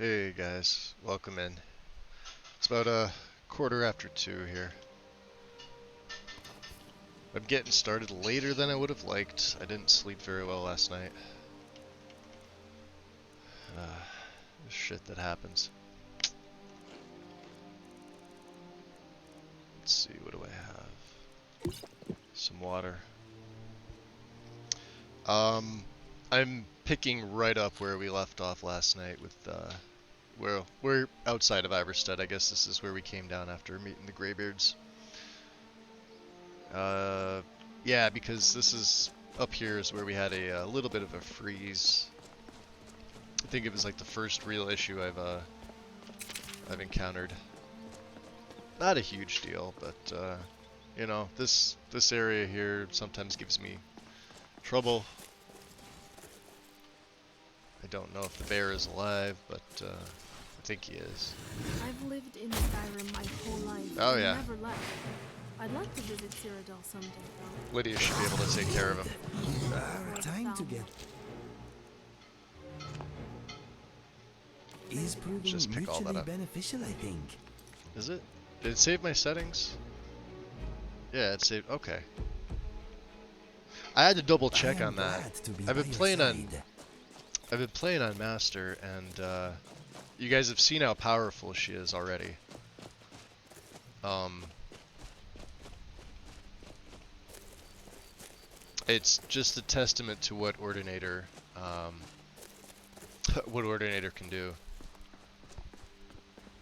Hey guys, welcome in. It's about a quarter after 2 here. I'm getting started later than I would have liked. I didn't sleep very well last night. Shit that happens. Let's see, what do I have? Some water. I'm picking right up where we left off last night with, we're outside of Iverstead. I guess this is where we came down after meeting the Greybeards. Yeah, because this is up here is where we had a little bit of a freeze. I think it was like the first real issue I've encountered. Not a huge deal, but you know, this area here sometimes gives me trouble. I don't know if the bear is alive, but I think he is. I've lived in Skyrim my whole life. Oh yeah. Never left. I'd like to visit Cyrodiil someday, though. Lydia should be able to take care of him. Time to get is proving Just pick all that mutually up. beneficial, I think. Is it? Did it save my settings? Yeah, it saved. Okay. I had to double check on that. I've been playing on Master, and you guys have seen how powerful she is already. It's just a testament to what Ordinator, can do.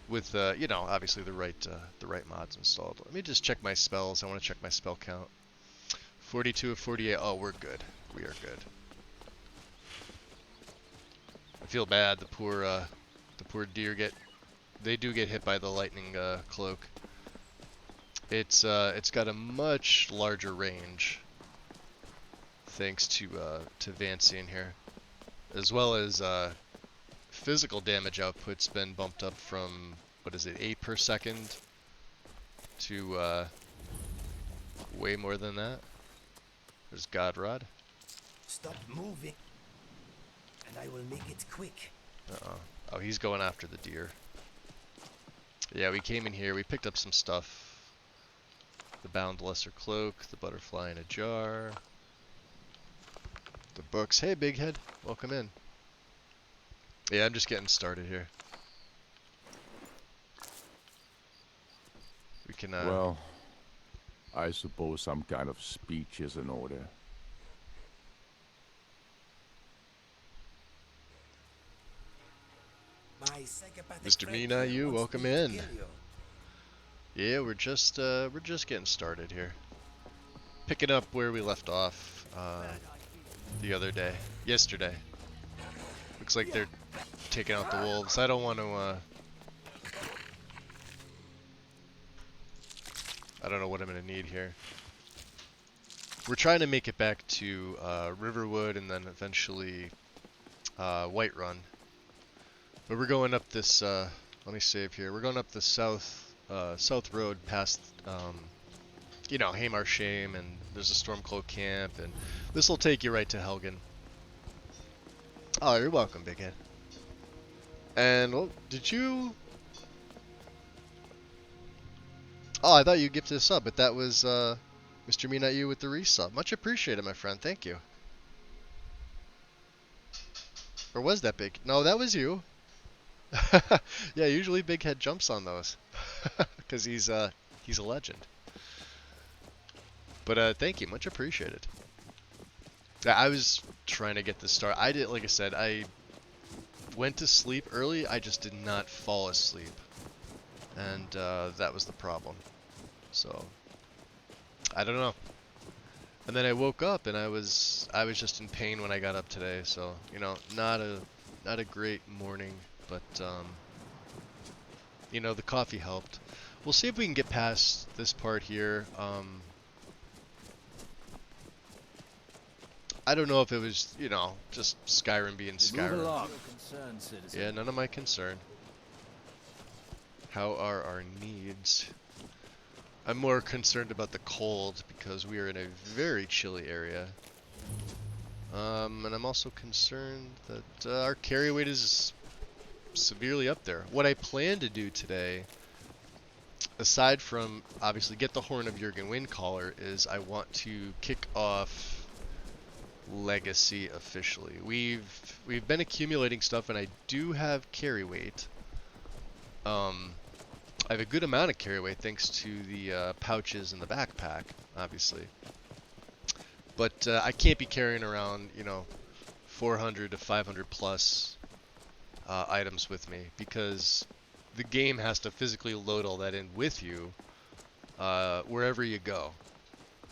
With you know, obviously the right mods installed. Let me just check my spells. I want to check my spell count. 42 of 48. Oh, we're good. We are good. I feel bad. The poor deer they do get hit by the lightning cloak. It's got a much larger range, thanks to Vancian here, as well as physical damage output's been bumped up from, what is it, 8 per second to way more than that. There's Godrod. Stop moving, and I will make it quick. Oh, he's going after the deer. Yeah, we came in here, we picked up some stuff. The Bound Lesser Cloak, the Butterfly in a Jar, the books. Hey, Big Head, welcome in. Yeah, I'm just getting started here. We can, Well, I suppose some kind of speech is in order. Mr. Mina, you welcome in. Yeah, we're just getting started here. Picking up where we left off the other day, yesterday. Looks like they're taking out the wolves. I don't want to. I don't know what I'm gonna need here. We're trying to make it back to Riverwood and then eventually Whiterun. But we're going up this. Let me save here. We're going up the south road past, you know, Haymarshame, and there's a Stormcloak camp, and this will take you right to Helgen. Oh, you're welcome, Big Head. And well, did you? Oh, I thought you gifted a sub, but that was Mr. Me Not You with the resub. Much appreciated, my friend. Thank you. Or was that Big? No, that was you. Yeah, usually Big Head jumps on those because he's a legend. But thank you, much appreciated. I was trying to get this start. I did, like I said, I went to sleep early. I just did not fall asleep, and that was the problem. So I don't know. And then I woke up and I was just in pain when I got up today. So you know, not a great morning, but you know, the coffee helped. We'll see if we can get past this part here. I don't know if it was, you know, just Skyrim being Skyrim. Yeah, none of my concern. How are our needs? I'm more concerned about the cold because we are in a very chilly area. And I'm also concerned that our carry weight is severely up there. What I plan to do today, aside from obviously get the Horn of Jurgen Windcaller, is I want to kick off Legacy officially. We've been accumulating stuff, and I do have carry weight. I have a good amount of carry weight thanks to the pouches in the backpack, obviously. But I can't be carrying around, you know, 400 to 500 plus items with me, because the game has to physically load all that in with you wherever you go.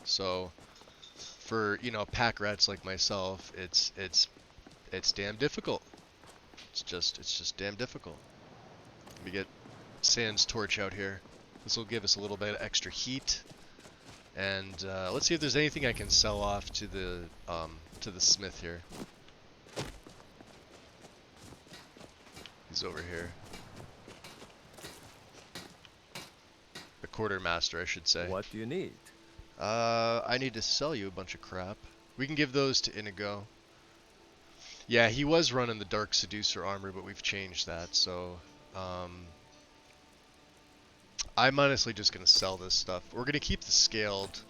So for, you know, pack rats like myself, it's damn difficult. It's just damn difficult. Let me get Sans torch out here. This will give us a little bit of extra heat. And let's see if there's anything I can sell off to the smith here. He's over here. The quartermaster, I should say. What do you need? I need to sell you a bunch of crap. We can give those to Inigo. Yeah, he was running the Dark Seducer armor, but we've changed that, so I'm honestly just going to sell this stuff. We're going to keep the scaled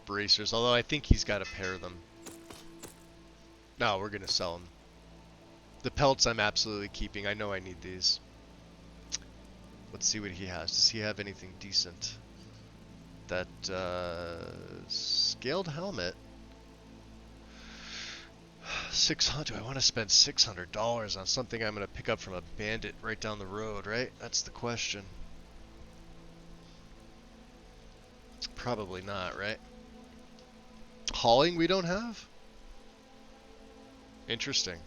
bracers, although I think he's got a pair of them. No, we're going to sell them. The pelts I'm absolutely keeping. I know I need these. Let's see what he has. Does he have anything decent? That scaled helmet. 600. Do I want to spend $600 on something I'm going to pick up from a bandit right down the road, right? That's the question. Probably not, right? Hauling we don't have? Interesting.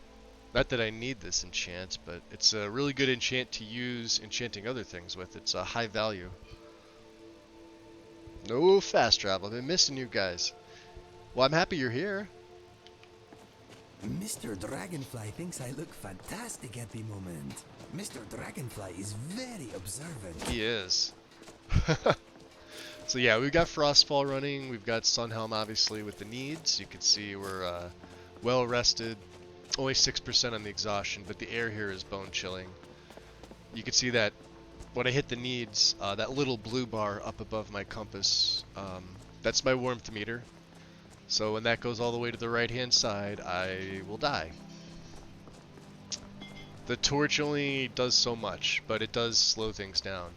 Not that I need this enchant, but it's a really good enchant to use enchanting other things with. It's a high value. No fast travel. I've been missing you guys. Well, I'm happy you're here. Mr. Dragonfly thinks I look fantastic at the moment. Mr. Dragonfly is very observant. He is. So yeah, we've got Frostfall running. We've got Sunhelm obviously with the needs. You can see we're well rested. Only 6% on the exhaustion, but the air here is bone chilling. You can see that when I hit the needs, that little blue bar up above my compass, that's my warmth meter. So when that goes all the way to the right hand side, I will die. The torch only does so much, but it does slow things down.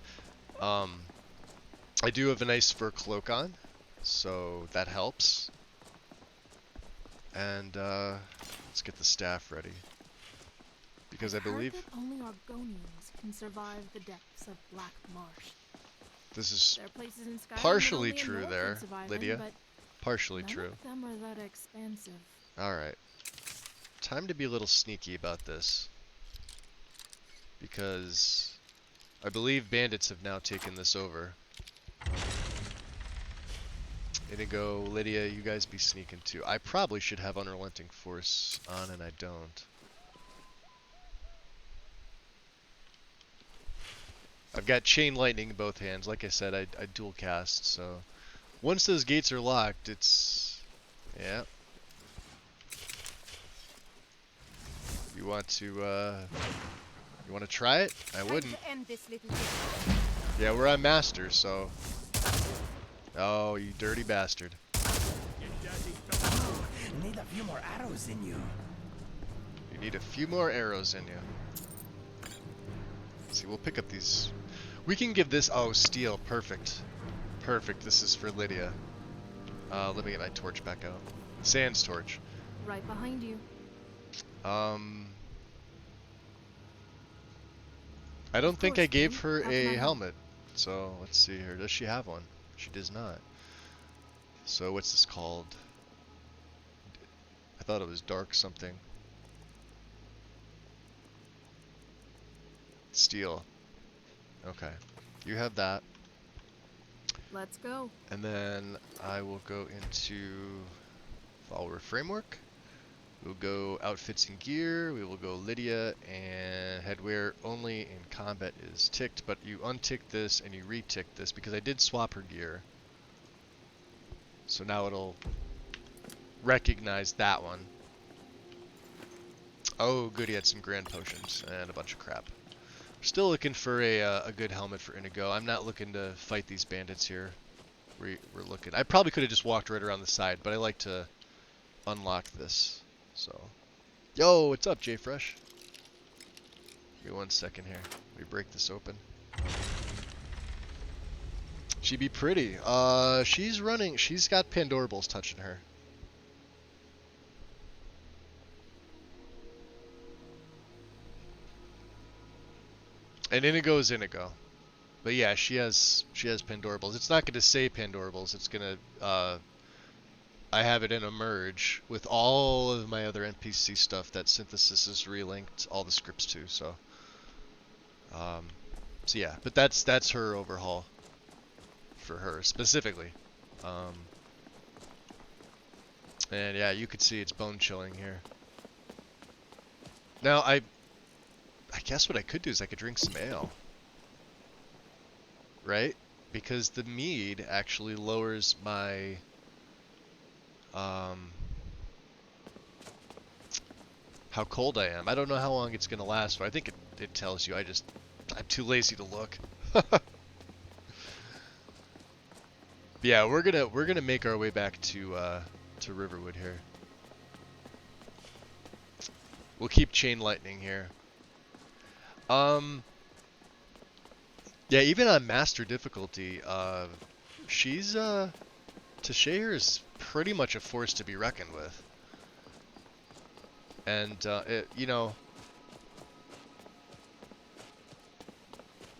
I do have a nice fur cloak on, so that helps. And let's get the staff ready, because I believe Heard that only Argonians can survive the depths of Black Marsh. this is There are places in Skyrim partially that only true Immortals there, survive in, Lydia. but Partially none true. of them are that expansive. Alright. Time to be a little sneaky about this, because I believe bandits have now taken this over. Inigo, Lydia, you guys be sneaking too. I probably should have Unrelenting Force on, and I don't. I've got Chain Lightning in both hands. Like I said, I dual cast, so once those gates are locked, it's... yeah. You want to try it? I wouldn't. Yeah, we're on Master, so... oh, you dirty bastard. Need a few more arrows in you. You need a few more arrows in you. Let's see, we'll pick up these. We can give this... oh, steel. Perfect. Perfect. This is for Lydia. Let me get my torch back out. Sans torch. Right behind you. I don't think I course, gave Queen. her How can a I help? helmet. So, let's see here. Does she have one? She does not. So, what's this called? I thought it was dark something. Steel. Okay. You have that. Let's go. And then I will go into follower framework. We'll go outfits and gear. We will go Lydia, and headwear only in combat is ticked, but you untick this and you retick this because I did swap her gear. So now it'll recognize that one. Oh, good, he had some grand potions and a bunch of crap. Still looking for a good helmet for Inigo. I'm not looking to fight these bandits here. We're looking. I probably could have just walked right around the side, but I like to unlock this. So, yo, what's up, JFresh? Give me 1 second here. Let me break this open. She be pretty. She's running. She's got Pandorables touching her. And Inigo is Inigo. But yeah, she has Pandorables. It's not going to say Pandorables. It's going to I have it in a merge with all of my other NPC stuff that Synthesis has relinked all the scripts to. So so yeah, but that's her overhaul for her specifically. And yeah, you could see it's bone chilling here. Now I guess what I could do is I could drink some ale. Right? Because the mead actually lowers my how cold I am. I don't know how long it's gonna last, but I think it tells you. I'm too lazy to look. Yeah, we're gonna make our way back to Riverwood here. We'll keep chain lightning here. Yeah, even on master difficulty, she's Tashayr is pretty much a force to be reckoned with. And you know,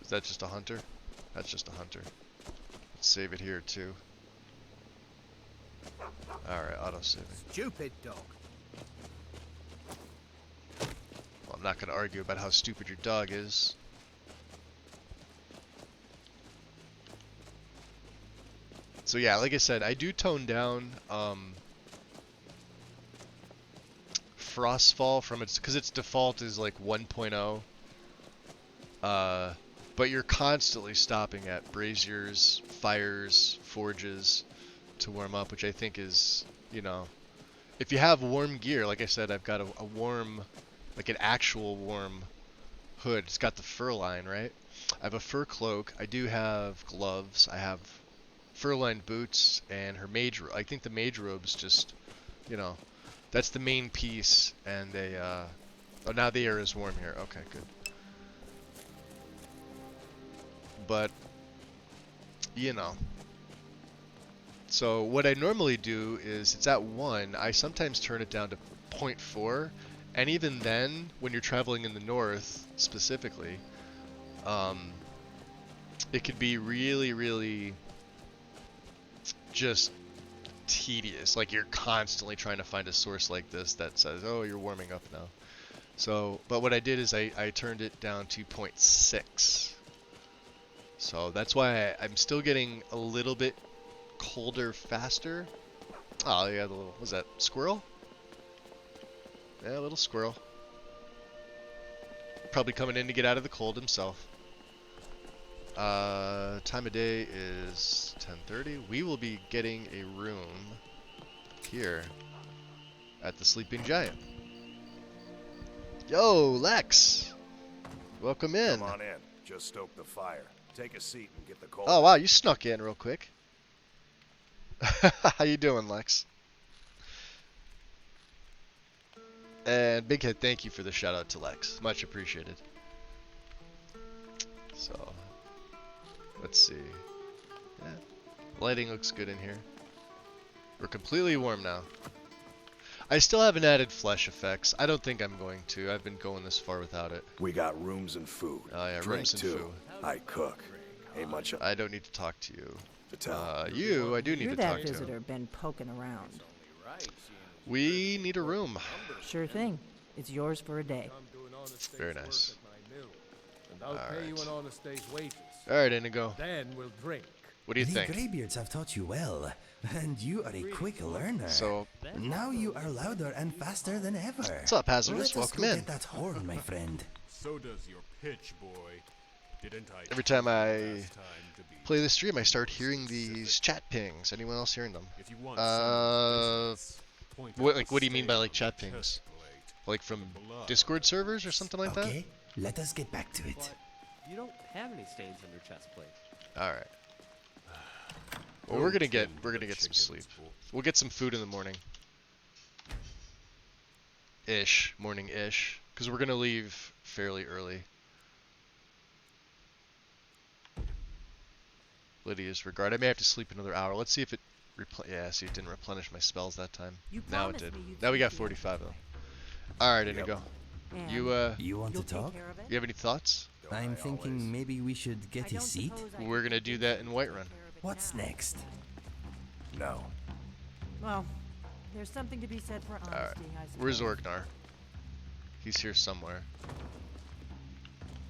is that just a hunter? That's just a hunter. Let's save it here too. All right, auto saving. Stupid dog. Well, I'm not going to argue about how stupid your dog is. So yeah, like I said, I do tone down Frostfall from its, because its default is like 1.0. But you're constantly stopping at braziers, fires, forges to warm up, which I think is, you know, if you have warm gear, like I said, I've got a warm, like an actual warm hood. It's got the fur line, right? I have a fur cloak. I do have gloves. I have fur-lined boots and her mage. I think the mage robe's just, you know, that's the main piece. And they, oh, now the air is warm here. Okay, good. But, you know. So what I normally do is, it's at 1, I sometimes turn it down to 0.4, and even then, when you're traveling in the north, specifically, it could be really, really just tedious. Like, you're constantly trying to find a source like this that says, oh, you're warming up now. So, but what I did is I turned it down to 0.6. So that's why I'm still getting a little bit colder faster. Oh yeah, the little, was that squirrel? Yeah, a little squirrel. Probably coming in to get out of the cold himself. Time of day is 10:30. We will be getting a room here at the Sleeping Giant. Yo, Lex! Welcome in. Come on in. Just stoke the fire. Take a seat and get the cold. Oh wow, you snuck in real quick. How you doing, Lex? And Big Head, thank you for the shout out to Lex. Much appreciated. So, let's see. Yeah, lighting looks good in here. We're completely warm now. I still haven't added flesh effects. I don't think I'm going to. I've been going this far without it. We got rooms and food. Oh yeah, Drink rooms and too. food. I cook. Ain't much I don't need to talk to you. to tell. You, I do need You're to that talk to. visitor been poking around. We need a room. Sure thing. It's yours for a day. Very nice. And I'll pay you an honest day's wages. Alright, Inigo. Then we'll drink. What do you The think? Greybeards have taught you well, and you are a quick learner. So, Now you are louder and faster than ever. what's up, Hazardous? Let us Welcome go in. get that horn, my friend. So does your pitch, boy. Didn't I? Every time I last time to be? play the stream, I start hearing these chat pings. Anyone else hearing them? If you want What, some business, point what out like, what do you mean by the like chat test pings? Like from Blood. Discord servers or something like that? Okay, let us get back to it. But you don't have any stains on your chest plate. All right. Well, we're gonna get some sleep. We'll get some food in the morning. Morning-ish, because we're gonna leave fairly early. Lydia's regard. I may have to sleep another hour. Let's see if it. Yeah, see, it didn't replenish my spells that time. You Now it promised did. me you'd Now we take got care 45 of though. it. All right, Inigo. And You You want you'll to take talk? care of it? you have any thoughts? I'm thinking maybe we should get I a don't seat. suppose I We're can gonna do take that in Whiterun. care of it What's now. next? No. Well, there's something to be said for honesty, Alright. I suppose. Where's Orgnar? He's here somewhere.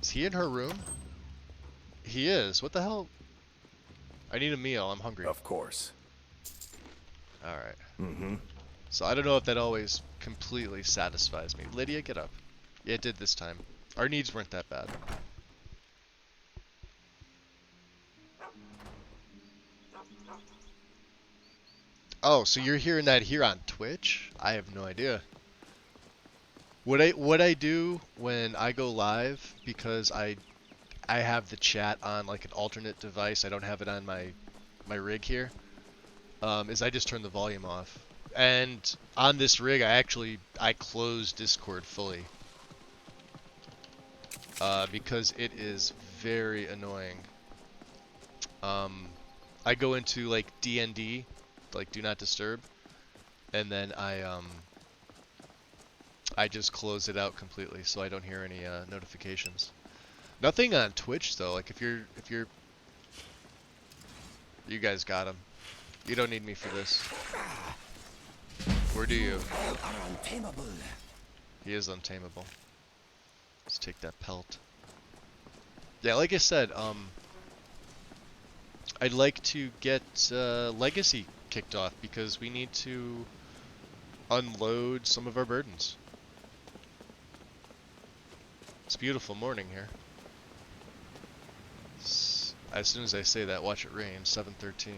Is he in her room? He is. What the hell? I need a meal. I'm hungry. Of course. Alright. Mm-hmm. So I don't know if that always completely satisfies me. Lydia, get up. Yeah, it did this time. Our needs weren't that bad. Oh, so you're hearing that here on Twitch? I have no idea. What I do when I go live, because I have the chat on like an alternate device, I don't have it on my rig here, is I just turn the volume off. And on this rig, I close Discord fully. Because it is very annoying. I go into like DND, like Do Not Disturb, and then I just close it out completely, so I don't hear any notifications. Nothing on Twitch though. Like if you're, you guys got him. You don't need me for this. Or do you? Are untamable. He is untamable. Let's take that pelt. Yeah, like I said, I'd like to get Legacy kicked off because we need to unload some of our burdens. It's a beautiful morning here. As soon as I say that, watch it rain. 7:13.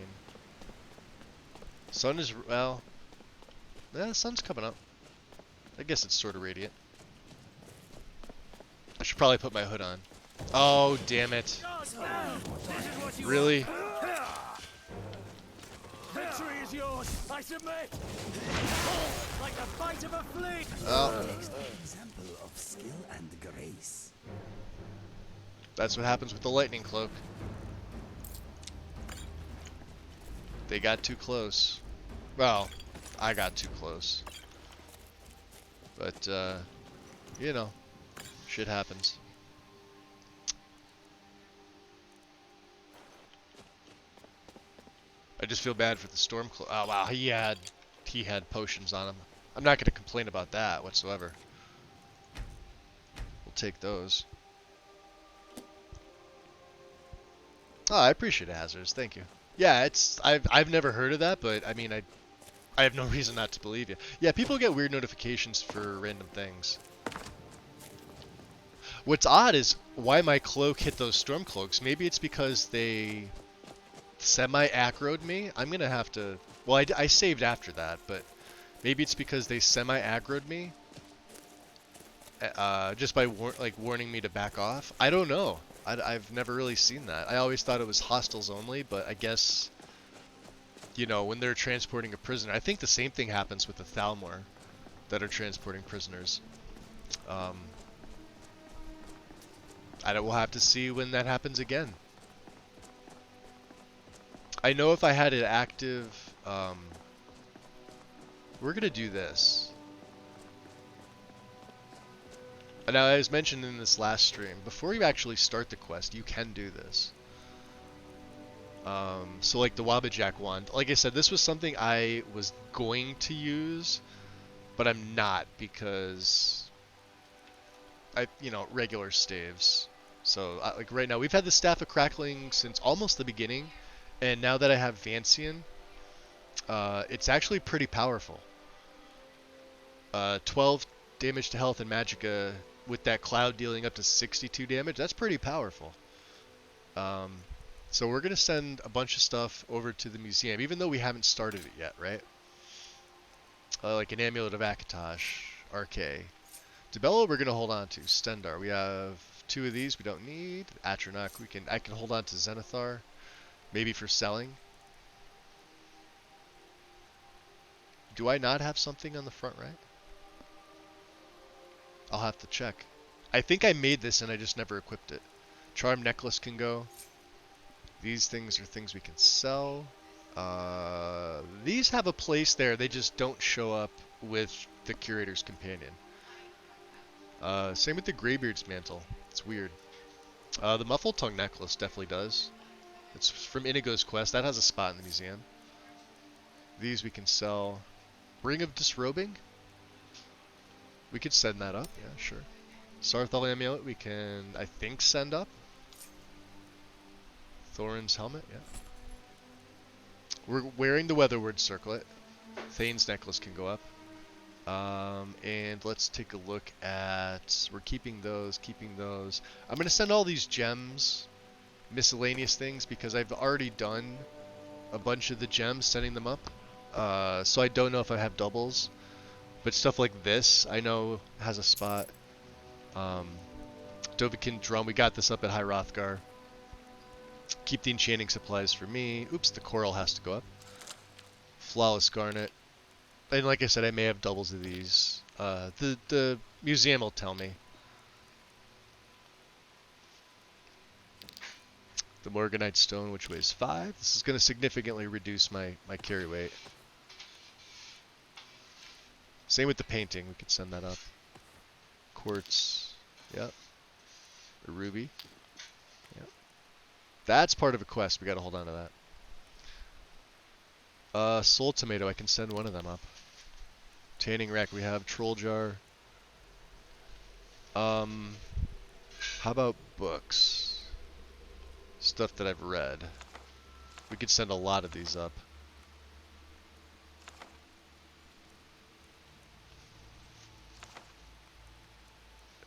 Sun is, well, yeah, the sun's coming up. I guess it's sort of radiant. I should probably put my hood on. Oh, damn it. Really? Victory is yours. I submit. Like the fight of a fleet. Oh, Example of skill and grace. that's what happens with the lightning cloak. They got too close. Well, I got too close. But, you know, shit happens. I just feel bad for the Stormcloak. Oh wow, he had potions on him. I'm not gonna complain about that whatsoever. We'll take those. Oh, I appreciate it, Hazards. Thank you. Yeah, I've never heard of that, but I mean I have no reason not to believe you. Yeah, people get weird notifications for random things. What's odd is why my cloak hit those Stormcloaks. Maybe it's because they semi-aggroed me. I'm gonna have to. Well, I saved after that, but maybe it's because they semi-aggroed me, just by warning me to back off. I don't know. I've never really seen that. I always thought it was hostiles only, but I guess, you know, when they're transporting a prisoner, I think the same thing happens with the Thalmor that are transporting prisoners. We'll have to see when that happens again. I know if I had it active, we're gonna do this. Now, as mentioned in this last stream, before you actually start the quest, you can do this. So like the Wabbajack wand, like I said, this was something I was going to use, but I'm not because regular staves. So like right now, we've had the Staff of Crackling since almost the beginning. And now that I have Vancian, it's actually pretty powerful. 12 damage to health and magicka with that cloud dealing up to 62 damage. That's pretty powerful. So we're going to send a bunch of stuff over to the museum, even though we haven't started it yet, right? Like an Amulet of Akatosh, RK, Dibella we're gonna hold on to. Stendar. We have 2 of these we don't need. Atronach I can hold on to Zenithar. Maybe for selling. Do I not have something on the front right? I'll have to check. I think I made this and I just never equipped it. Charm necklace can go. These things are things we can sell. These have a place there. They just don't show up with the Curator's Companion. Same with the Greybeard's Mantle. It's weird. The Muffled Tongue necklace definitely does. It's from Inigo's Quest. That has a spot in the museum. These we can sell. Ring of Disrobing? We could send that up. Yeah, sure. Sarthal Amulet we can, I think, send up. Thorin's Helmet, yeah. We're wearing the Weatherward Circlet. Thane's Necklace can go up. And let's take a look at... We're keeping those. I'm going to send all these gems, miscellaneous things, because I've already done a bunch of the gems, sending them up. So I don't know if I have doubles. But stuff like this, I know has a spot. Dovahkiin Drum, we got this up at High Hrothgar. Keep the enchanting supplies for me. Oops, the coral has to go up. Flawless Garnet. And like I said, I may have doubles of these. The museum will tell me. The Morganite Stone, which weighs 5. This is going to significantly reduce my carry weight. Same with the painting. We could send that up. Quartz. Yep. A ruby. Yep. That's part of a quest. We got to hold on to that. Soul Tomato. I can send one of them up. Tanning Rack. We have Troll Jar. How about books? Stuff that I've read. We could send a lot of these up.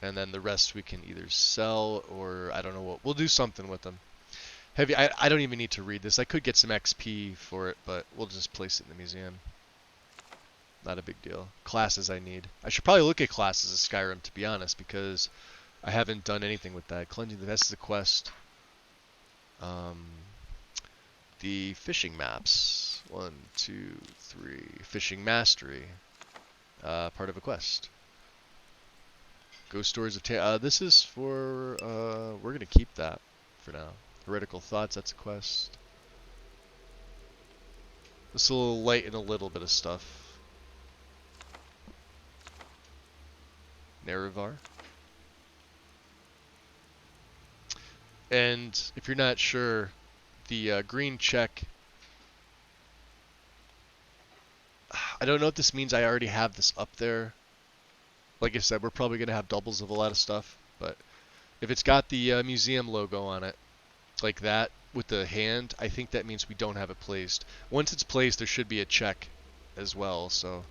And then the rest we can either sell or I don't know what. We'll do something with them. Heavy. I don't even need to read this. I could get some XP for it, but we'll just place it in the museum. Not a big deal. Classes I need. I should probably look at classes of Skyrim, to be honest, because I haven't done anything with that. Cleansing the Vest is a quest. The fishing maps. 1, 2, 3. Fishing Mastery. Part of a quest. Ghost Stories of this is for, we're going to keep that for now. Heretical Thoughts, that's a quest. This will lighten a little bit of stuff. Nerevar. And if you're not sure, the green check, I don't know if this means I already have this up there. Like I said, we're probably going to have doubles of a lot of stuff, but if it's got the museum logo on it, like that, with the hand, I think that means we don't have it placed. Once it's placed, there should be a check as well, so...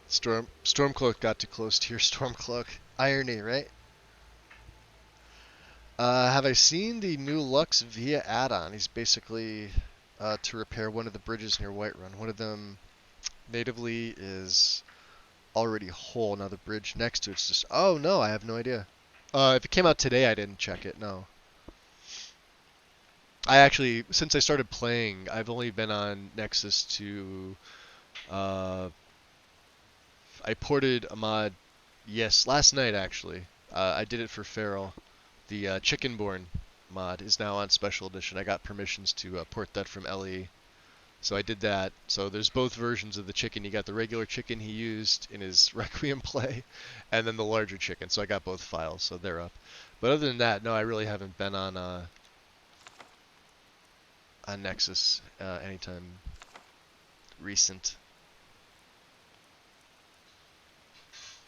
Stormcloak got too close to your Stormcloak. Irony, right? Have I seen the new Lux Via add-on? He's basically to repair one of the bridges near Whiterun. One of them natively is already whole. Now the bridge next to it's just... Oh, no, I have no idea. If it came out today, I didn't check it, no. I actually, since I started playing, I've only been on Nexus to... I ported a mod, yes, last night actually. I did it for Feral. The Chickenborn mod is now on Special Edition. I got permissions to port that from LE. So I did that. So there's both versions of the chicken. You got the regular chicken he used in his Requiem play, and then the larger chicken. So I got both files, so they're up. But other than that, no, I really haven't been on Nexus anytime recent.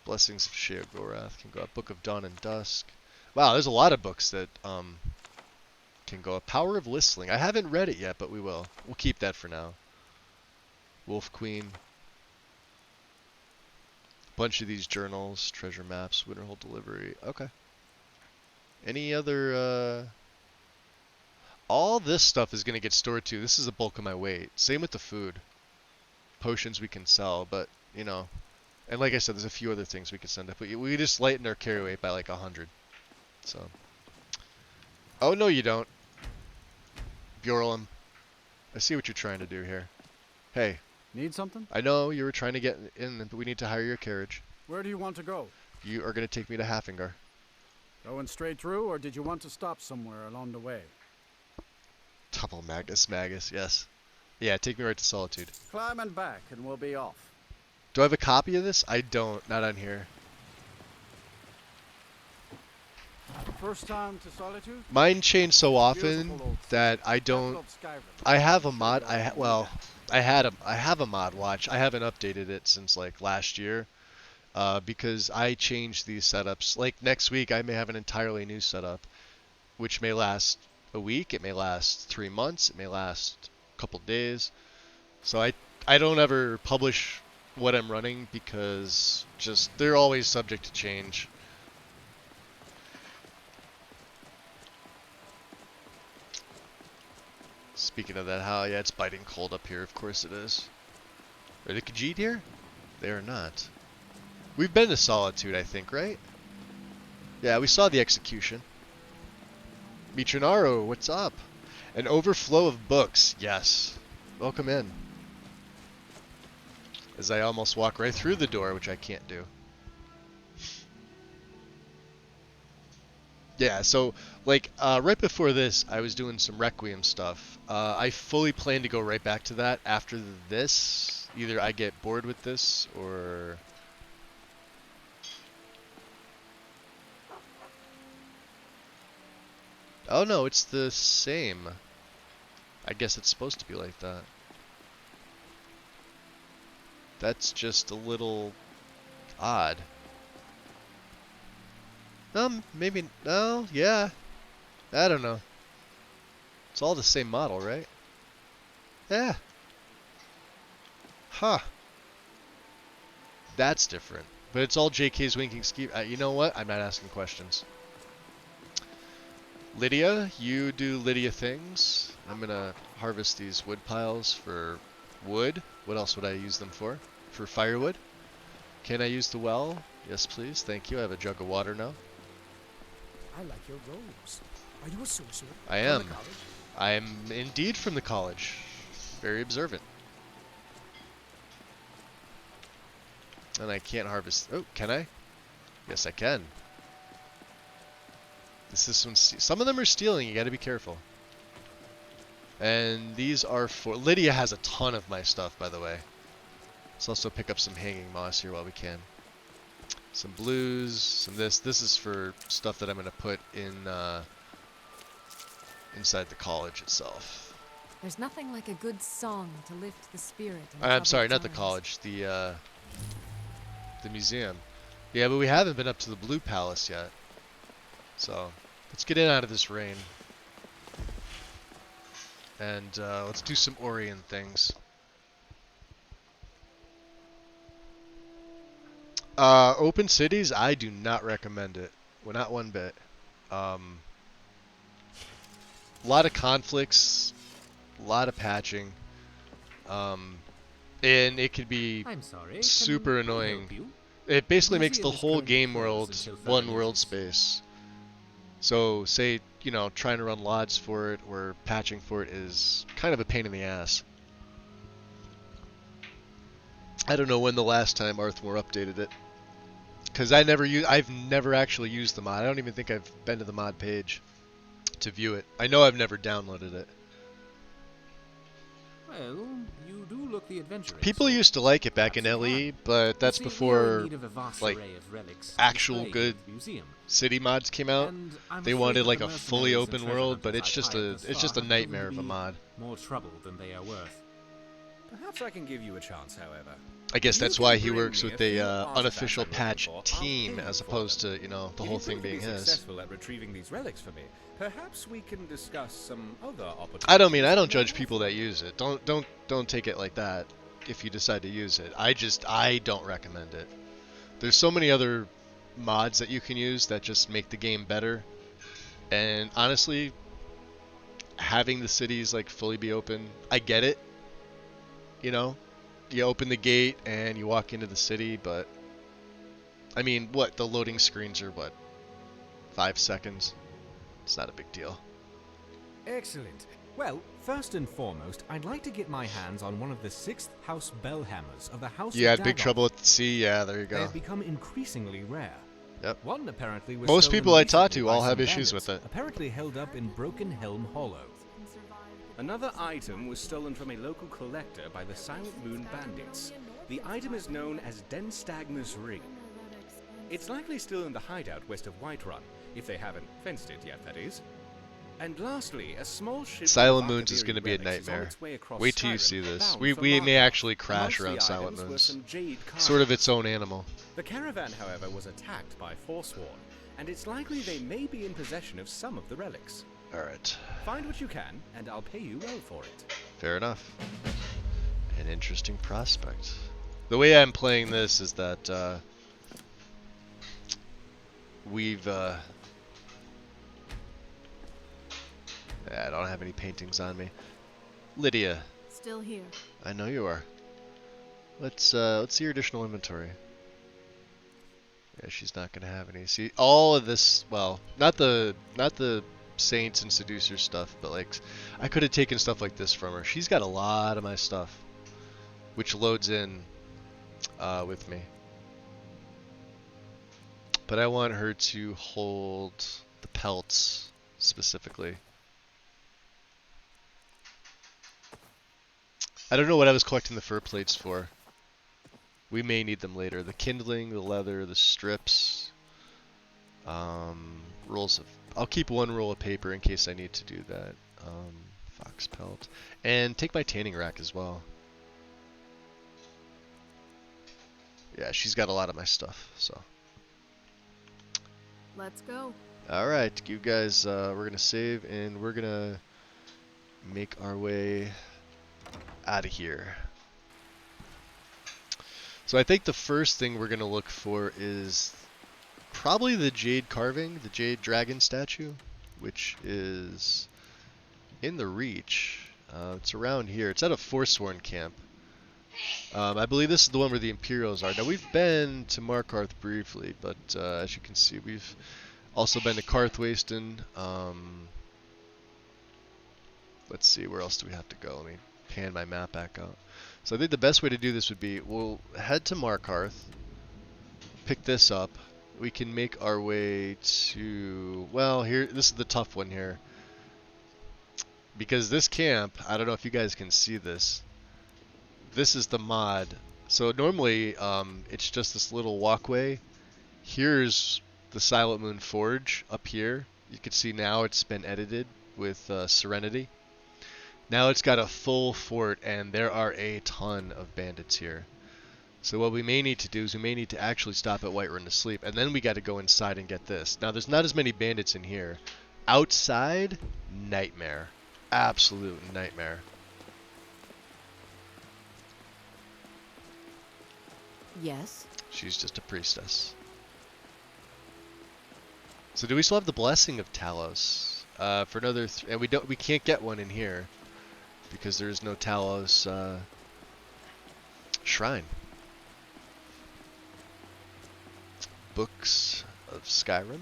Blessings of Sheogorath can go up. Book of Dawn and Dusk. Wow, there's a lot of books that can go up. Power of Listling. I haven't read it yet, but we will. We'll keep that for now. Wolf Queen. Bunch of these journals, treasure maps, Winterhold Delivery. Okay. Any other... All this stuff is going to get stored too. This is the bulk of my weight. Same with the food. potions we can sell, but you know, and like I said, there's a few other things we could send up. We just lighten our carry weight by like 100. So. Oh no, you don't, Bjorlum. I see what you're trying to do here. Hey, Need something? I know you were trying to get in, but we need to hire your carriage. Where do you want to go? You are going to take me to Hafengar. Going straight through, or did you want to stop somewhere along the way? Double Magus, yes. Yeah, take me right to Solitude. Climb and back, and we'll be off. Do I have a copy of this? I don't. Not on here. First time to Solitude? Mine change so often Beautiful old that I don't. Capital of Skyrim. I have a mod. I have a mod watch. I haven't updated it since like last year, because I changed these setups. Like next week, I may have an entirely new setup, which may last a week. It may last 3 months. It may last a couple days. So I don't ever publish what I'm running because just they're always subject to change. Speaking of that, yeah, it's biting cold up here. Of course it is. Are the Khajiit here? They are not. We've been to Solitude, I think, right? Yeah, we saw the execution. Mitranaro, what's up? An overflow of books. Yes. Welcome in. As I almost walk right through the door, which I can't do. Yeah, so, like, right before this, I was doing some Requiem stuff. I fully plan to go right back to that after this. Either I get bored with this, or... Oh no, it's the same. I guess it's supposed to be like that. That's just a little odd. Maybe, no, yeah. I don't know. It's all the same model, right? Yeah. Huh. That's different. But it's all JK's winking ski. You know what? I'm not asking questions. Lydia, you do Lydia things. I'm gonna harvest these wood piles for wood. What else would I use them for? For firewood? Can I use the well? Yes, please. Thank you. I have a jug of water now. I like your robes. Are you a sorcerer? I am. I am indeed from the college. Very observant. And I can't harvest. Oh, can I? Yes, I can. This is some of them are stealing. You got to be careful. And these are for Lydia has a ton of my stuff, by the way. Let's also pick up some hanging moss here while we can. Some blues, some this. This is for stuff that I'm going to put in inside the college itself. There's nothing like a good song to lift the spirit. I'm sorry, not the college. The museum. Yeah, but we haven't been up to the Blue Palace yet. So let's get in out of this rain. And let's do some Orient things. Open cities, I do not recommend it. Well, not one bit. A lot of conflicts, a lot of patching, and it could be super annoying. It basically makes the whole game world one world space. So, say, you know, trying to run LODs for it or patching for it is kind of a pain in the ass. I don't know when the last time Arthmore updated it. Because I've never actually used the mod. I don't even think I've been to the mod page to view it. I know I've never downloaded it. Well, you do look the adventurous. People used to like it back in LE, but that's before like actual good city mods came out. They wanted like a fully open world, but it's just a nightmare of a mod. More trouble than they are worth. Perhaps I can give you a chance, however. I guess that's why he works with the unofficial patch team as opposed to, you know, the whole thing being his. Successful at retrieving these relics for me. Perhaps we can discuss some other opportunities. I don't judge people that use it. Don't take it like that if you decide to use it. I don't recommend it. There's so many other mods that you can use that just make the game better. And honestly, having the cities like fully be open, I get it. You know, you open the gate and you walk into the city, but I mean, what, the loading screens are what, 5 seconds? It's not a big deal. Excellent. Well, first and foremost, I'd like to get my hands on one of the 6th House Bellhammers of the House You of had big Dagon. trouble at the sea, yeah, there you They go. have become increasingly rare. Yep. One apparently was Most stolen people I talk recently to by all some have issues bandits, with it. apparently held up in Broken Helm Hollow. Another item was stolen from a local collector by the Silent Moon Bandits. The item is known as Denstagma's Ring. It's likely still in the hideout west of Whiterun, if they haven't fenced it yet, that is. And lastly, a small ship. Silent of Moons is Arkaviri going to be a relics is on nightmare. its way across Wait till you Skyrim, see this. bound We for may Markarth. actually crash Amongst around the Silent items were Moons. some jade Sort of carvings. its own animal. The caravan, however, was attacked by Forsworn, and it's likely they may be in possession of some of the relics. Alright, Find what you can, and I'll pay you well for it. fair enough. An interesting prospect. The way I'm playing this is that we've I don't have any paintings on me. Lydia, Still here. I know you are. Let's see your additional inventory. Yeah, she's not gonna have any. See, all of this, well, not the Saints and Seducer stuff, but like, I could have taken stuff like this from her. She's got a lot of my stuff, which loads in with me. But I want her to hold the pelts specifically. I don't know what I was collecting the fur plates for. We may need them later. The kindling, the leather, the strips. Rolls of... I'll keep one roll of paper in case I need to do that. Fox pelt. And take my tanning rack as well. Yeah, she's got a lot of my stuff, so... Let's go. Alright, you guys, we're gonna save and we're gonna make our way out of here. So I think the first thing we're gonna look for is probably the jade carving, the jade dragon statue, which is in the Reach. It's around here. It's at a Forsworn camp. I believe this is the one where the Imperials are. Now we've been to Markarth briefly, but as you can see, we've also been to Karthwasten. Let's see, where else do we have to go? Let me pan my map back out. So I think the best way to do this would be, we'll head to Markarth, pick this up. We can make our way to, well, here, this is the tough one here. Because this camp, I don't know if you guys can see this. This is the mod. So normally, it's just this little walkway. Here's the Silent Moon Forge up here. You can see now it's been edited with Serenity. Now it's got a full fort, and there are a ton of bandits here. So what we may need to do is we may need to actually stop at Whiterun to sleep, and then we got to go inside and get this. Now there's not as many bandits in here. Outside, nightmare. Absolute nightmare. Yes. She's just a priestess. So do we still have the blessing of Talos? For another, and we can't get one in here because there is no Talos shrine. Books of Skyrim.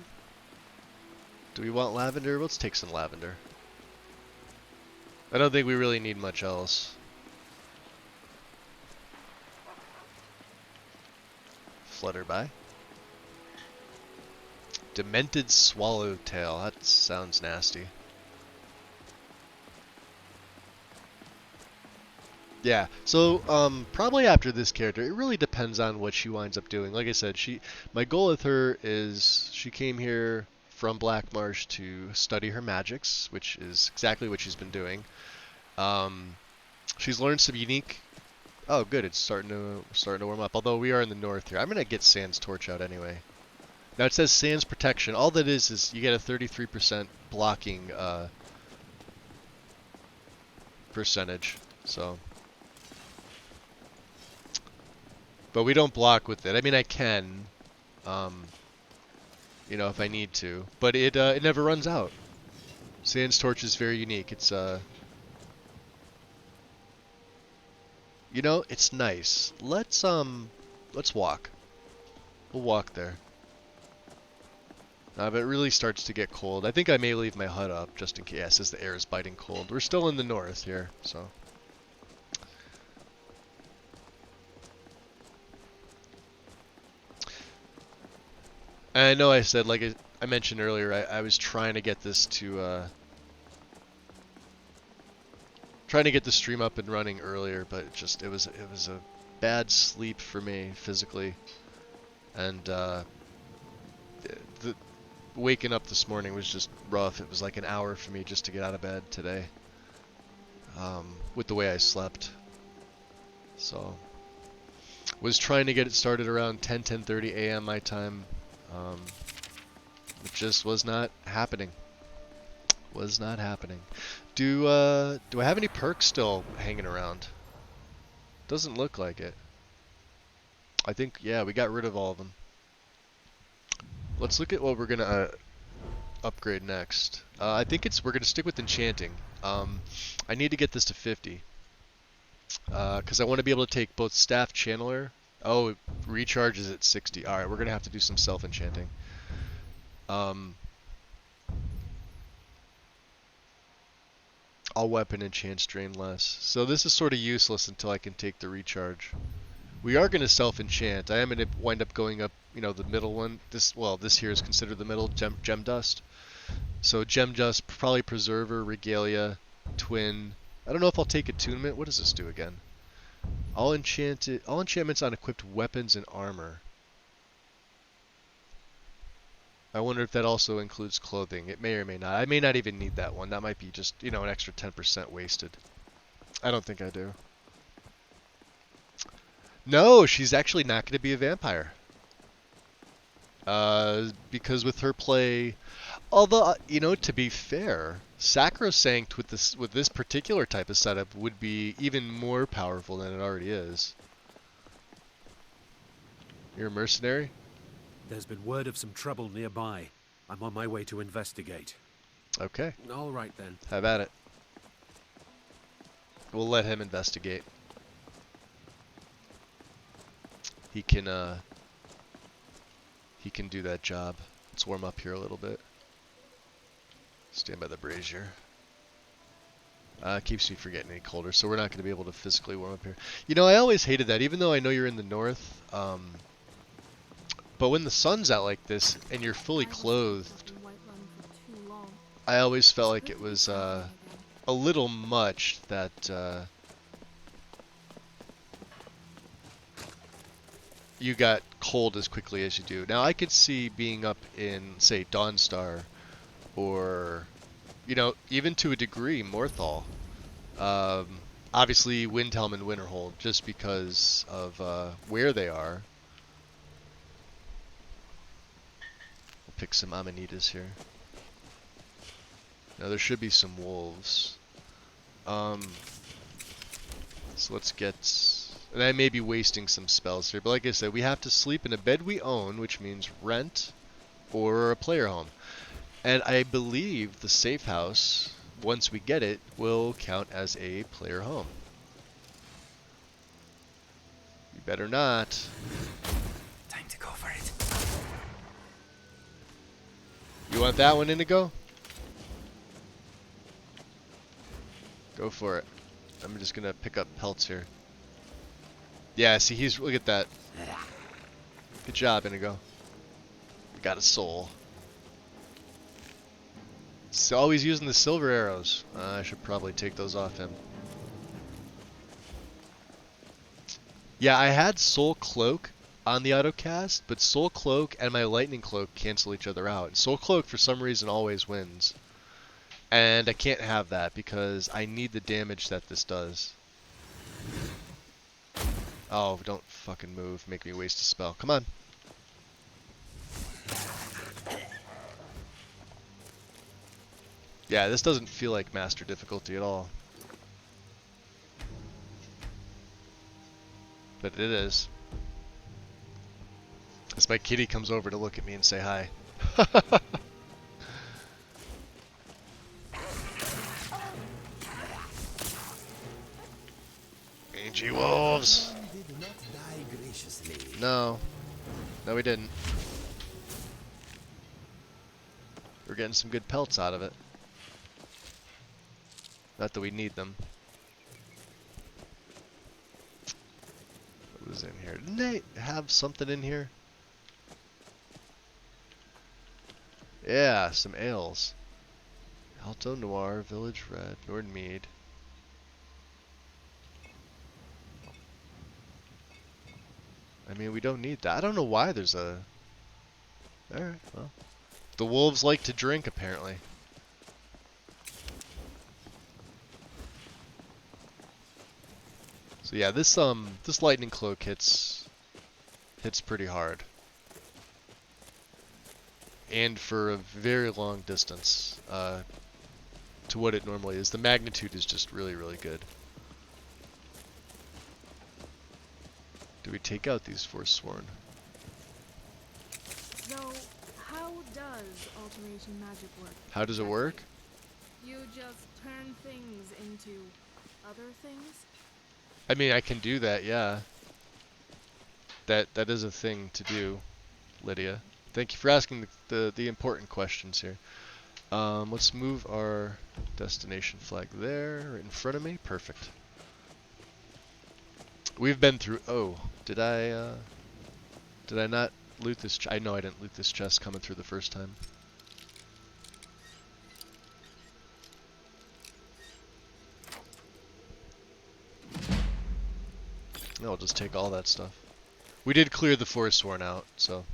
Do we want lavender? Let's take some lavender. I don't think we really need much else. Flutterby. Demented Swallowtail. That sounds nasty. Yeah, so probably after this character, it really depends on what she winds up doing. Like I said, my goal with her is she came here from Blackmarsh to study her magics, which is exactly what she's been doing. She's learned some unique. Oh, good, it's starting to warm up. Although we are in the north here, I'm gonna get Sans Torch out anyway. Now it says Sans Protection. All that is you get a 33% blocking percentage. So. But we don't block with it. I mean, I can, you know, if I need to. But it never runs out. Sans Torch is very unique. It's You know, it's nice. Let's walk. We'll walk there. If it really starts to get cold, I think I may leave my hut up just in case. Yes, as the air is biting cold. We're still in the north here, so. And I know I said, like I mentioned earlier, I was trying to get this to, trying to get the stream up and running earlier, but it was a bad sleep for me physically, and the waking up this morning was just rough. It was like an hour for me just to get out of bed today, with the way I slept. So was trying to get it started around 10:30 a.m. my time. It just was not happening. Was not happening. Do I have any perks still hanging around? Doesn't look like it. I think, yeah, we got rid of all of them. Let's look at what we're gonna upgrade next. I think we're gonna stick with enchanting. I need to get this to 50. Because I want to be able to take both staff channeler. Oh, it recharges at 60. Alright, we're gonna have to do some self-enchanting. All weapon enchants drain less. So this is sort of useless until I can take the recharge. We are going to self-enchant. I am going to wind up going up, you know, the middle one. This here is considered the middle, gem dust. So gem dust, probably preserver, regalia, twin. I don't know if I'll take attunement. What does this do again? All enchantments on equipped weapons and armor. I wonder if that also includes clothing. It may or may not. I may not even need that one. That might be just, you know, an extra 10% wasted. I don't think I do. No, she's actually not going to be a vampire. Because with her play, although, you know, to be fair, Sacrosanct with this particular type of setup would be even more powerful than it already is. You're a mercenary? There's been word of some trouble nearby. I'm on my way to investigate. Okay. All right then. Have at it. We'll let him investigate. He can do that job. Let's warm up here a little bit. Stand by the brazier. Keeps me from getting any colder, so we're not going to be able to physically warm up here. You know, I always hated that, even though I know you're in the north. But when the sun's out like this and you're fully clothed, I always felt like it was a little much that you got cold as quickly as you do. Now I could see being up in, say, Dawnstar, or, you know, even to a degree, Morthal. Obviously Windhelm and Winterhold, just because of where they are. We'll pick some Amanitas here. Now there should be some wolves. So let's get... And I may be wasting some spells here, but like I said, we have to sleep in a bed we own, which means rent or a player home. And I believe the safe house, once we get it, will count as a player home. You better not. Time to go for it. You want that one, Indigo? Go for it. I'm just gonna pick up pelts here. Yeah, see, look at that. Good job, Indigo. We got a soul. He's always using the silver arrows. I should probably take those off him. Yeah, I had Soul Cloak on the autocast, but Soul Cloak and my Lightning Cloak cancel each other out. And Soul Cloak, for some reason, always wins. And I can't have that because I need the damage that this does. Oh, don't fucking move. Make me waste a spell. Come on. Yeah, this doesn't feel like master difficulty at all. But it is. As my kitty comes over to look at me and say hi. Mangy wolves! Did not die graciously. No. No, we didn't. We're getting some good pelts out of it. Not that we need them. What was in here? Didn't they have something in here? Yeah, some ales. Alto Noir, Village Red, Nordmead. I mean, we don't need that. I don't know why there's a... Alright, well. The wolves like to drink, apparently. So yeah, this lightning cloak hits pretty hard. And for a very long distance, to what it normally is. The magnitude is just really, really good. Do we take out these Forsworn? So, how does alteration magic work? How does it work? You just turn things into other things? I mean, I can do that, yeah. That is a thing to do, Lydia. Thank you for asking the important questions here. Let's move our destination flag there, right in front of me. Perfect. We've been through... Oh, did I not loot this... I know I didn't loot this chest coming through the first time. No, I'll just take all that stuff. We did clear the Forsworn out, so...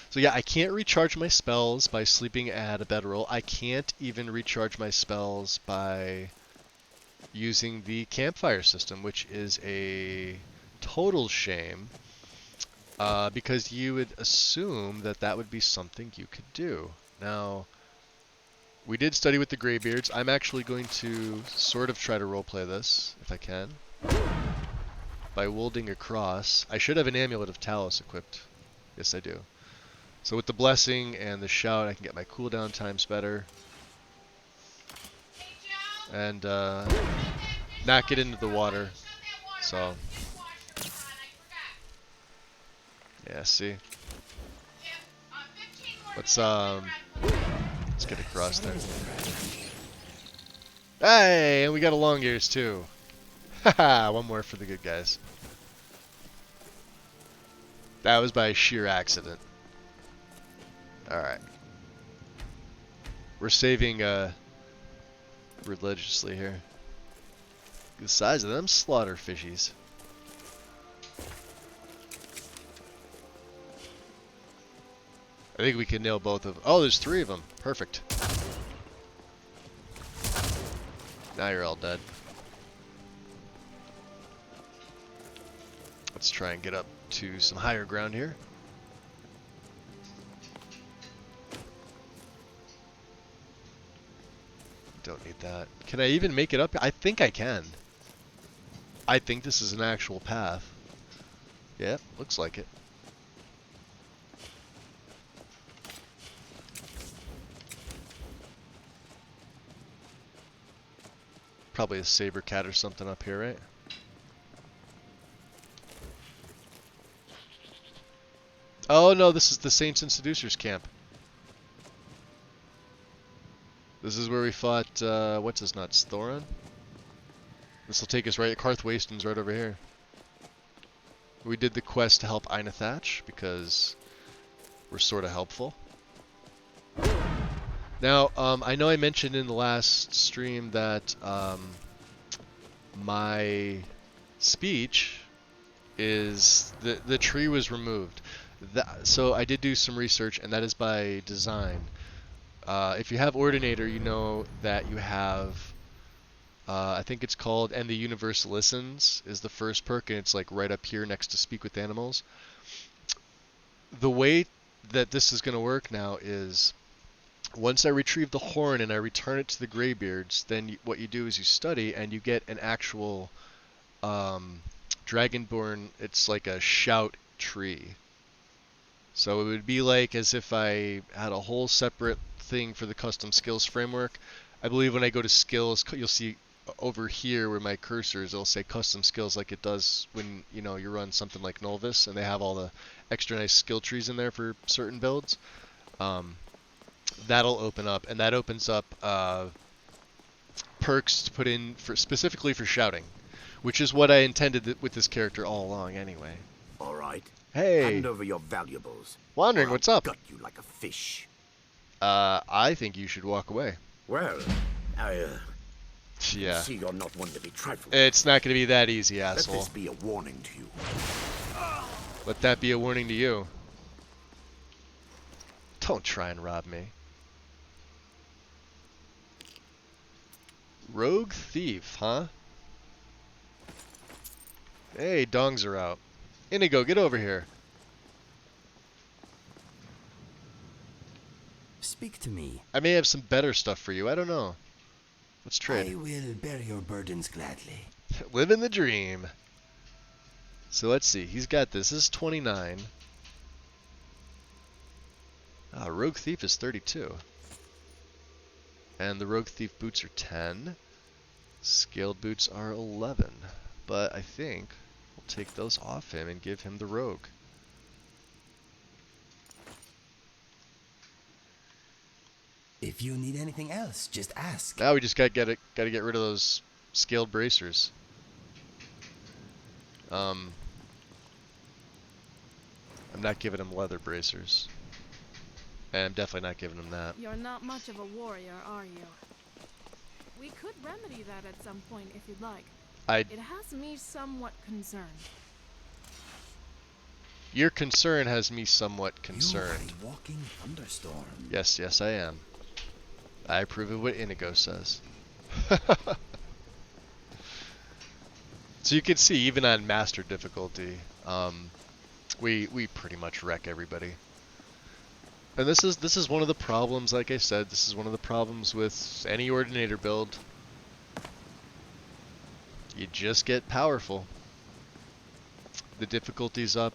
So yeah, I can't recharge my spells by sleeping at a bedroll. I can't even recharge my spells by using the campfire system, which is a total shame, because you would assume that that would be something you could do. Now, we did study with the Greybeards. I'm actually going to sort of try to roleplay this, if I can, by wielding a cross. I should have an Amulet of Talos equipped. Yes, I do. So with the Blessing and the Shout, I can get my cooldown times better. And not get into the water. So yeah, see. Let's get across there. Hey, and we got a long ears too. Haha, one more for the good guys. That was by sheer accident. Alright. We're saving religiously here. The size of them slaughter fishies. I think we can nail both of them. Oh, there's 3 of them. Perfect. Now you're all dead. Let's try and get up to some higher ground here. Don't need that. Can I even make it up? I think I can. I think this is an actual path. Yeah, looks like it. Probably a saber cat or something up here, right? Oh no, this is the Saints and Seducers camp. This is where we fought, what's his nuts, Thorin? This will take us right, Karth Waston's right over here. We did the quest to help Aina Thatch, because we're sort of helpful. Now, I know I mentioned in the last stream that my speech is, the tree was removed. So I did do some research, and that is by design. If you have Ordinator, you know that you have, I think it's called And the Universe Listens is the first perk, and it's like right up here next to Speak with Animals. The way that this is going to work now is, once I retrieve the horn and I return it to the Greybeards, then what you do is you study and you get an actual Dragonborn, it's like a shout tree. So it would be like as if I had a whole separate thing for the custom skills framework. I believe when I go to skills, you'll see over here where my cursor is, it'll say custom skills like it does when, you know, you run something like Nulvis and they have all the extra nice skill trees in there for certain builds. That'll open up, and that opens up perks to put in for specifically for shouting, which is what I intended with this character all along anyway. All right. Hey. Hand over your valuables. Wandering, or what's I'll up? gut you like a fish. I think you should walk away. Well, yeah. see you're not one to be trifled. It's not going to be that easy, Let asshole. this be a warning to you. Let that be a warning to you. Don't try and rob me. Rogue thief, huh? Hey, dongs are out. Inigo, get over here. Speak to me. I may have some better stuff for you. I don't know. Let's trade. I will bear your burdens gladly. Living the dream. So let's see. He's got this. This is 29. Rogue Thief is 32. And the Rogue Thief boots are 10. Scaled boots are 11. But I think we'll take those off him and give him the Rogue. If you need anything else, just ask. Now we just gotta get rid of those scaled bracers. I'm not giving him leather bracers. And I'm definitely not giving him that. You're not much of a warrior, are you? We could remedy that at some point if you'd like. It has me somewhat concerned. Your concern has me somewhat concerned. You are a walking thunderstorm. Yes, yes I am. I approve of what Inigo says. So you can see, even on master difficulty, we pretty much wreck everybody. And this is one of the problems, like I said, this is one of the problems with any Ordinator build. You just get powerful. The difficulty's up.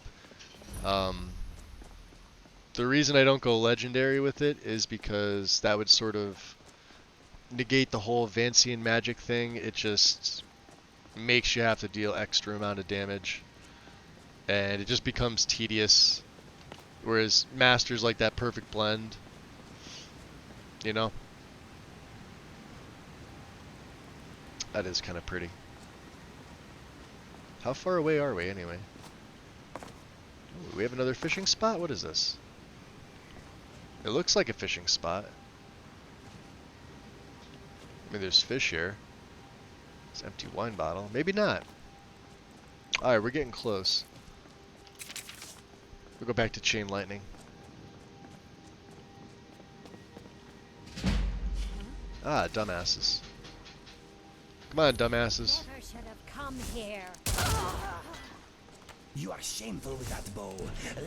The reason I don't go legendary with it is because that would sort of negate the whole Vancian magic thing. It just makes you have to deal extra amount of damage. And it just becomes tedious. Whereas Master's like that perfect blend. You know? That is kind of pretty. How far away are we anyway? Ooh, we have another fishing spot? What is this? It looks like a fishing spot. I mean, there's fish here. It's an empty wine bottle. Maybe not. Alright, we're getting close. We'll go back to Chain Lightning. Ah, dumbasses. Come on, dumbasses. Never should have come here. You are shameful with that bow.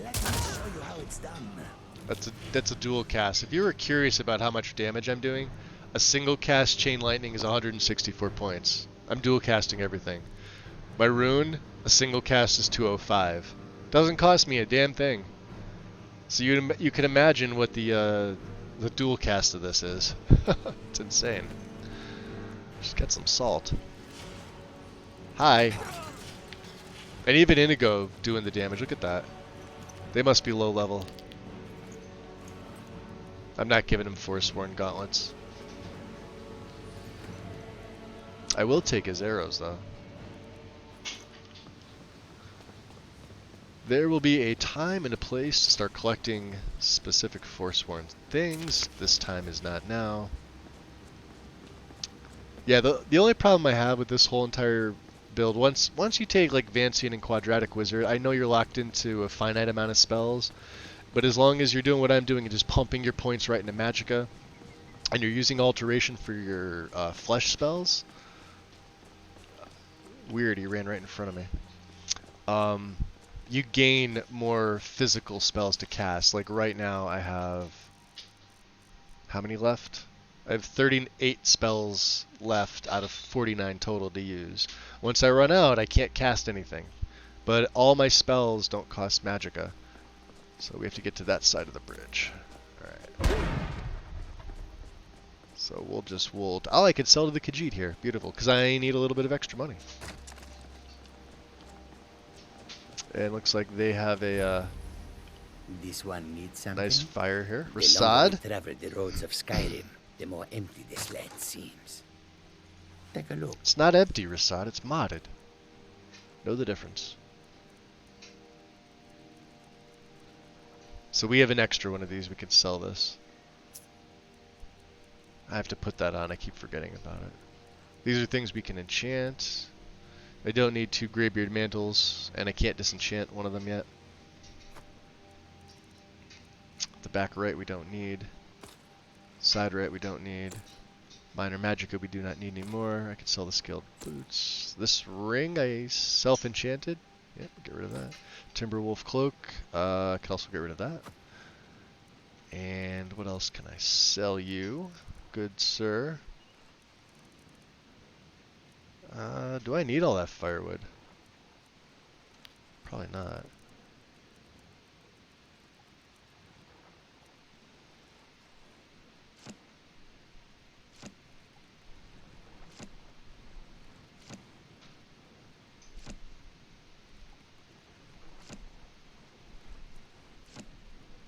Let me show you how it's done. That's a dual cast. If you were curious about how much damage I'm doing, a single cast Chain Lightning is 164 points. I'm dual casting everything. My rune, a single cast is 205. Doesn't cost me a damn thing. So you can imagine what the dual cast of this is. It's insane. Just get some salt. Hi. And even Inigo doing the damage. Look at that. They must be low level. I'm not giving him Forsworn gauntlets. I will take his arrows though. There will be a time and a place to start collecting specific Forsworn things. This time is not now. Yeah, the only problem I have with this whole entire build, once you take like Vancian and Quadratic Wizard, I know you're locked into a finite amount of spells, but as long as you're doing what I'm doing and just pumping your points right into Magicka, and you're using Alteration for your flesh spells. Weird, he ran right in front of me. You gain more physical spells to cast. Like right now I have, how many left? I have 38 spells left out of 49 total to use. Once I run out, I can't cast anything. But all my spells don't cost Magicka. So we have to get to that side of the bridge. Alright. So we'll. Oh, I could sell to the Khajiit here. Beautiful, because I need a little bit of extra money. And it looks like they have a this one needs something. nice fire here. The longer Rasad. we travel the roads of Skyrim, the more empty this land seems. Take a look. It's not empty, Rasad. It's modded. Know the difference. So we have an extra one of these. We could sell this. I have to put that on. I keep forgetting about it. These are things we can enchant. I don't need 2 Greybeard mantles, and I can't disenchant one of them yet. The back right we don't need. Side right we don't need. Minor Magicka we do not need anymore. I can sell the scaled boots. This ring I self-enchanted. Yep, get rid of that. Timberwolf cloak. I can also get rid of that. And what else can I sell you, good sir? Do I need all that firewood? Probably not.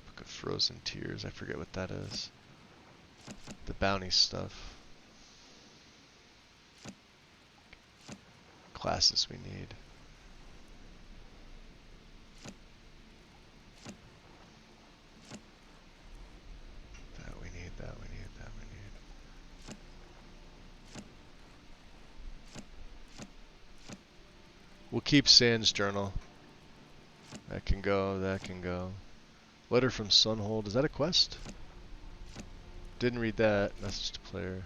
Book of Frozen Tears, I forget what that is. The bounty stuff. Classes we need. That we need, that we need, that we need. We'll keep Sans Journal. That can go, that can go. Letter from Sunhold, is that a quest? Didn't read that, message to player.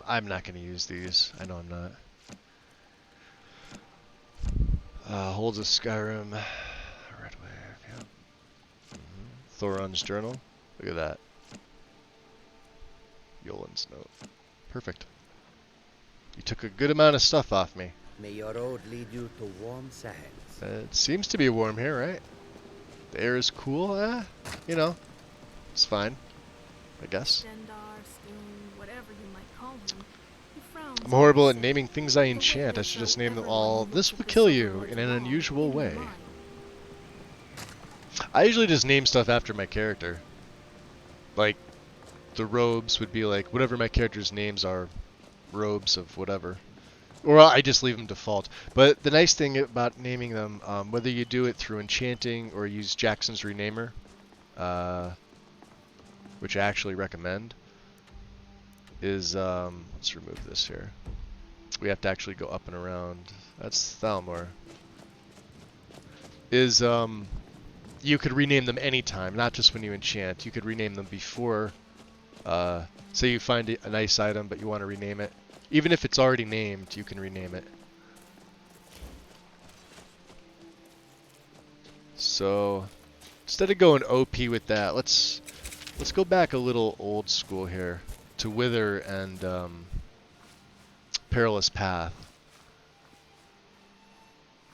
I'm not going to use these. I know I'm not. Holds of Skyrim. Red Wave, yeah. Thoron's Journal. Look at that. Yolen's Note. Perfect. You took a good amount of stuff off me. May your road lead you to warm sands. It seems to be warm here, right? The air is cool, you know. It's fine, I guess. I'm horrible at naming things I enchant. I should just name them all. This will kill you in an unusual way. I usually just name stuff after my character. Like, the robes would be like, whatever my character's names are, robes of whatever. Or I just leave them default. But the nice thing about naming them, whether you do it through enchanting or use Jackson's Renamer, which I actually recommend, is, let's remove this here. We have to actually go up and around. That's Thalmor. Is, you could rename them anytime, not just when you enchant. You could rename them before, say you find a nice item but you want to rename it. Even if it's already named, you can rename it. So, instead of going OP with that, let's go back a little old school here to Wither and Perilous Path.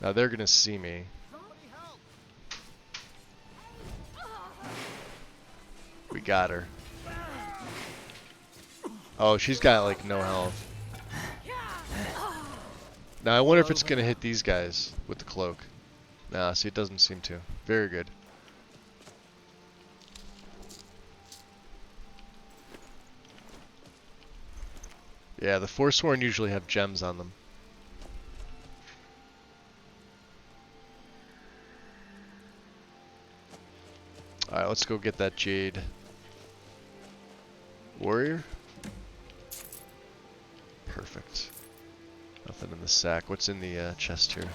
Now they're gonna see me. We got her. Oh, she's got like no health. Now I wonder if it's gonna hit these guys with the cloak. Nah, see, it doesn't seem to. Very good. Yeah, the Forsworn usually have gems on them. Alright, let's go get that Jade. Warrior? Perfect. Nothing in the sack. What's in the chest here?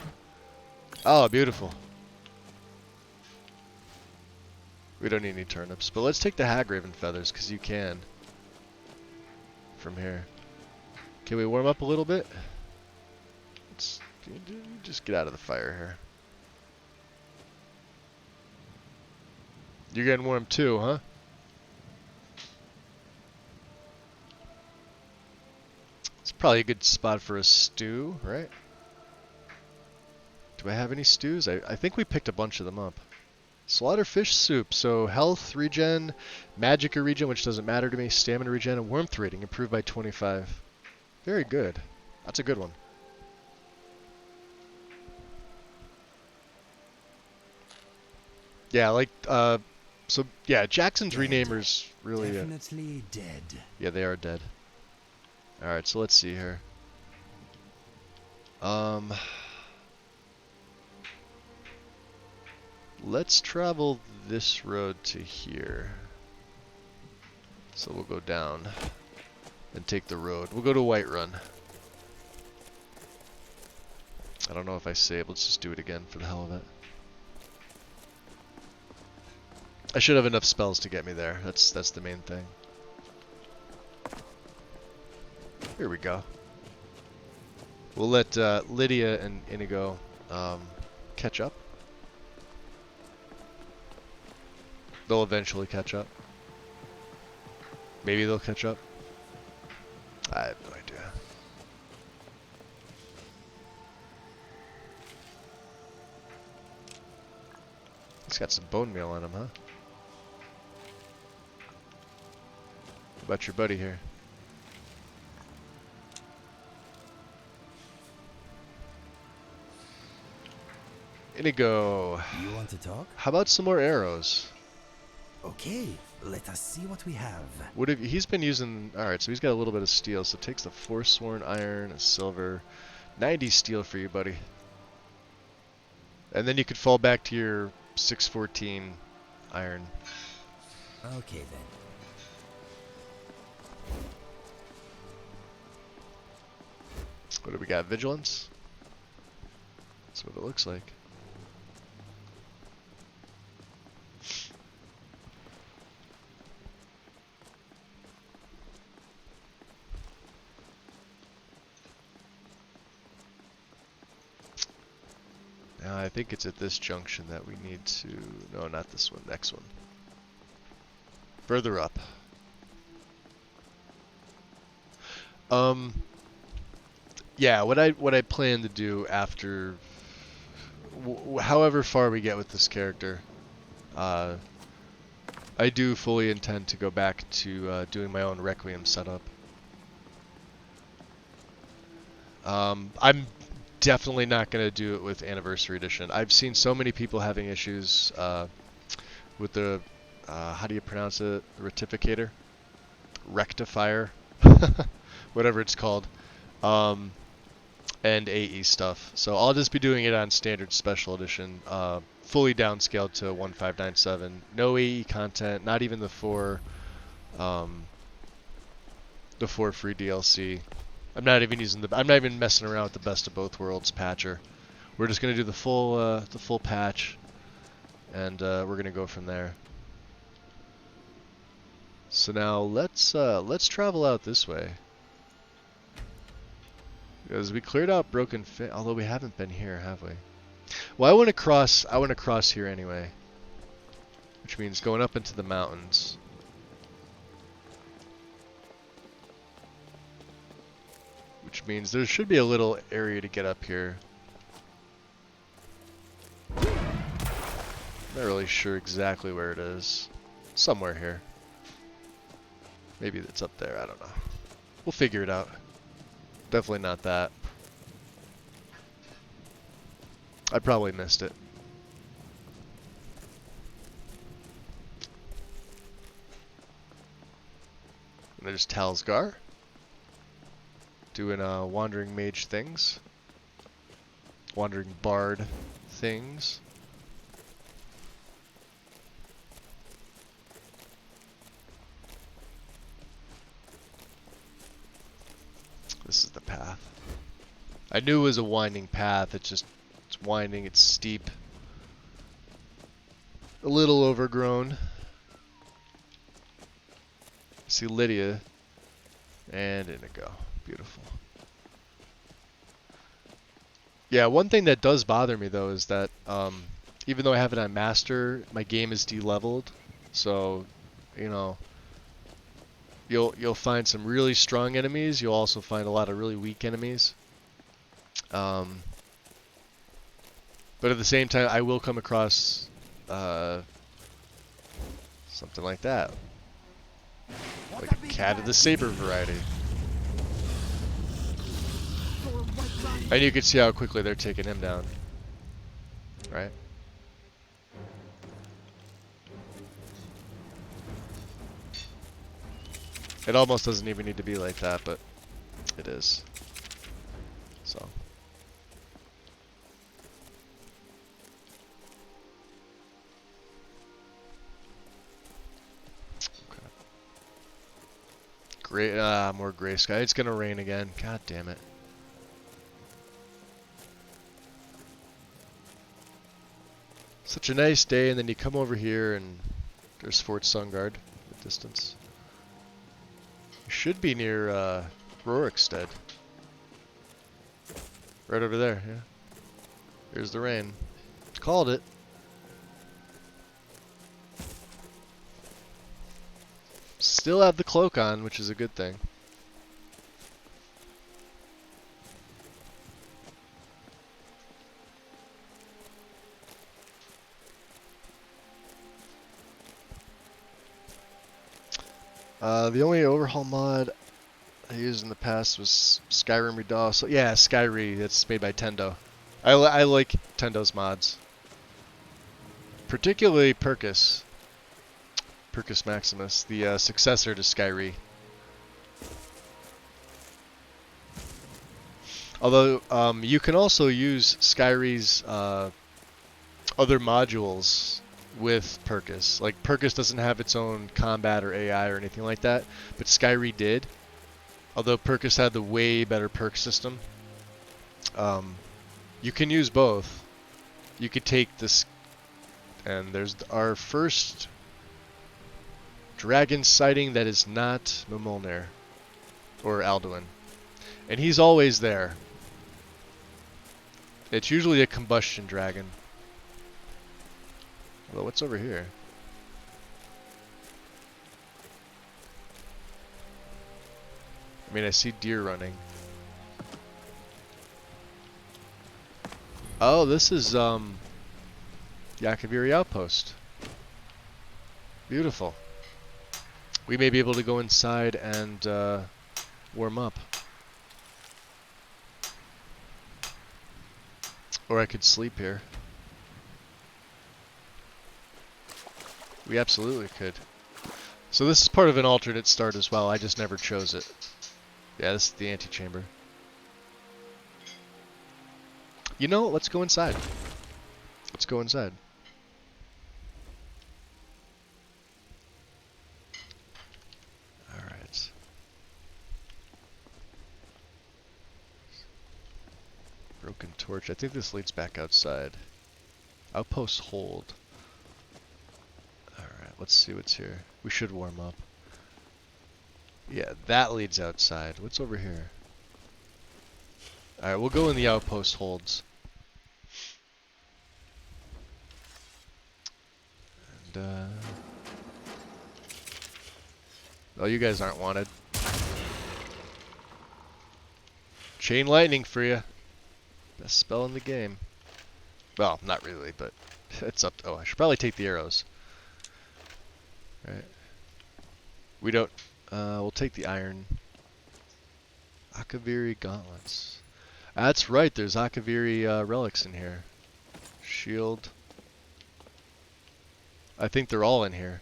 Oh, beautiful. We don't need any turnips, but let's take the Hagraven feathers, because you can. From here. Can we warm up a little bit? Let's just get out of the fire here. You're getting warm too, huh? It's probably a good spot for a stew, right? Do I have any stews? I think we picked a bunch of them up. Slaughterfish soup. So health regen, magicka regen, which doesn't matter to me, stamina regen, and warmth rating improved by 25. Very good. That's a good one. Yeah, like, so, yeah, Jackson's Dead. renamers really... Definitely dead. Yeah, they are dead. Alright, so let's see here. Let's travel this road to here. So we'll go down and take the road. We'll go to Whiterun. I don't know if I saved. Let's just do it again for the hell of it. I should have enough spells to get me there. That's the main thing. Here we go. We'll let Lydia and Inigo catch up. They'll eventually catch up. Maybe they'll catch up. I have no idea. He's got some bone meal on him, huh? What about your buddy here? Inigo. You want to talk? How about some more arrows? Okay, let us see what we have. What have he's been using? All right, so he's got a little bit of steel. So it takes the Forsworn iron, a silver, 90 steel for you, buddy. And then you could fall back to your 614 iron. Okay then. What do we got? Vigilance? That's what it looks like. Now I think it's at this junction that we need to... No, not this one. Next one. Further up. Yeah, what I plan to do after, however far we get with this character, I do fully intend to go back to doing my own Requiem setup. I'm definitely not going to do it with Anniversary Edition. I've seen so many people having issues with the, how do you pronounce it, Rectificator? Rectifier? Whatever it's called. And AE stuff. So I'll just be doing it on Standard Special Edition, fully downscaled to 1597. No AE content, not even the 4 free DLC. I'm not even messing around with the Best of Both Worlds patcher. We're just gonna do the full patch, and we're gonna go from there. So now let's travel out this way. Because we cleared out Broken Fin, although we haven't been here, have we? Well, I want to cross here anyway. Which means going up into the mountains. Which means there should be a little area to get up here. Not really sure exactly where it is. Somewhere here. Maybe it's up there, I don't know. We'll figure it out. Definitely not that. I probably missed it. And there's Talsgar. Doing wandering mage things. Wandering bard things. This is the path. I knew it was a winding path. It's winding, it's steep. A little overgrown. See Lydia and Inigo. Beautiful. Yeah, one thing that does bother me though is that even though I have it on master, my game is de-leveled. So, you know, you'll find some really strong enemies. You'll also find a lot of really weak enemies. But at the same time, I will come across something like that, like a Cat of the Saber variety. And you can see how quickly they're taking him down, right? It almost doesn't even need to be like that, but it is. So. Okay. Great, more gray sky. It's gonna rain again. God damn it. Such a nice day, and then you come over here and there's Fort Sungard in the distance. You should be near Rorikstead. Right over there, yeah. Here's the rain. Called it. Still have the cloak on, which is a good thing. The only overhaul mod I used in the past was Skyrim Redaw. So yeah, Skyrim. It's made by Tendo. I like Tendo's mods, particularly Percus Maximus, the successor to Skyrim. Although you can also use Skyrim's other modules with Percus. Like, Percus doesn't have its own combat or AI or anything like that, but Skyrim did. Although Percus had the way better perk system. You can use both. You could take this, and there's our first dragon sighting that is not Mimolnir or Alduin. And he's always there. It's usually a combustion dragon. Although, what's over here? I mean, I see deer running. Oh, this is Yakaviri Outpost. Beautiful. We may be able to go inside and warm up. Or I could sleep here. We absolutely could. So this is part of an alternate start as well. I just never chose it. Yeah, this is the antechamber. You know, let's go inside. Let's go inside. Alright. Broken torch. I think this leads back outside. Outpost hold. Alright, let's see what's here. We should warm up. Yeah, that leads outside. What's over here? Alright, we'll go in the outpost holds. And, oh, you guys aren't wanted. Chain lightning for you. Best spell in the game. Well, not really, but it's up to, oh, I should probably take the arrows. Right. We don't, we'll take the iron. Akaviri gauntlets. That's right, there's Akaviri relics in here. Shield. I think they're all in here.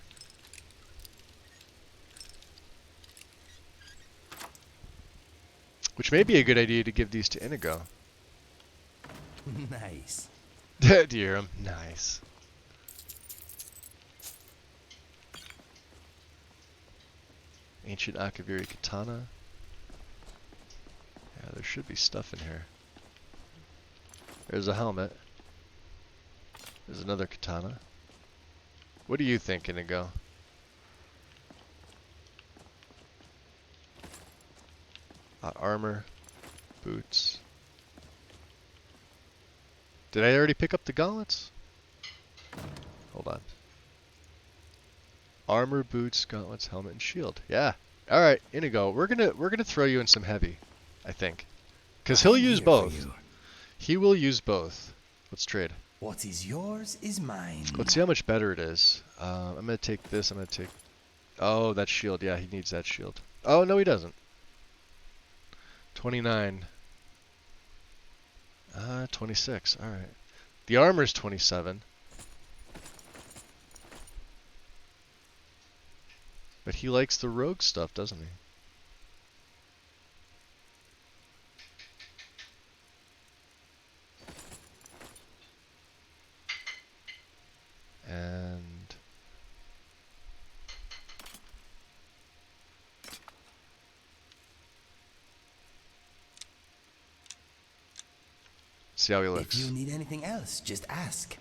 Which may be a good idea to give these to Inigo. Nice. Do you hear him? Nice. Ancient Akaviri katana. Yeah, there should be stuff in here. There's a helmet. There's another katana. What do you think, Inigo? Armor. Boots. Did I already pick up the gauntlets? Hold on. Armor, boots, gauntlets, helmet, and shield. Yeah. All right, Inigo. We're gonna throw you in some heavy, I think, because he'll use both. He will use both. Let's trade. What is yours is mine. Let's see how much better it is. I'm gonna take this. I'm gonna take. Oh, that shield. Yeah, he needs that shield. Oh no, he doesn't. 29. 26. All right. The armor's 27. But he likes the rogue stuff, doesn't he? And see how he looks. If you need anything else, just ask.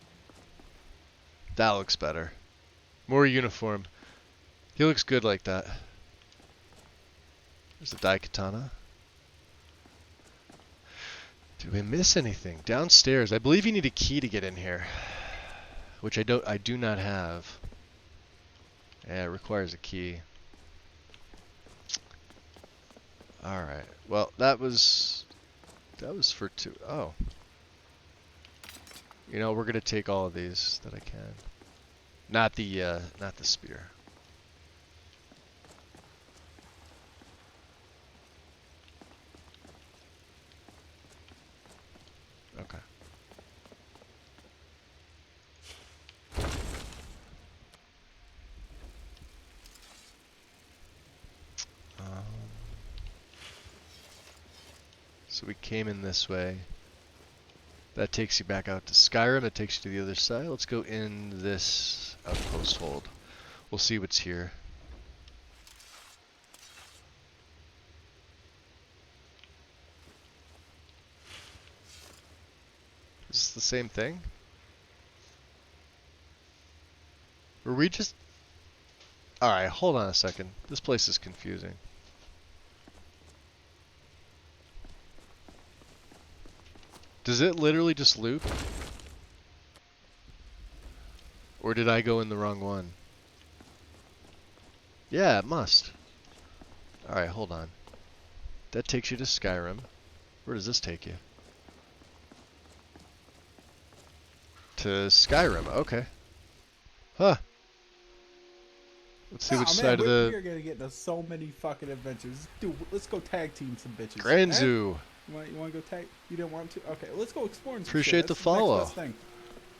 That looks better. More uniform. He looks good like that. There's the Daikatana. Did we miss anything? Downstairs. I believe you need a key to get in here, which I do not have. Yeah, it requires a key. All right. Well, that was for 2. Oh. You know, we're gonna take all of these that I can. Not the spear. Okay. So we came in this way. That takes you back out to Skyrim. That takes you to the other side. Let's go in this outpost hold. We'll see what's here. Is this the same thing? Were we just... Alright, hold on a second. This place is confusing. Does it literally just loop? Or did I go in the wrong one? Yeah, it must. Alright, hold on. That takes you to Skyrim. Where does this take you? To Skyrim, okay. Huh. Let's see which side of the... We're gonna get into so many fucking adventures. Dude, let's go tag team some bitches. Granzu. You want to go tag? You didn't want to? Okay, let's go exploring some Appreciate shit. the That's follow. next best thing.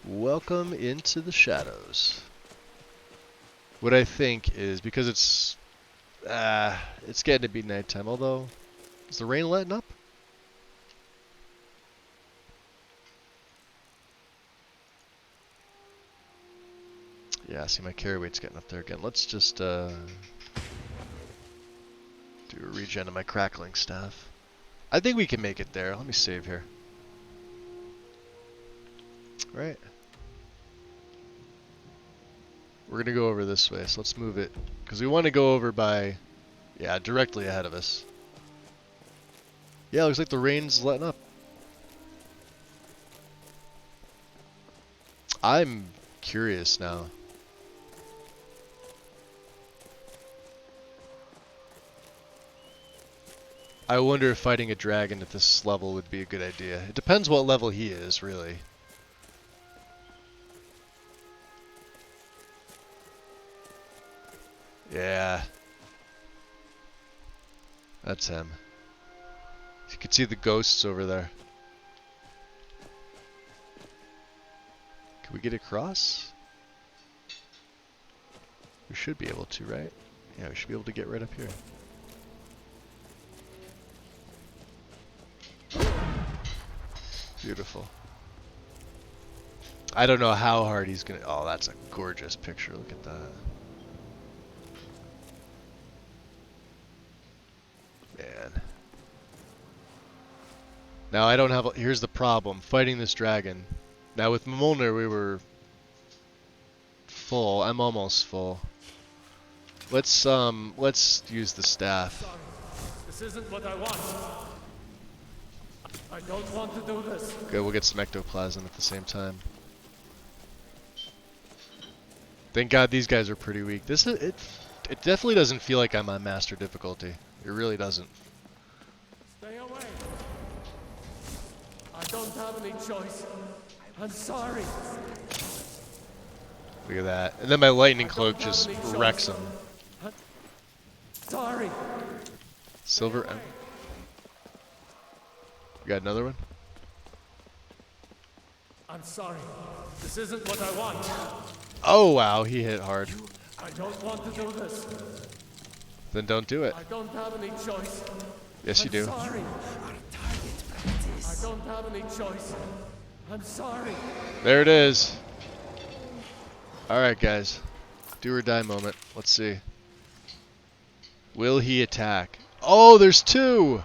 Welcome into the shadows. What I think is, because it's getting to be nighttime, although, is the rain letting up? Yeah, see my carry weight's getting up there again. Let's just do a regen of my crackling staff. I think we can make it there. Let me save here. Right. We're gonna go over this way, so let's move it. Because we want to go over by, yeah, directly ahead of us. Yeah, looks like the rain's letting up. I'm curious now. I wonder if fighting a dragon at this level would be a good idea. It depends what level he is, really. Yeah. That's him. You can see the ghosts over there. Can we get across? We should be able to, right? Yeah, we should be able to get right up here. Beautiful. I don't know how hard he's gonna... Oh, that's a gorgeous picture. Look at that. Man. Now I don't have... Here's the problem. Fighting this dragon. Now with Mjolnir we were... full. I'm almost full. Let's use the staff. Sorry. This isn't what I want. I don't want to do this. Okay, we'll get some ectoplasm at the same time. Thank God these guys are pretty weak. It definitely doesn't feel like I'm on master difficulty. It really doesn't. Stay away. I don't have any choice. I'm sorry. Look at that. And then my lightning cloak just wrecks him. Sorry. Silver. You got another one? I'm sorry. This isn't what I want. Oh wow, he hit hard. I don't want to do this. Then don't do it. I don't have any choice. Yes, you do. Sorry. I don't have any choice. I'm sorry. There it is. Alright, guys. Do or die moment. Let's see. Will he attack? Oh, there's two!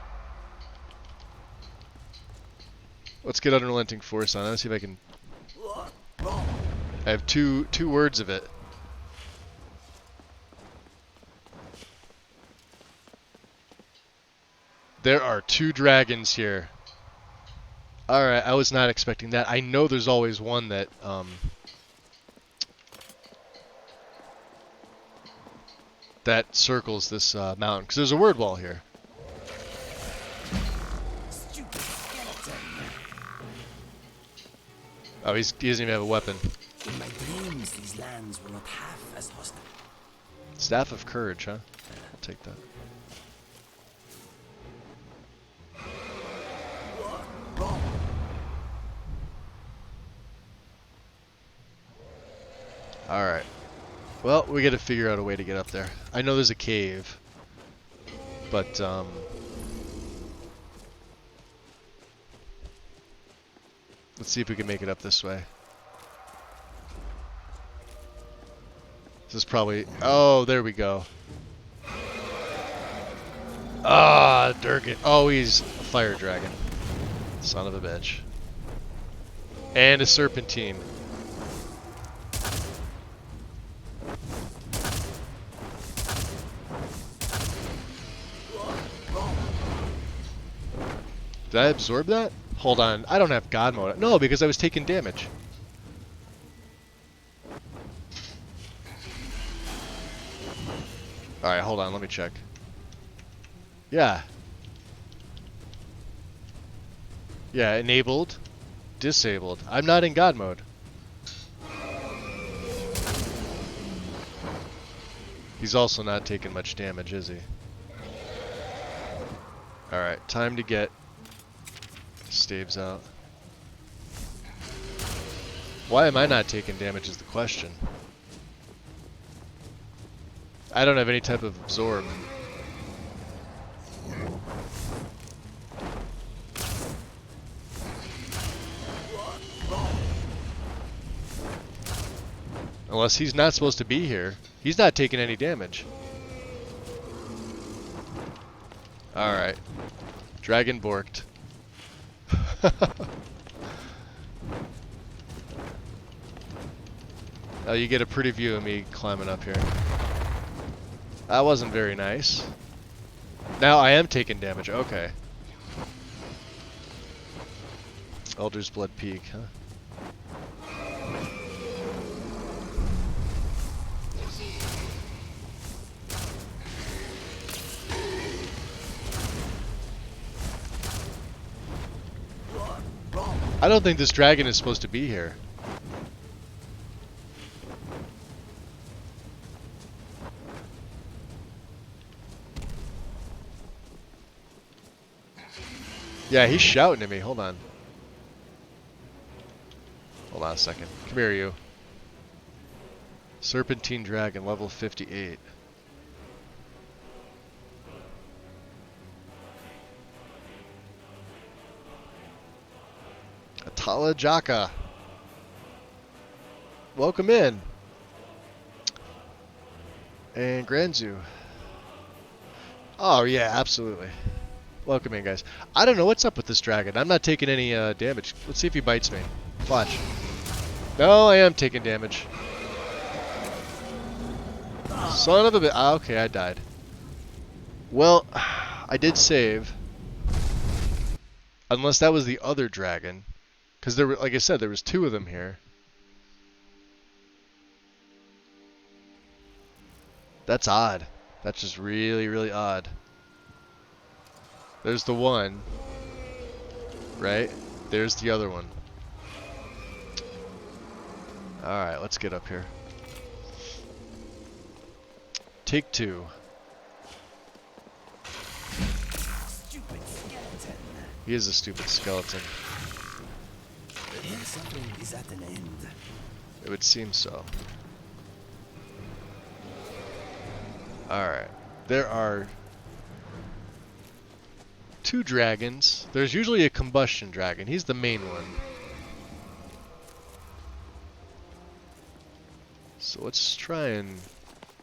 Let's get Unrelenting Force on. Let's see if I can... I have two words of it. There are two dragons here. Alright, I was not expecting that. I know there's always one that, that circles this mountain, because there's a word wall here. Oh, he doesn't even have a weapon. In my dreams, these lands were not half as hostile. Staff of Courage, huh? I'll take that. Alright. Well, we gotta figure out a way to get up there. I know there's a cave. But, let's see if we can make it up this way. This is probably... Oh, there we go. Ah, Durgan. Oh, he's a fire dragon. Son of a bitch. And a serpentine. Did I absorb that? Hold on. I don't have God mode. No, because I was taking damage. Alright, hold on. Let me check. Yeah. Yeah, enabled. Disabled. I'm not in God mode. He's also not taking much damage, is he? Alright, time to get staves out. Why am I not taking damage is the question. I don't have any type of absorb. Unless he's not supposed to be here. He's not taking any damage. Alright. Dragon borked. Now you get a pretty view of me climbing up here. That wasn't very nice. Now I am taking damage. Okay. Elder's Blood Peak, huh? I don't think this dragon is supposed to be here. Yeah, he's shouting at me. Hold on. Hold on a second. Come here, you. Serpentine Dragon, level 58. Atala Jaka. Welcome in. And Granzu. Oh, yeah, absolutely. Welcome in, guys. I don't know what's up with this dragon. I'm not taking any damage. Let's see if he bites me. Watch. No, I am taking damage. Son of a bit. Ah, okay, I died. Well, I did save. Unless that was the other dragon. Because there were, like I said, there was two of them here. That's odd. That's just really, really odd. There's the one. Right? There's the other one. Alright, let's get up here. Take 2. Stupid skeleton. He is a stupid skeleton. Their suffering is at an end. It would seem so. Alright. There are 2 dragons. There's usually a combustion dragon. He's the main one. So let's try and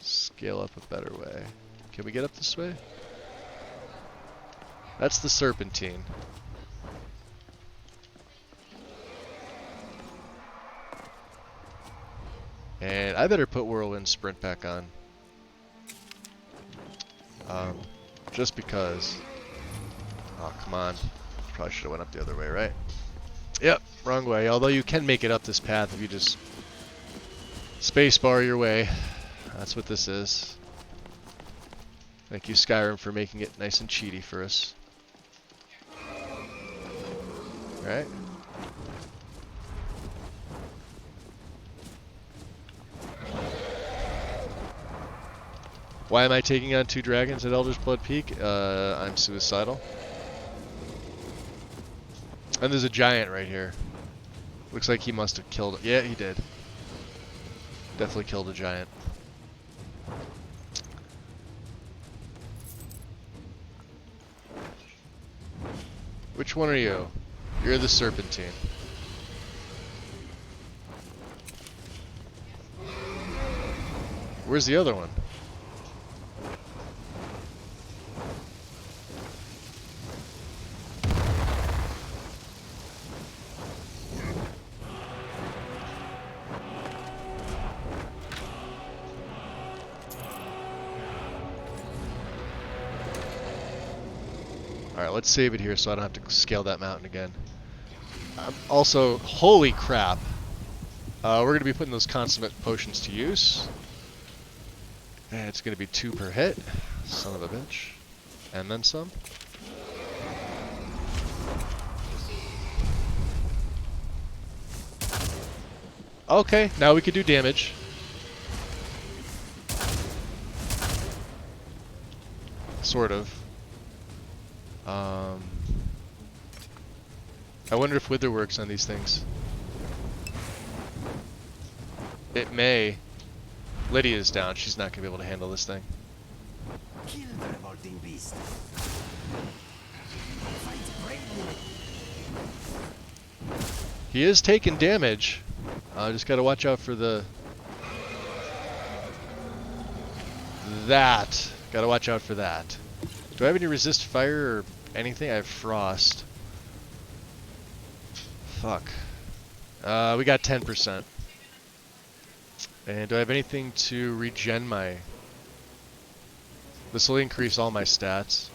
scale up a better way. Can we get up this way? That's the serpentine. And I better put Whirlwind Sprint back on. Just because. Oh, come on. Probably should have went up the other way, right? Yep, wrong way. Although you can make it up this path if you just spacebar your way. That's what this is. Thank you, Skyrim, for making it nice and cheaty for us. Alright. Why am I taking on 2 dragons at Elder's Blood Peak? I'm suicidal. And there's a giant right here. Looks like he must have killed it. Yeah, he did. Definitely killed a giant. Which one are you? You're the Serpentine. Where's the other one? Alright, let's save it here so I don't have to scale that mountain again. Also, holy crap. We're going to be putting those consummate potions to use. And it's going to be 2 per hit. Son of a bitch. And then some. Okay, now we can do damage. Sort of. I wonder if Wither works on these things. It may. Lydia's down. She's not going to be able to handle this thing. Kill the revolting beast. Fight bravely. He is taking damage. Just got to watch out for the... That. Got to watch out for that. Do I have any resist fire or anything? I have frost. Fuck. We got 10%. And do I have anything to regen my... This will increase all my stats.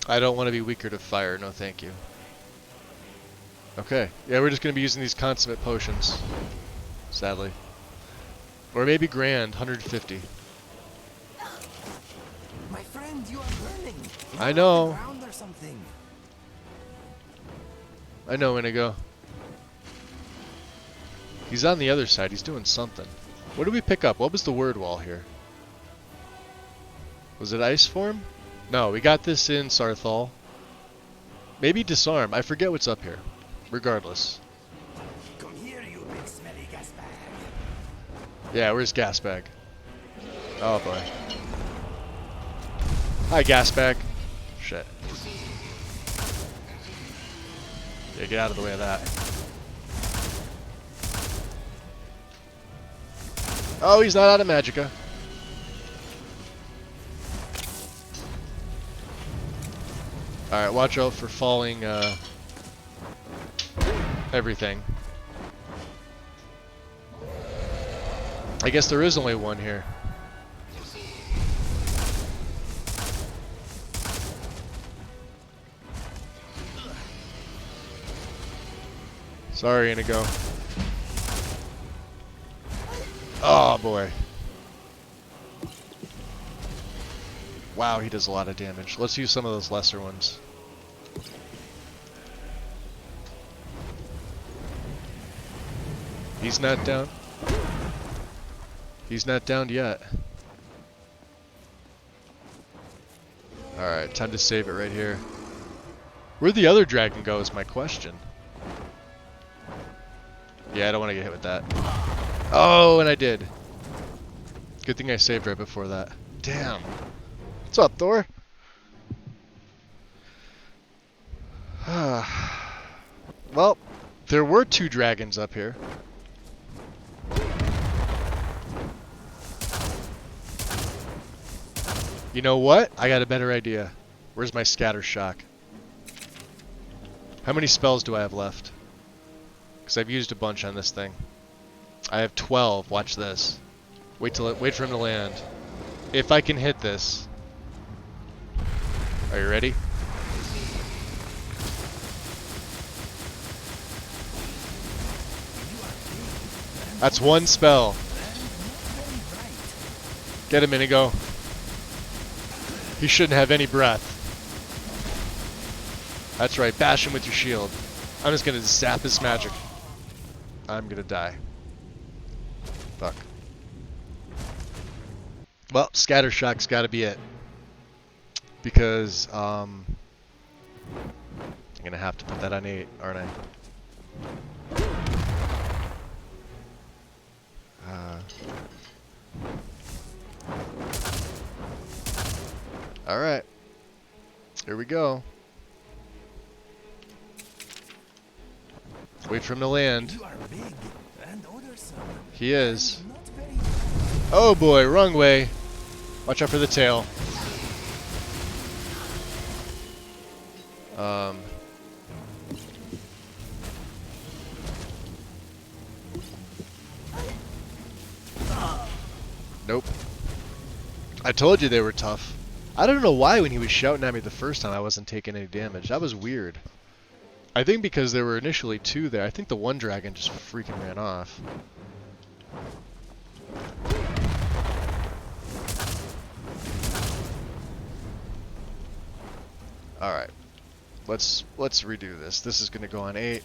I don't want to be weaker to fire, no thank you. Okay, yeah, we're just going to be using these consummate potions. Sadly. Or maybe grand, 150. My friend, you are burning. I know. You're on the ground or something. I know, Inigo. He's on the other side. He's doing something. What did we pick up? What was the word wall here? Was it ice form? No, we got this in Sarthal. Maybe disarm. I forget what's up here. Regardless. Come here, you big smelly gas bag. Yeah, where's Gasbag? Oh boy. Hi, Gasbag. Shit. Yeah, get out of the way of that. Oh, he's not out of magicka. Alright, watch out for falling, everything. I guess there is only one here. Sorry, Inigo. Oh boy. Wow, he does a lot of damage. Let's use some of those lesser ones. He's not down. He's not down yet. Alright, time to save it right here. Where'd the other dragon go is my question. Yeah, I don't want to get hit with that. Oh, and I did. Good thing I saved right before that. Damn. What's up, Thor? Well, there were 2 dragons up here. You know what? I got a better idea. Where's my scatter shock? How many spells do I have left? Because I've used a bunch on this thing. I have 12. Watch this. Wait for him to land. If I can hit this. Are you ready? That's 1 spell. Get him, Inigo. He shouldn't have any breath. That's right, bash him with your shield. I'm just gonna zap his magic. I'm gonna die. Fuck. Well, scatter shock's gotta be it. Because, I'm gonna have to put that on 8, aren't I? Alright. Here we go. Wait for him to land. He is. Oh boy, wrong way. Watch out for the tail. Nope. I told you they were tough. I don't know why when he was shouting at me the first time I wasn't taking any damage. That was weird. I think because there were initially 2 there. I think the one dragon just freaking ran off. Alright. Let's redo this. This is gonna go on 8.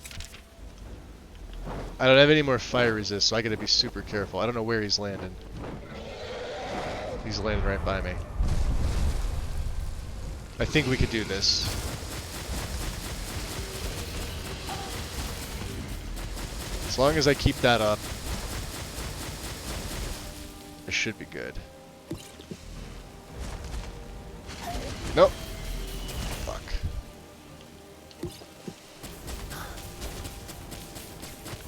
I don't have any more fire resist, so I gotta be super careful. I don't know where he's landing. He's landing right by me. I think we could do this. As long as I keep that up, it should be good. Nope. Fuck.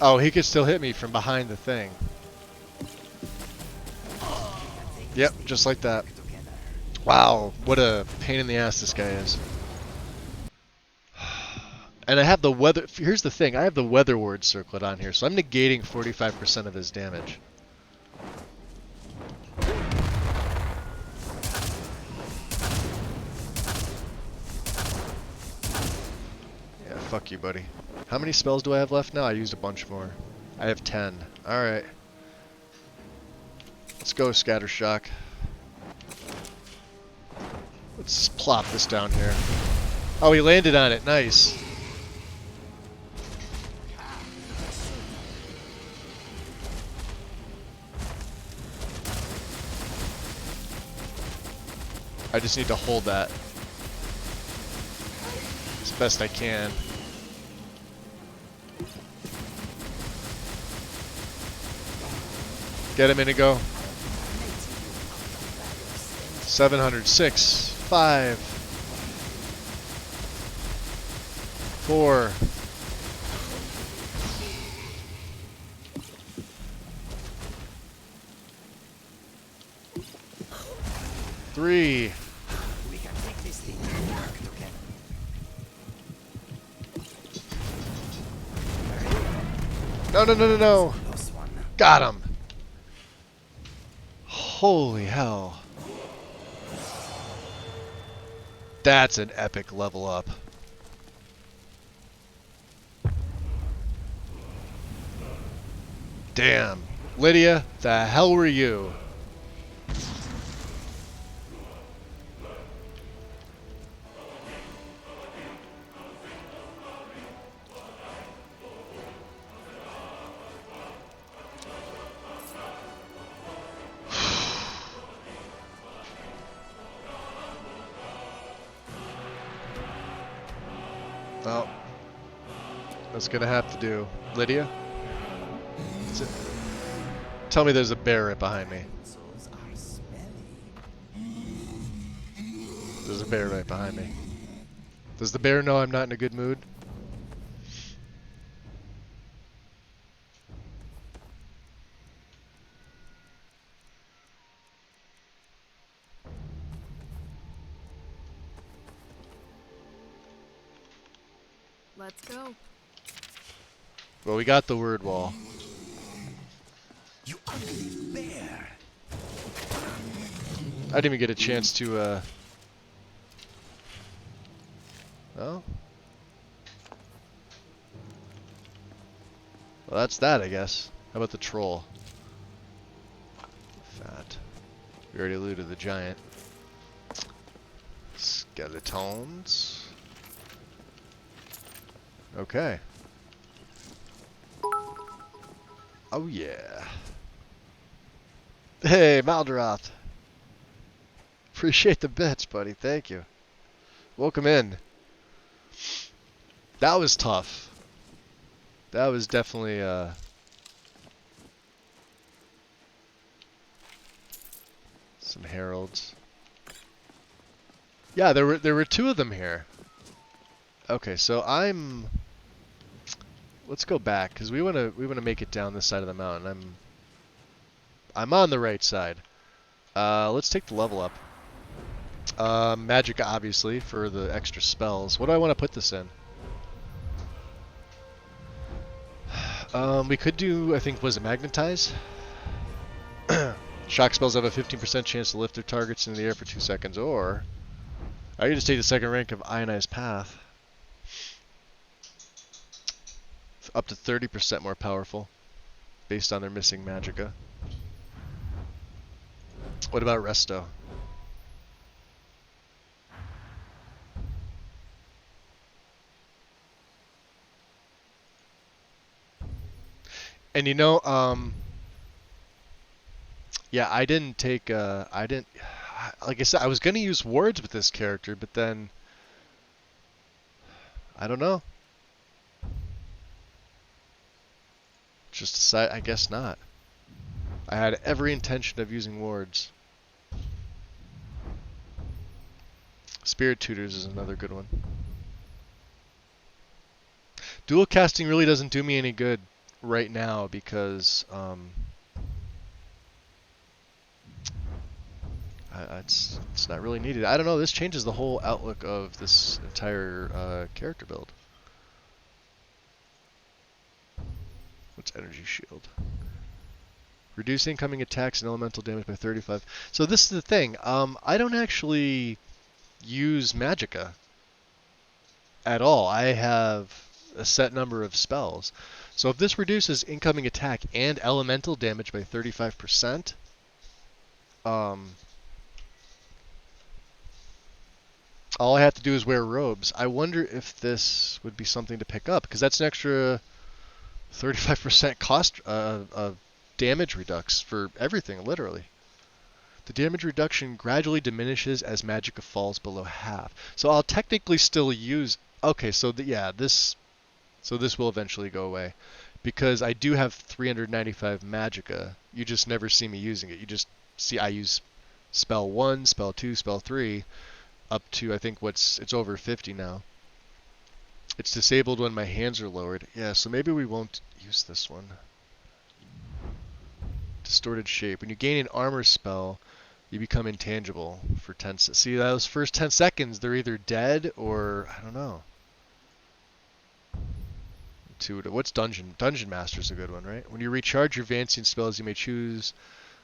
Oh, he could still hit me from behind the thing. Yep, just like that. Wow, what a pain in the ass this guy is. And I have the weather... Here's the thing, I have the weather ward circlet on here, so I'm negating 45% of his damage. Yeah, fuck you, buddy. How many spells do I have left now? I used a bunch more. I have 10. Alright. Let's go, Scatter Shock. Let's plop this down here. Oh, he landed on it. Nice. I just need to hold that as best I can. Get him, Inigo. 706. 5. 4. 3. We can take this thing to work together. No, no, no, no, no. Got him. Holy hell. That's an epic level up. Damn. Lydia, the hell were you? Well, that's gonna have to do. Lydia? Tell me there's a bear right behind me. There's a bear right behind me. Does the bear know I'm not in a good mood? Let's go. Well, we got the word wall. You ugly bear. I didn't even get a chance to, well. Well, that's that, I guess. How about the troll? Fat. We already looted the giant. Skeletons. Okay. Oh yeah. Hey, Maldorath. Appreciate the bits, buddy. Thank you. Welcome in. That was tough. That was definitely some heralds. Yeah, there were two of them here. Okay, so let's go back because we want to make it down this side of the mountain. I'm on the right side. Let's take the level up. Magic, obviously, for the extra spells. What do I want to put this in? We could do, I think, was it Magnetize? Shock spells have a 15% chance to lift their targets into the air for 2 seconds, or I could just take the second rank of Ionized Path. It's up to 30% more powerful, based on their missing Magicka. What about Resto? And you know, yeah, I didn't take, like I said, I was going to use wards with this character, but then, I don't know. Just decide, I guess not. I had every intention of using wards. Spirit Tutors is another good one. Dual casting really doesn't do me any good right now because it's not really needed. I don't know, this changes the whole outlook of this entire character build. What's Energy Shield? Reduce incoming attacks and elemental damage by 35. So this is the thing, I don't actually use Magicka at all. I have a set number of spells. So if this reduces incoming attack and elemental damage by 35%, all I have to do is wear robes. I wonder if this would be something to pick up, because that's an extra 35% cost damage redux for everything, literally. The damage reduction gradually diminishes as Magicka falls below half. So I'll technically still use... Okay, so yeah, this will eventually go away. Because I do have 395 Magicka. You just never see me using it. You just see I use spell 1, spell 2, spell 3, up to, I think, it's over 50 now. It's disabled when my hands are lowered. Yeah, so maybe we won't use this one. Distorted Shape. When you gain an armor spell, you become intangible for 10 seconds. See, those first 10 seconds, they're either dead or, I don't know. What's Dungeon? Dungeon Master's a good one, right? When you recharge your Vancian spells, you may choose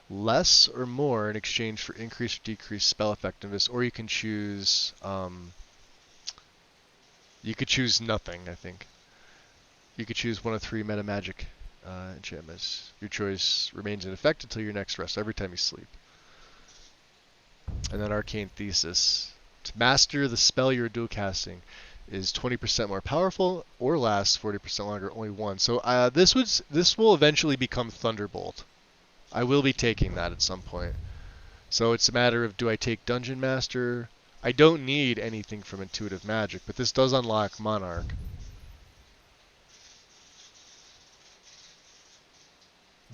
less or more in exchange for increased or decreased spell effectiveness, or you can choose, you could choose nothing, I think. You could choose one of 3 meta magic enchantments. Your choice remains in effect until your next rest, every time you sleep. And then Arcane Thesis. To master the spell you're dual casting is 20% more powerful or lasts 40% longer, only one. So this will eventually become Thunderbolt. I will be taking that at some point. So it's a matter of, do I take Dungeon Master? I don't need anything from Intuitive Magic, but this does unlock Monarch.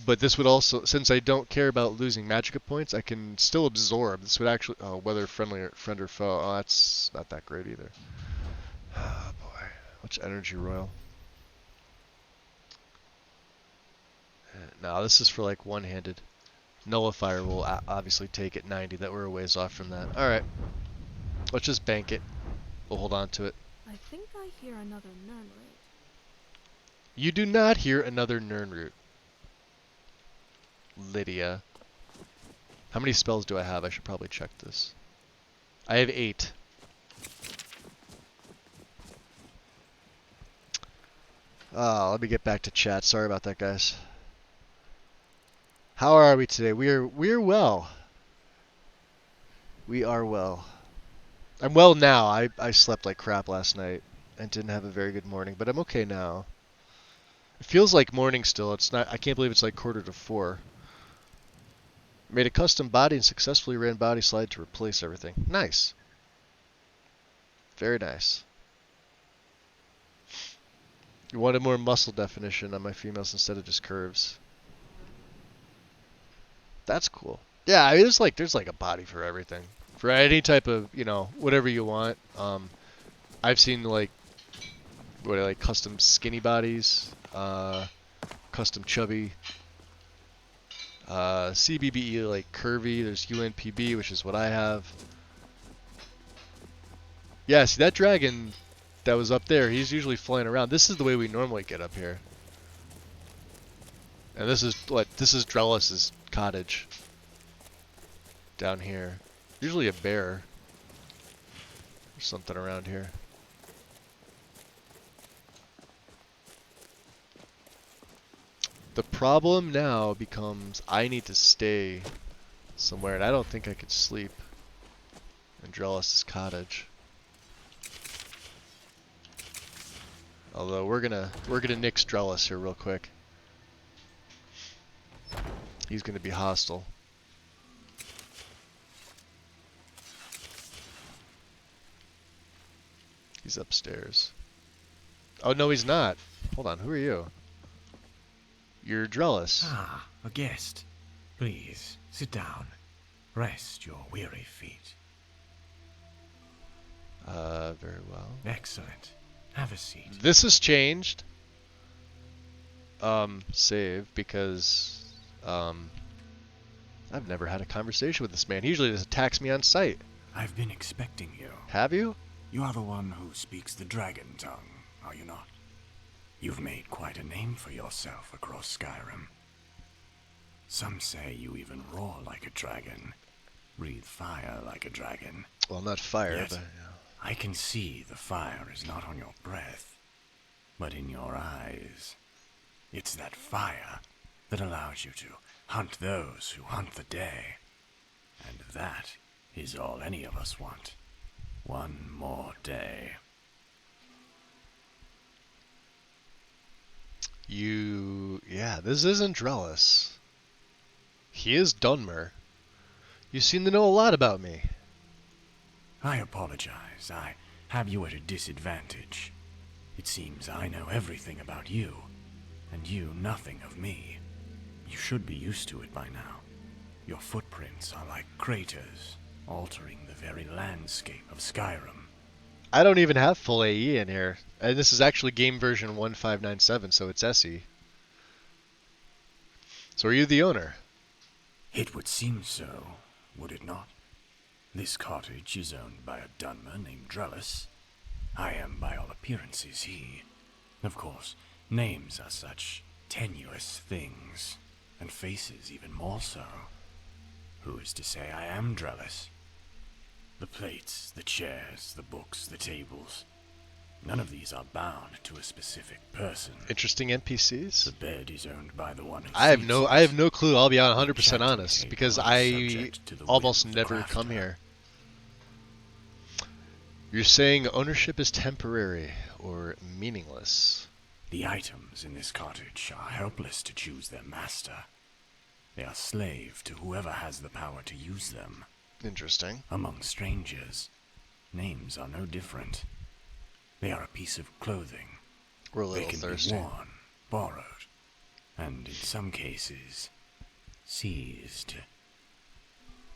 But this would also, since I don't care about losing Magicka points, I can still absorb. This would actually, whether friend or foe. Oh, that's not that great either. Oh boy, much energy royal. No, this is for like one-handed. Nullifier will obviously take it 90. That we're a ways off from that. All right, let's just bank it. We'll hold on to it. I think I hear another Nirnroot. You do not hear another Nirnroot. Lydia. How many spells do I have? I should probably check this. I have 8. Let me get back to chat. Sorry about that, guys. How are we today? We're well. We are well. I'm well now. I slept like crap last night and didn't have a very good morning, but I'm okay now. It feels like morning still. It's not. I can't believe it's like 3:45. Made a custom body and successfully ran body slide to replace everything. Nice. Very nice. You wanted more muscle definition on my females instead of just curves. That's cool. Yeah, I mean, there's like a body for everything. For any type of, whatever you want. I've seen like custom skinny bodies, custom chubby, CBBE like curvy. There's UNPB, which is what I have. Yeah, see that dragon that was up there, he's usually flying around. This is the way we normally get up here. And this is Drellis's cottage down here. Usually a bear or something around here. The problem now becomes I need to stay somewhere, and I don't think I could sleep in Drellis's cottage. Although we're gonna nix Drellis here real quick. He's gonna be hostile. He's upstairs. Oh no, he's not. Hold on, who are you? You're Drellis. Ah, a guest. Please, sit down. Rest your weary feet. Very well. Excellent. Have a seat. This has changed. Save, because, I've never had a conversation with this man. He usually just attacks me on sight. I've been expecting you. Have you? You are the one who speaks the dragon tongue, are you not? You've made quite a name for yourself across Skyrim. Some say you even roar like a dragon, breathe fire like a dragon. Well, not fire, Yet, but... I can see the fire is not on your breath, but in your eyes. It's that fire that allows you to hunt those who hunt the day. And that is all any of us want. One more day. Yeah, this isn't Drellis. He is Dunmer. You seem to know a lot about me. I apologize. I have you at a disadvantage. It seems I know everything about you, and you nothing of me. You should be used to it by now. Your footprints are like craters, altering the very landscape of Skyrim. I don't even have full AE in here. And this is actually game version 1597, so it's SE. So are you the owner? It would seem so, would it not? This cottage is owned by a Dunmer named Drellis. I am, by all appearances, he. Of course, names are such tenuous things, and faces even more so. Who is to say I am Drellis? The plates, the chairs, the books, the tables. None of these are bound to a specific person. Interesting NPCs. The bed is owned by the one who I have no clue. I'll be 100% enchanting honest table because is I subject to the almost will of the never crafter. come here. You're saying ownership is temporary or meaningless. The items in this cottage are helpless to choose their master. They are slave to whoever has the power to use them. Interesting. Among strangers, names are no different. They are a piece of clothing. We're a little they can thirsty. be worn, borrowed, and in some cases, seized.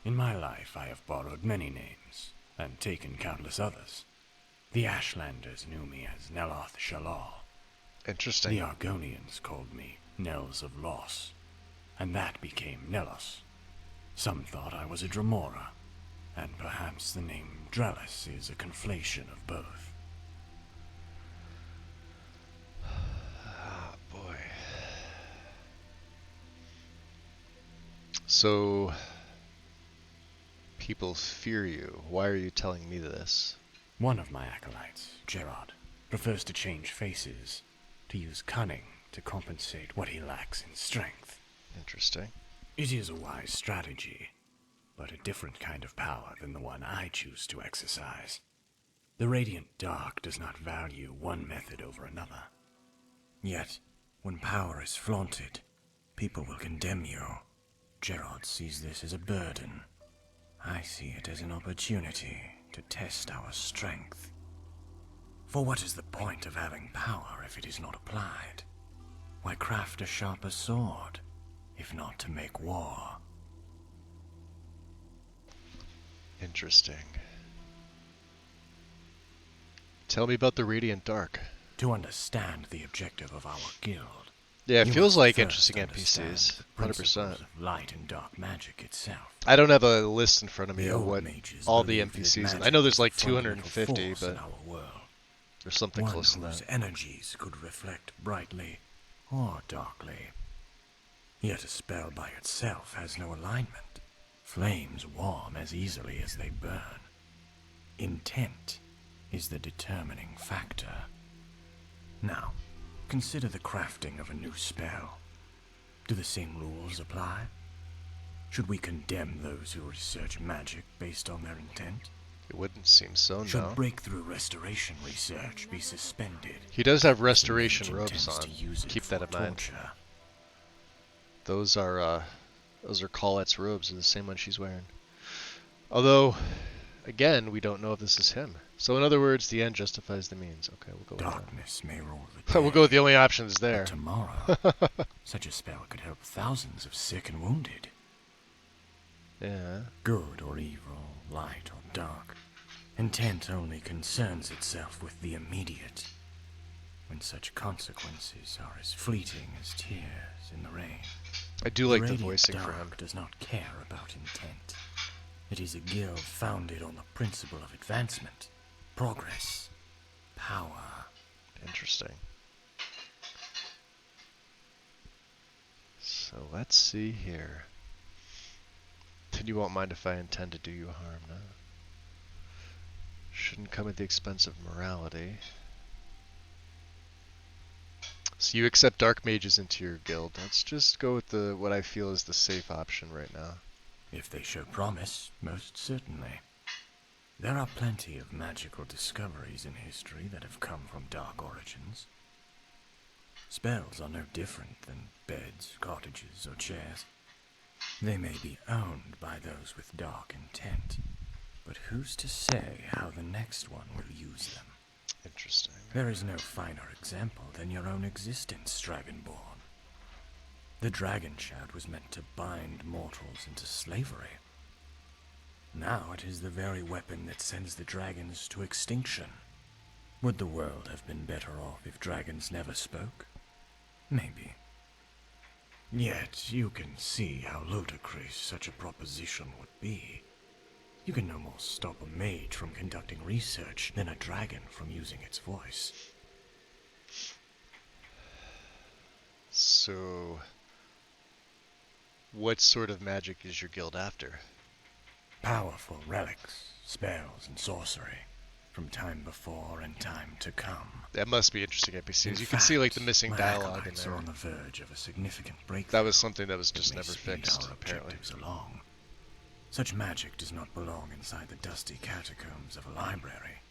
In my life, I have borrowed many names, and taken countless others. The Ashlanders knew me as Neloth Shalal. Interesting. The Argonians called me Nels of Loss, and that became Nelos. Some thought I was a Dremora, and perhaps the name Drellis is a conflation of both. Oh, boy. So, people fear you. Why are you telling me this? One of my acolytes, Gerard, prefers to change faces, to use cunning to compensate what he lacks in strength. Interesting. It is a wise strategy, but a different kind of power than the one I choose to exercise. The Radiant Dark does not value one method over another. Yet, when power is flaunted, people will condemn you. Gerard sees this as a burden. I see it as an opportunity to test our strength. For what is the point of having power if it is not applied? Why craft a sharper sword, if not to make war? Interesting. Tell me about the Radiant Dark. To understand the objective of our guild. Yeah, it you feels must like first interesting understand NPCs. the principles 100%. of light and dark magic itself. I don't have a list in front of me The of old what mages all the believed that NPCs. I magic know there's was like the fundamental 250, force but in our world. there's something One close to whose that. energies could reflect brightly or darkly. Yet a spell by itself has no alignment. Flames warm as easily as they burn. Intent is the determining factor. Now, consider the crafting of a new spell. Do the same rules apply? Should we condemn those who research magic based on their intent? It wouldn't seem so, no. Should breakthrough restoration research be suspended? He does have if the restoration mage robes intends on. to use it Keep that in for mind. torture? Those are Colette's robes, are the same one she's wearing. Although, again, we don't know if this is him. So in other words, the end justifies the means. Okay, we'll go with Darkness may rule the that. day. We'll go with the only options there. But tomorrow, such a spell could help thousands of sick and wounded. Yeah. Good or evil, light or dark. Intent only concerns itself with the immediate, when such consequences are as fleeting as tears in the rain. I do like the Radiant voicing for Dark him. does not care about intent. It is a guild founded on the principle of advancement, progress, power. Interesting. So let's see here. Then you won't mind if I intend to do you harm, no? Shouldn't come at the expense of morality. So you accept dark mages into your guild. Let's just go with the what I feel is the safe option right now. If they show promise, most certainly. There are plenty of magical discoveries in history that have come from dark origins. Spells are no different than beds, cottages, or chairs. They may be owned by those with dark intent, but who's to say how the next one will use them? Interesting. There is no finer example than your own existence, Dragonborn. The Dragon Shad was meant to bind mortals into slavery. Now it is the very weapon that sends the dragons to extinction. Would the world have been better off if dragons never spoke? Maybe. Yet you can see how ludicrous such a proposition would be. You can no more stop a mage from conducting research than a dragon from using its voice. So, what sort of magic is your guild after? Powerful relics, spells, and sorcery. from time before and time to come. That must be interesting NPCs. You can see like the missing dialogue in there. Are on the verge of a significant breakthrough. That was something that was just never fixed, apparently. Along. Such magic does not belong inside the dusty catacombs of a library.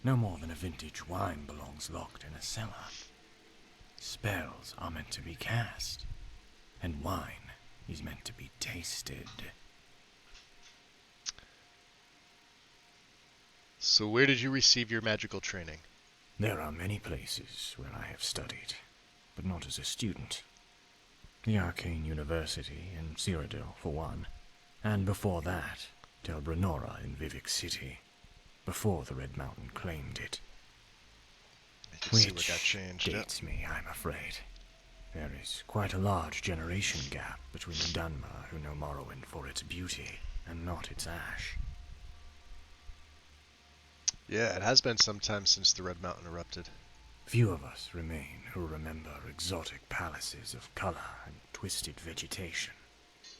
No more than a vintage wine belongs locked in a cellar. Spells are meant to be cast, and wine is meant to be tasted. So where did you receive your magical training? There are many places where I have studied, but not as a student. The Arcane University in Cyrodiil, for one, and before that, Tel Brenora in Vivec City, before the Red Mountain claimed it. See what got changed. Dates me, I'm afraid. There is quite a large generation gap between the Dunmer who know Morrowind for its beauty and not its ash. Yeah, it has been some time since the Red Mountain erupted. Few of us remain who remember exotic palaces of color and twisted vegetation.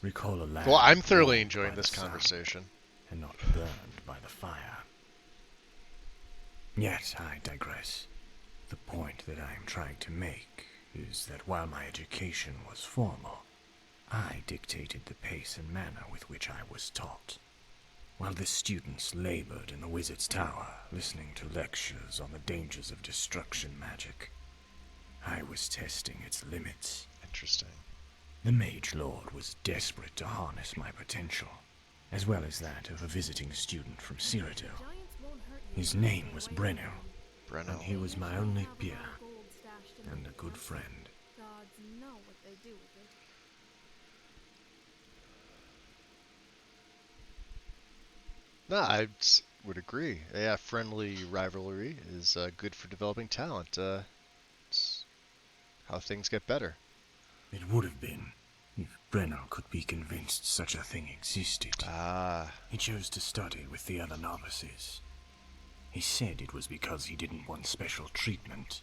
Recall a land. Well, I'm thoroughly enjoying this conversation. And not burned by the fire. Yet I digress. The point that I am trying to make is that while my education was formal, I dictated the pace and manner with which I was taught. While the students labored in the Wizard's Tower, listening to lectures on the dangers of destruction magic, I was testing its limits. Interesting. The Mage Lord was desperate to harness my potential, as well as that of a visiting student from Cyrodiil. His name was Brenil, and he was my only peer, and a good friend. No, I would agree. Yeah, friendly rivalry is good for developing talent. It's how things get better. It would have been if Brenil could be convinced such a thing existed. He chose to study with the other novices. He said it was because he didn't want special treatment.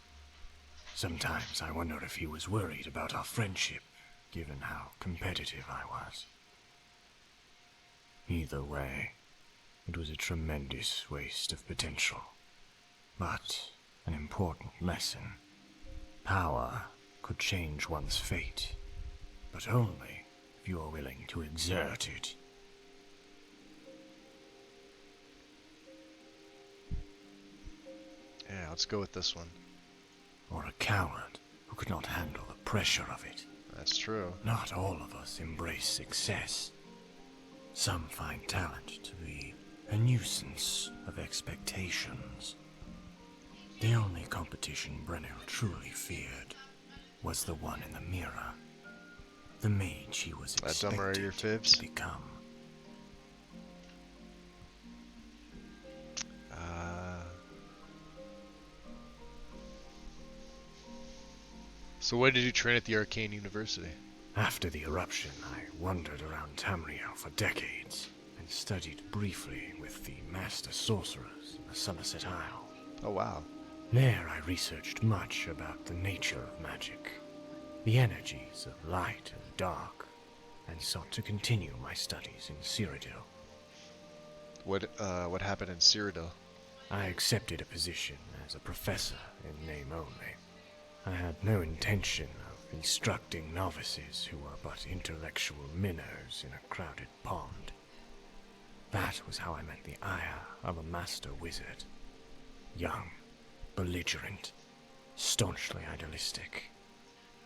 Sometimes I wonder if he was worried about our friendship, given how competitive I was. Either way, it was a tremendous waste of potential. But an important lesson. Power could change one's fate, but only if you are willing to exert it. Yeah, let's go with this one. Or a coward who could not handle the pressure of it. That's true. Not all of us embrace success. Some find talent to be a nuisance of expectations. The only competition Brenil truly feared was the one in the mirror. The mage he was expected to become. So where did you train at the Arcane University? After the eruption, I wandered around Tamriel for decades and studied briefly with the Master Sorcerers in the Somerset Isle. Oh wow. There I researched much about the nature of magic, the energies of light and dark, and sought to continue my studies in Cyrodiil. What happened in Cyrodiil? I accepted a position as a professor in name only. I had no intention of instructing novices who were but intellectual minnows in a crowded pond. That was how I met the ire of a master wizard. Young, belligerent, staunchly idealistic,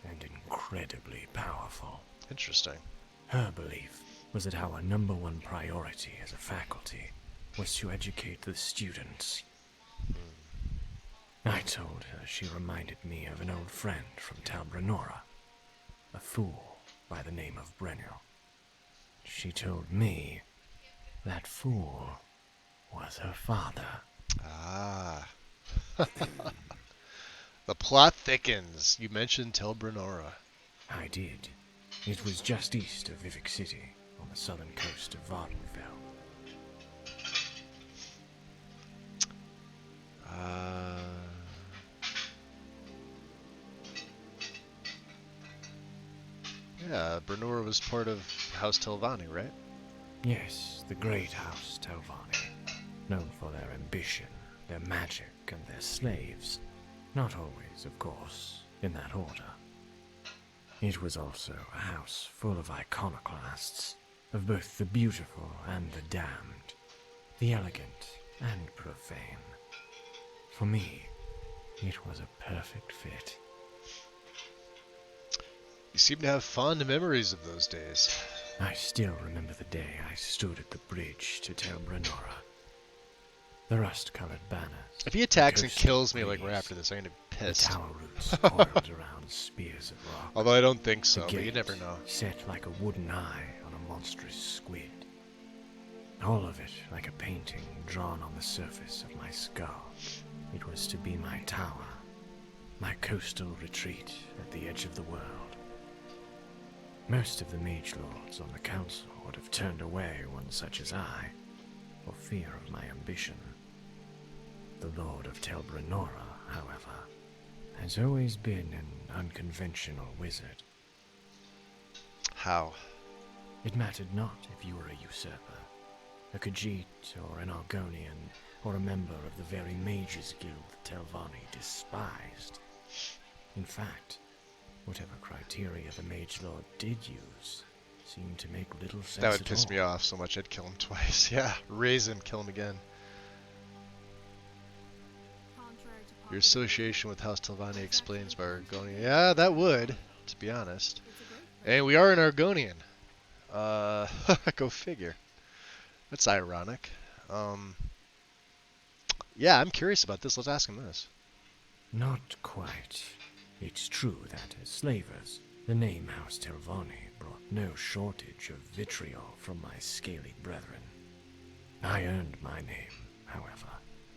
and incredibly powerful. Interesting. Her belief was that our #1 priority as a faculty was to educate the students. I told her she reminded me of an old friend from Tel Brenora, a fool by the name of Brenil. She told me that fool was her father. Ah. The plot thickens. You mentioned Tel Brenora. I did. It was just east of Vivec City, on the southern coast of Vardenfell. Yeah, Brenora was part of House Telvanni, right? Yes, the great House Telvanni, known for their ambition their magic, and their slaves. Not always, of course, in that order. It was also a house full of iconoclasts, of both the beautiful and the damned, the elegant and profane. For me, it was a perfect fit. You seem to have fond memories of those days. I still remember the day I stood at the bridge to Tel Brenora. The rust-colored banners. If he attacks and kills me like right after this, I'm gonna be pissed. The tower roots coiled around spears of rock. Although I don't think so, The but you gate never know. Set like a wooden eye on a monstrous squid. All of it like a painting drawn on the surface of my skull. It was to be my tower, my coastal retreat at the edge of the world. Most of the mage lords on the council would have turned away one such as I, for fear of my ambition. The Lord of Tel Brenora, however, has always been an unconventional wizard. How? It mattered not if you were a usurper, a Khajiit or an Argonian, or a member of the very Mages Guild Telvanni despised. In fact, whatever criteria the Mage Lord did use seemed to make little sense. That would piss me off so much I'd kill him twice. Yeah, raise him, kill him again. Your association with House Telvanni explains my Argonian. Yeah, that would, to be honest. And we are an Argonian. Go figure. That's ironic. Yeah, I'm curious about this. Let's ask him this. Not quite. It's true that as slavers, the name House Telvanni brought no shortage of vitriol from my scaly brethren. I earned my name, however,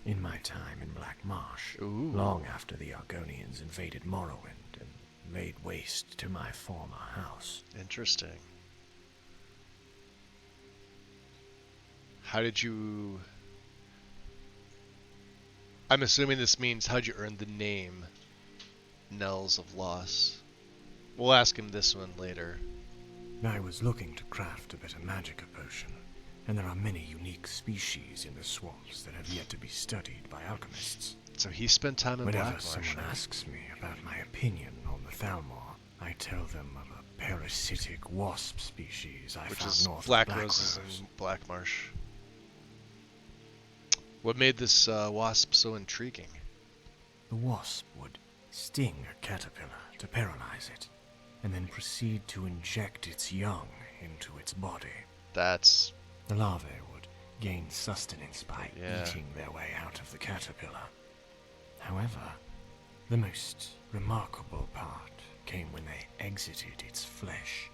in my time in Black Marsh, long after the Argonians invaded Morrowind and laid waste to my former house. Interesting. How did you... I'm assuming this means how'd you earn the name Knells of Loss? We'll ask him this one later. I was looking to craft a better magicka potion, and there are many unique species in the swamps that have yet to be studied by alchemists. So he spent time in Whenever Black Marsh. someone asks me about my opinion on the Thalmor, I tell them of a parasitic wasp species I Which found is north Black of Black Roses Rose. and Black Marsh. What made this wasp so intriguing? The wasp would sting a caterpillar to paralyze it, and then proceed to inject its young into its body. That's... The larvae would gain sustenance by Yeah. eating their way out of the caterpillar. However, the most remarkable part came when they exited its flesh.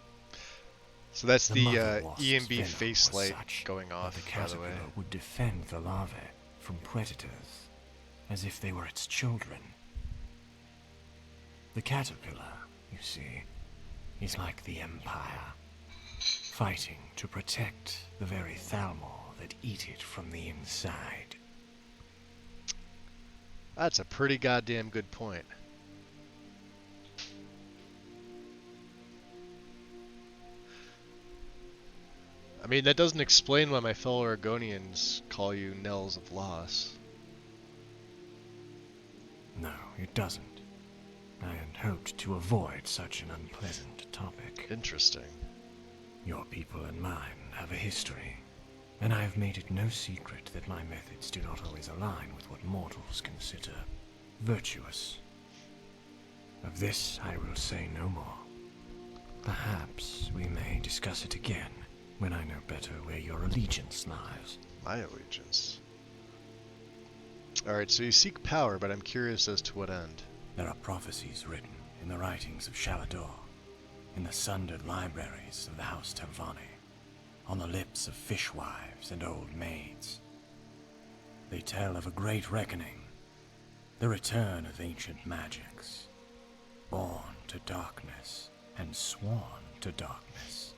So that's the mother wasp's EMB venom face was light such going that off, the by the caterpillar way. would defend the larvae from predators, as if they were its children. The caterpillar, you see, is like the Empire, fighting to protect the very Thalmor that eat it from the inside. That's a pretty goddamn good point. I mean, that doesn't explain why my fellow Argonians call you Knells of Loss. No, it doesn't. I had hoped to avoid such an unpleasant topic. Interesting. Your people and mine have a history, and I have made it no secret that my methods do not always align with what mortals consider virtuous. Of this I will say no more. Perhaps we may discuss it again when I know better where your allegiance lies. My allegiance? Alright, so you seek power, but I'm curious as to what end. There are prophecies written in the writings of Shalador, in the sundered libraries of the House Telvanni, on the lips of fishwives and old maids. They tell of a great reckoning, the return of ancient magics, born to darkness and sworn to darkness.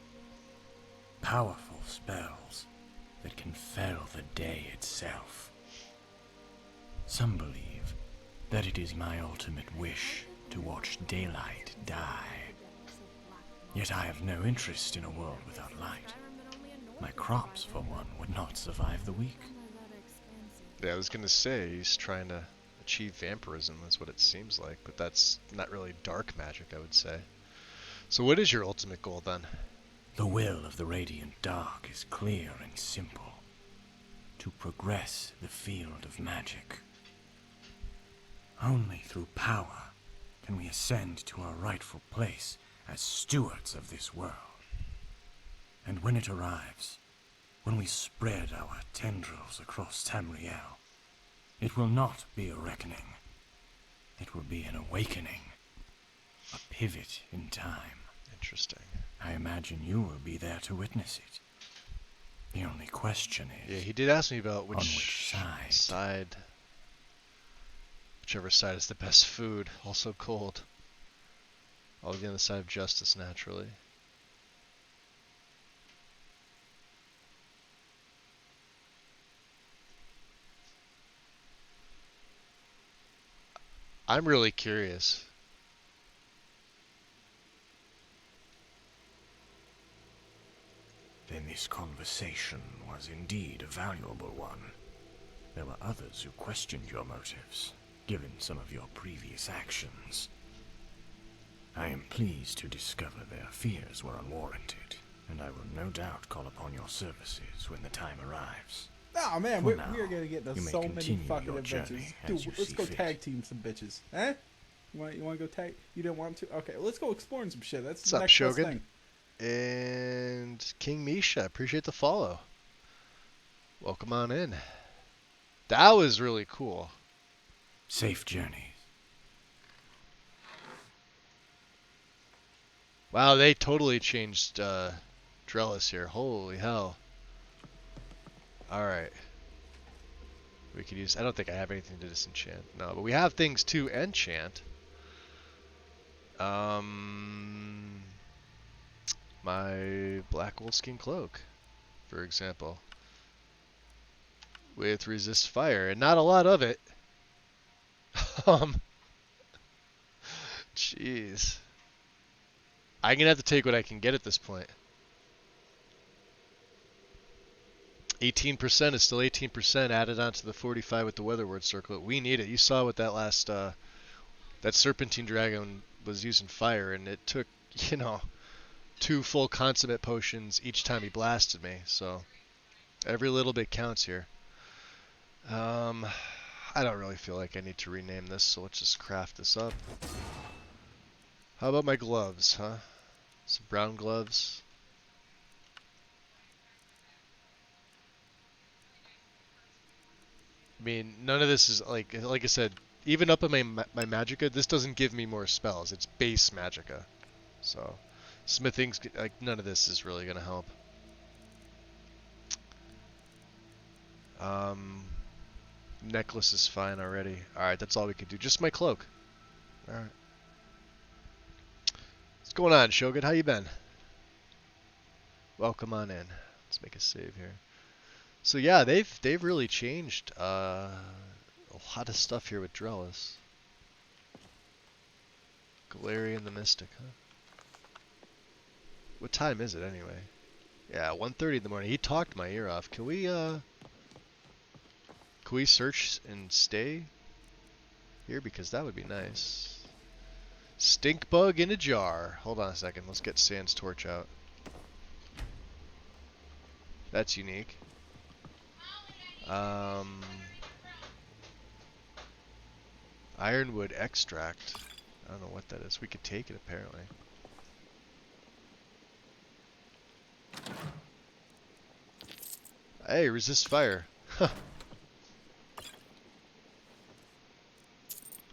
Powerful spells that can fell the day itself. Some believe that it is my ultimate wish to watch daylight die. Yet I have no interest in a world without light. My crops, for one, would not survive the week. Yeah, I was gonna say, he's trying to achieve vampirism, is what it seems like, but that's not really dark magic, I would say. So what is your ultimate goal, then? The will of the Radiant Dark is clear and simple. To progress the field of magic. Only through power can we ascend to our rightful place as stewards of this world. And when it arrives, when we spread our tendrils across Tamriel, it will not be a reckoning. It will be an awakening. A pivot in time. Interesting. I imagine you will be there to witness it. The only question is... Yeah, he did ask me about which side. Whichever side is the best food. Also cold. I'll be on the side of justice, naturally. I'm really curious. Then this conversation was indeed a valuable one. There were others who questioned your motives, given some of your previous actions. I am pleased to discover their fears were unwarranted, and I will no doubt call upon your services when the time arrives. Oh man, we are gonna get to so many fucking adventures. Dude, let's go tag team some bitches. Eh? You wanna go tag? You didn't want to? Okay, let's go exploring some shit. That's the next best thing. And King Misha, appreciate the follow. Welcome on in. That was really cool. Safe journeys. Wow, they totally changed Drellis here. Holy hell. Alright. We could use... I don't think I have anything to disenchant. No, but we have things to enchant. My black wolfskin cloak, for example. With resist fire, and not a lot of it. Jeez. I'm gonna have to take what I can get at this point. 18% is still 18% added onto the 45 with the Weatherward Circlet. We need it. You saw what that last, that Serpentine Dragon was using fire, and it took, 2 full consummate potions each time he blasted me. So every little bit counts here. I don't really feel like I need to rename this, so let's just craft this up. How about my gloves, huh? Some brown gloves. I mean, none of this is, like I said, even up in my Magicka, this doesn't give me more spells. It's base Magicka. So, smithing's, like, none of this is really going to help. Necklace is fine already. Alright, that's all we can do. Just my cloak. Alright. What's going on, Shogun? How you been? Welcome on in. Let's make a save here. So yeah, they've really changed a lot of stuff here with Drellis. Galarian the Mystic, huh? What time is it anyway? Yeah, 1:30 in the morning. He talked my ear off. Can we search and stay here? Because that would be nice. Stink bug in a jar. Hold on a second. Let's get Sand's torch out. That's unique. Ironwood extract. I don't know what that is. We could take it apparently. Hey, resist fire.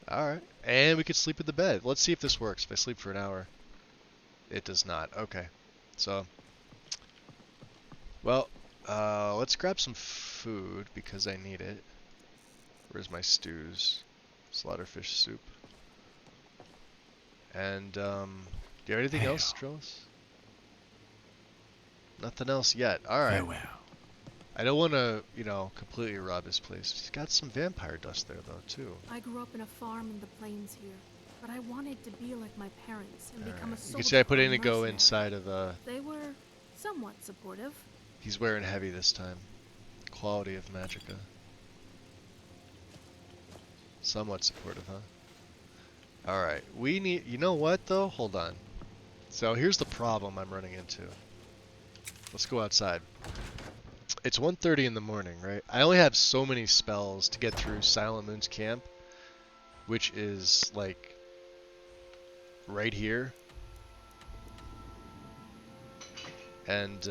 Alright. And we could sleep in the bed. Let's see if this works. If I sleep for an hour. It does not. Okay. So. Well, let's grab some food because I need it. Where's my stews? Slaughterfish soup. And, do you have anything else, Drellis? Nothing else yet. Alright. Farewell. I don't want to, completely rob his place. He's got some vampire dust there, though, too. I grew up in a farm in the plains here, but I wanted to be like my parents and become a soldier. You can see I put in to go inside of, They were somewhat supportive. He's wearing heavy this time. Quality of Magicka. Somewhat supportive, huh? Alright, we need... You know what, though? Hold on. So here's the problem I'm running into. Let's go outside. It's 1:30 in the morning, right? I only have so many spells to get through Silent Moon's camp, which is, like, right here. And,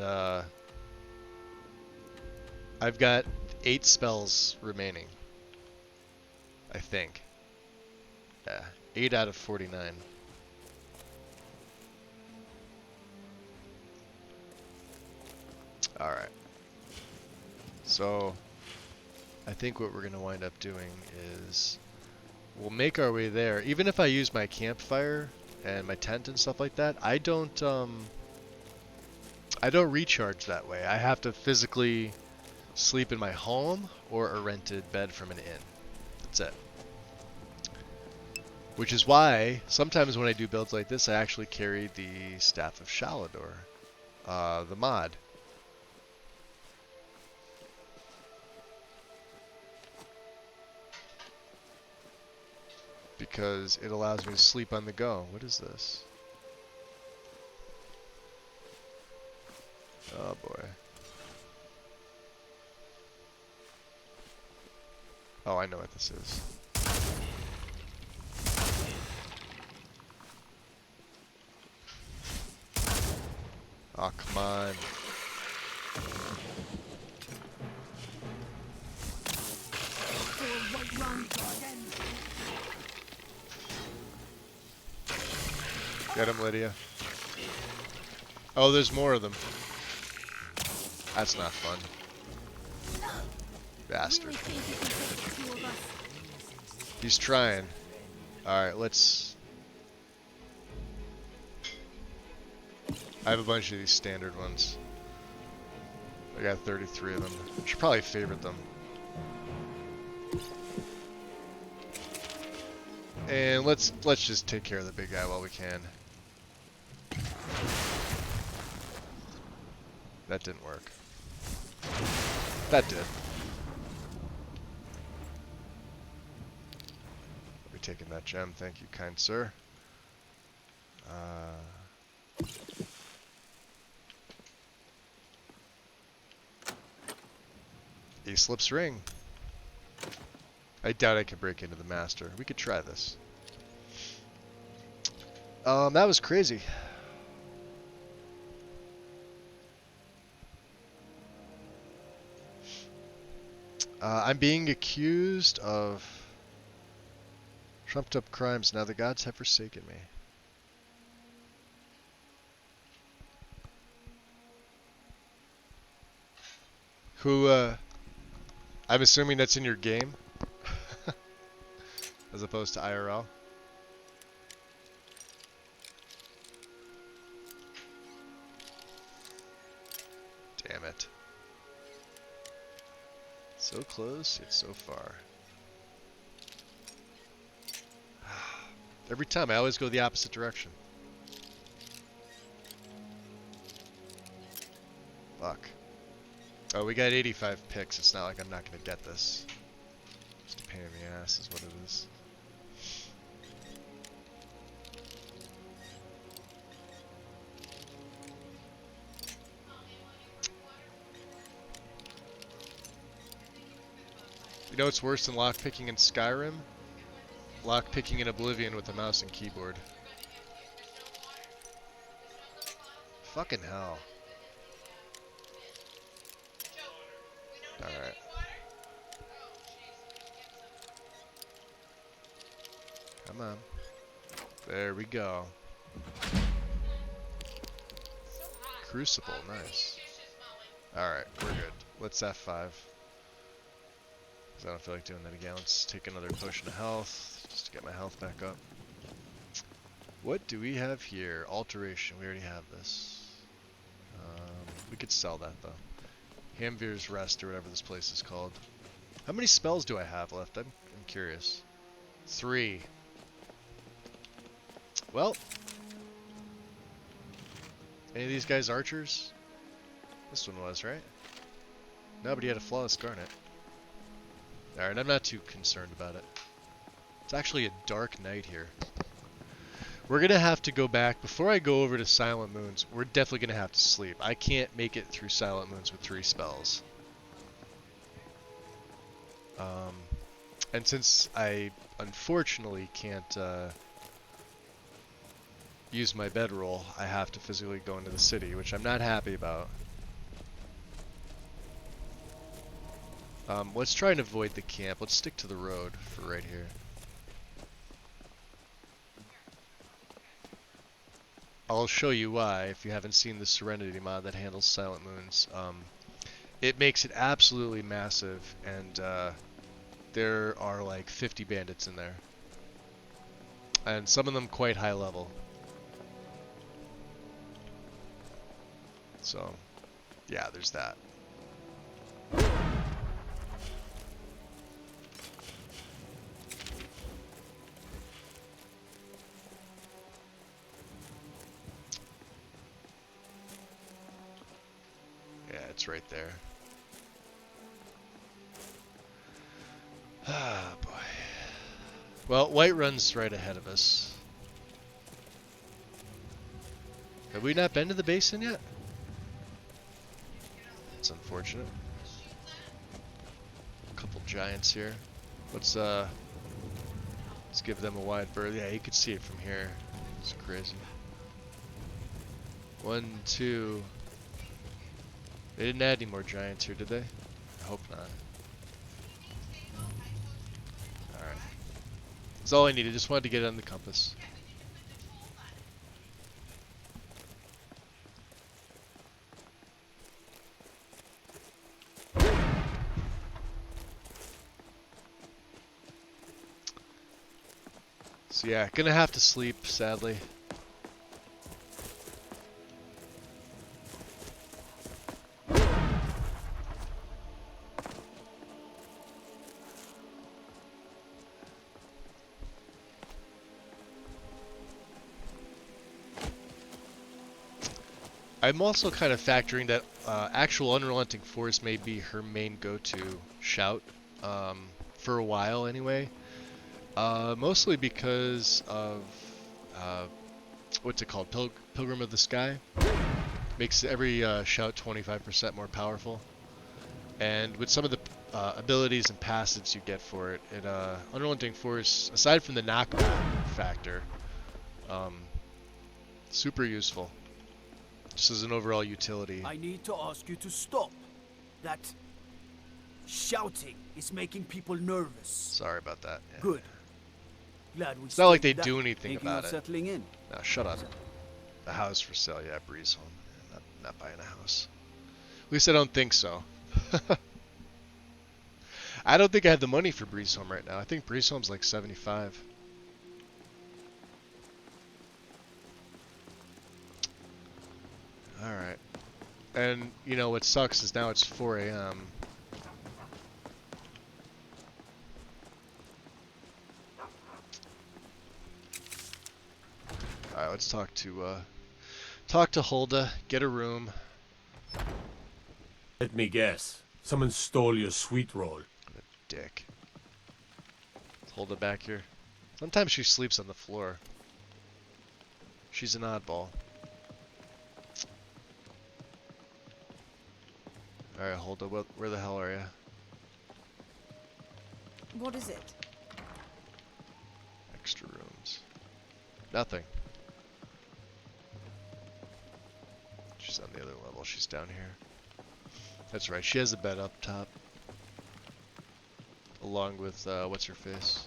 I've got 8 spells remaining. I think. Yeah, 8 out of 49. Alright. So, I think what we're going to wind up doing is we'll make our way there. Even if I use my campfire and my tent and stuff like that, I don't recharge that way. I have to physically sleep in my home or a rented bed from an inn. That's it. Which is why sometimes when I do builds like this, I actually carry the Staff of Shalador, the mod. Because it allows me to sleep on the go. What is this? Oh boy. Oh, I know what this is. Oh, come on. Get him, Lydia. Oh, there's more of them. That's not fun. Bastard. He's trying. Alright, let's... I have a bunch of these standard ones. I got 33 of them. I should probably favorite them. And let's just take care of the big guy while we can. That didn't work. That did. I'll be taking that gem, thank you, kind sir. Aesop's ring. I doubt I could break into the master. We could try this. That was crazy. I'm being accused of trumped up crimes. Now the gods have forsaken me. Who, I'm assuming that's in your game? As opposed to IRL? Damn it. So close, yet so far. Every time, I always go the opposite direction. Fuck. Oh, we got 85 picks. It's not like I'm not gonna get this. Just a pain in the ass is what it is. You know what's worse than lockpicking in Skyrim? Lockpicking in Oblivion with a mouse and keyboard. Fucking hell. Alright. Come on. There we go. Crucible, nice. Alright, we're good. Let's F5. I don't feel like doing that again. Let's take another potion of health, just to get my health back up. What do we have here? Alteration, we already have this. We could sell that though. Hamvir's Rest, or whatever this place is called. How many spells do I have left? I'm curious. 3. Well. Any of these guys archers? This one was, right? No, but he had a flawless garnet. Alright, I'm not too concerned about it. It's actually a dark night here. We're going to have to go back. Before I go over to Silent Moons, we're definitely going to have to sleep. I can't make it through Silent Moons with 3 spells. And since I unfortunately can't use my bedroll, I have to physically go into the city, which I'm not happy about. Let's try and avoid the camp. Let's stick to the road for right here. I'll show you why if you haven't seen the Serenity mod that handles Silent Moons. It makes it absolutely massive, and there are like 50 bandits in there. And some of them quite high level. So, yeah, there's that. It's right there. Ah, boy. Well, Whiterun's right ahead of us. Have we not been to the basin yet? That's unfortunate. A couple giants here. Let's give them a wide berth. Yeah, you can see it from here. It's crazy. 1, 2. They didn't add any more giants here, did they? I hope not. Alright. That's all I needed. Just wanted to get it on the compass. So yeah, gonna have to sleep, sadly. I'm also kind of factoring that actual Unrelenting Force may be her main go-to shout for a while anyway. Mostly because of what's it called? Pilgrim of the Sky makes every shout 25% more powerful, and with some of the abilities and passives you get for it, Unrelenting Force, aside from the knockback factor, super useful. Just as an overall utility. I need to ask you to stop. That shouting is making people nervous. Sorry about that. Yeah. Good. Glad we it's not like they do anything about it. Settling in. No, shut up. The house for sale, yeah, Breeze Home. Yeah, not buying a house. At least I don't think so. I don't think I have the money for Breeze Home right now. I think Breeze Home's like 75. Alright. And, you know, what sucks is now it's 4 a.m. Alright, let's talk to Hulda, get a room. Let me guess. Someone stole your sweet roll. What a dick. Is Hulda back here? Sometimes she sleeps on the floor. She's an oddball. Alright, Hulda, where the hell are you? What is it? Extra rooms. Nothing. She's on the other level. She's down here. That's right. She has a bed up top. Along with, what's her face?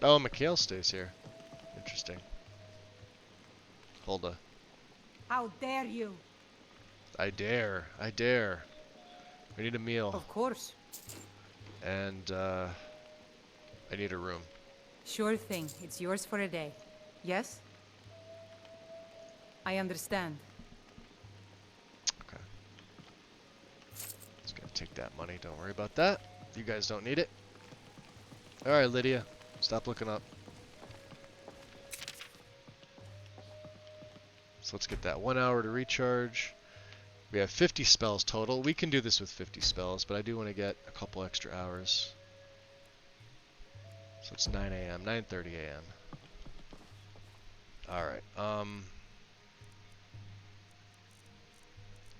Oh, Mikhail stays here. Interesting. Hulda. How dare you? I dare. I dare. We need a meal. Of course. And, I need a room. Sure thing. It's yours for a day. Yes? I understand. Okay. Just gonna take that money. Don't worry about that. You guys don't need it. Alright, Lydia. Stop looking up. So let's get that 1 hour to recharge. We have 50 spells total. We can do this with 50 spells, but I do want to get a couple extra hours. So it's 9 a.m., 9:30 a.m. Alright,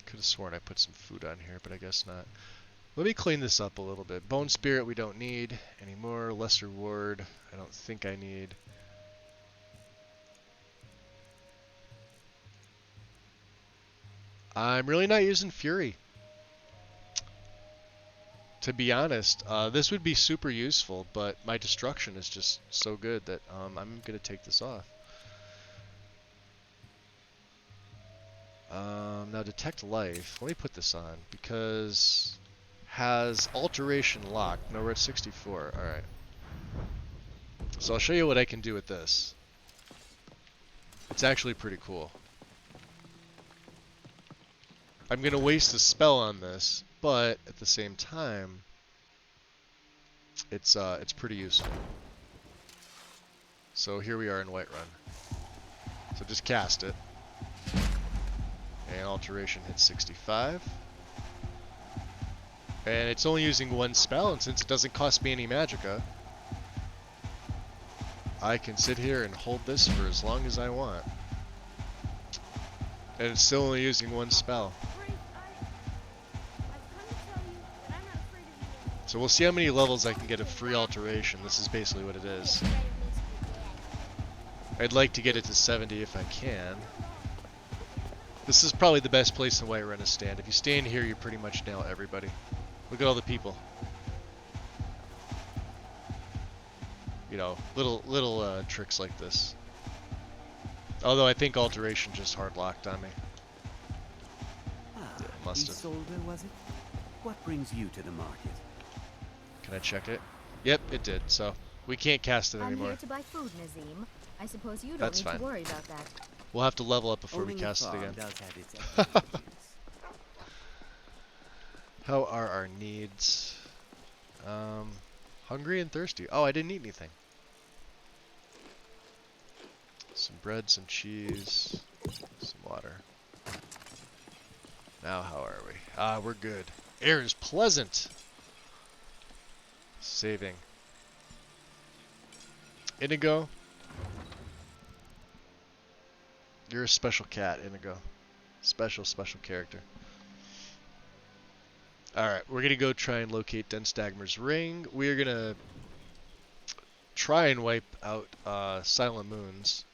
could have sworn I put some food on here, but I guess not. Let me clean this up a little bit. Bone Spirit we don't need anymore. Lesser Ward I don't think I need. I'm really not using Fury. To be honest, this would be super useful, but my destruction is just so good that I'm going to take this off. Now Detect Life, let me put this on, because has Alteration locked. No, we're at 64, alright. So I'll show you what I can do with this. It's actually pretty cool. I'm going to waste a spell on this, but at the same time, it's pretty useful. So here we are in Whiterun. So just cast it. And Alteration hits 65. And it's only using one spell, and since it doesn't cost me any magicka, I can sit here and hold this for as long as I want. And it's still only using one spell. So we'll see how many levels I can get of free alteration. This is basically what it is. I'd like to get it to 70 if I can. This is probably the best place in Whiterun to stand. If you stand here, you pretty much nail everybody. Look at all the people. You know, little tricks like this. Although I think alteration just hard locked on me. Yeah, must have. Isolde, was it? What brings you to the market? Can I check it? Yep, it did. So we can't cast it anymore. I'm here to buy food, Nazim. I suppose you don't That's need fine. to worry about that. We'll have to level up before we cast it again. Does have its advantages. How are our needs? Hungry and thirsty. Oh, I didn't eat anything. Some bread, some cheese, some water. Now how are we? Ah, we're good. Air is pleasant. Saving. Inigo. You're a special cat, Inigo. Special character. Alright, we're gonna go try and locate Denstagmer's ring. We're gonna try and wipe out Silent Moons.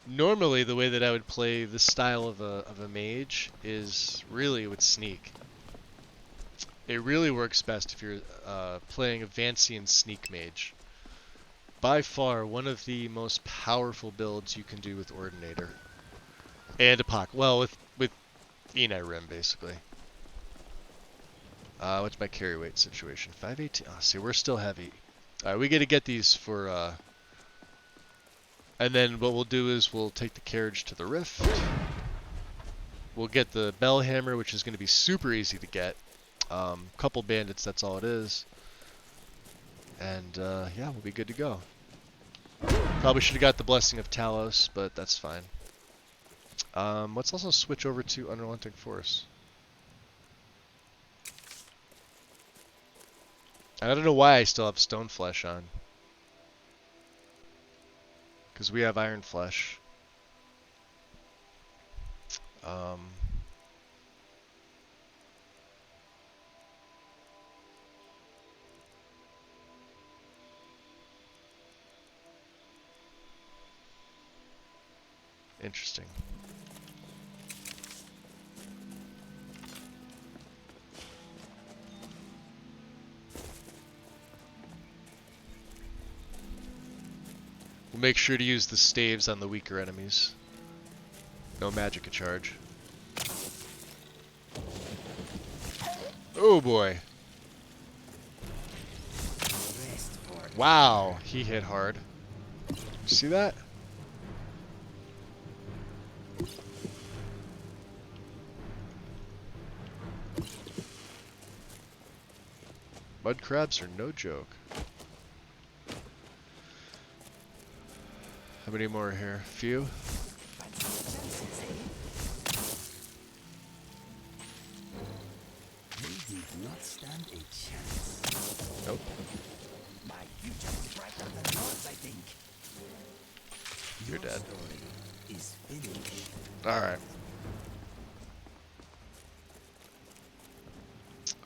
Normally, the way that I would play this style of a mage is really with Sneak. It really works best if you're playing a Vancian Sneak mage. By far, one of the most powerful builds you can do with Ordinator. And well, with Eni Rim, basically. What's my carry weight situation? 518. Oh, see, we're still heavy. Alright, we gotta get these for, and then what we'll do is we'll take the carriage to the Rift. We'll get the Bellhammer, which is gonna be super easy to get. Couple bandits, that's all it is. And, yeah, we'll be good to go. Probably should have got the Blessing of Talos, but that's fine. Let's also switch over to Unrelenting Force. I don't know why I still have Stone Flesh on. Because we have Iron Flesh. Interesting. We'll make sure to use the staves on the weaker enemies. No magicka charge. Oh boy. Wow, he hit hard. See that? Mud crabs are no joke. How many more are here? Few? did not stand a chance. Nope. My future is brighter than yours, I think. You're Your dead. story is finished. Alright.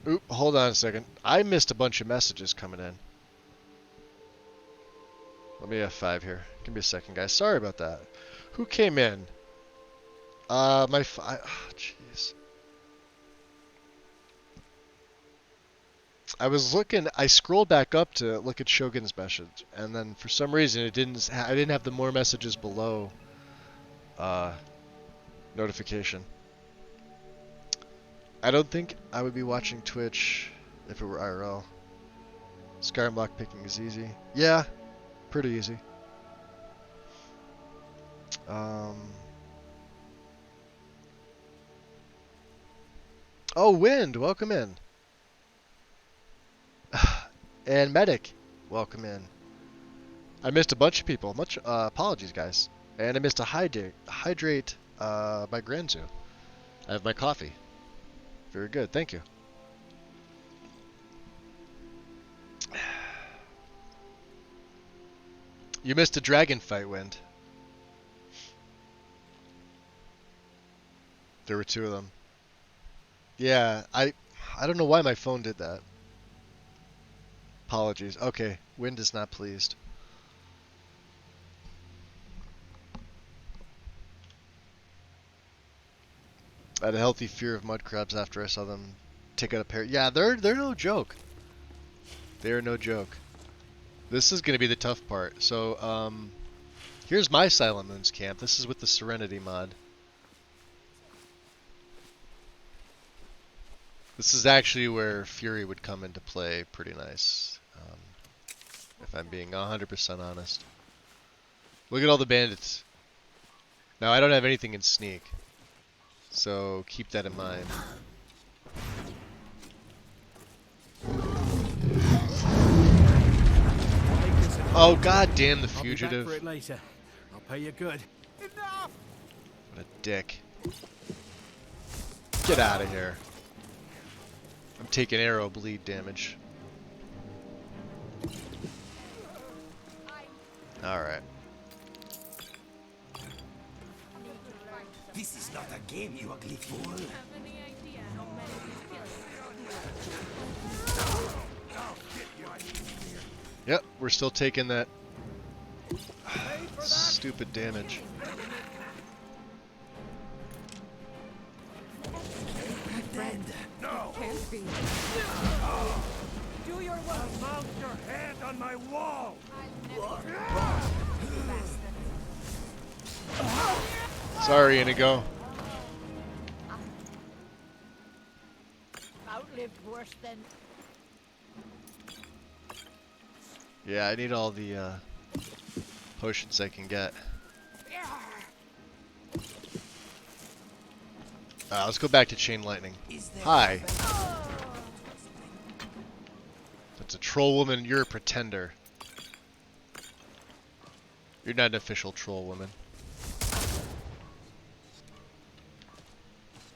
Oop, hold on a second. I missed a bunch of messages coming in. Let me F5 here. Give me a second, guys. Sorry about that. Who came in? Jeez. I was looking. I scrolled back up to look at Shogun's message, and then for some reason it didn't. I didn't have the more messages below notification. I don't think I would be watching Twitch if it were IRL. Skyrim lockpicking is easy. Yeah, pretty easy. Oh, Wind, welcome in. And Medic, welcome in. I missed a bunch of people. Much apologies, guys. And I missed a hydrate by Granzu. I have my coffee. Very good, thank you. You missed a dragon fight, Wind. There were 2 of them. Yeah, I don't know why my phone did that. Apologies. Okay, Wind is not pleased. I had a healthy fear of mud crabs after I saw them take out a pair. Yeah, they're no joke. They are no joke. This is going to be the tough part. So, here's my Silent Moons camp. This is with the Serenity mod. This is actually where Fury would come into play pretty nice. If I'm being 100% honest. Look at all the bandits. Now, I don't have anything in sneak. So, keep that in mind. Oh, god damn the fugitive. I'll be back for it later. I'll pay you good. Enough! What a dick. Get out of here. I'm taking arrow bleed damage. Alright. This is not a game, you ugly fool. Yep, we're still taking that stupid damage. Friend. No! Can't be. Do your work! Mount your hand on my wall! Sorry, Inigo. Outlived worse than... Yeah, I need all the potions I can get. Let's go back to Chain Lightning. Hi. That's a troll woman. You're a pretender. You're not an official troll woman.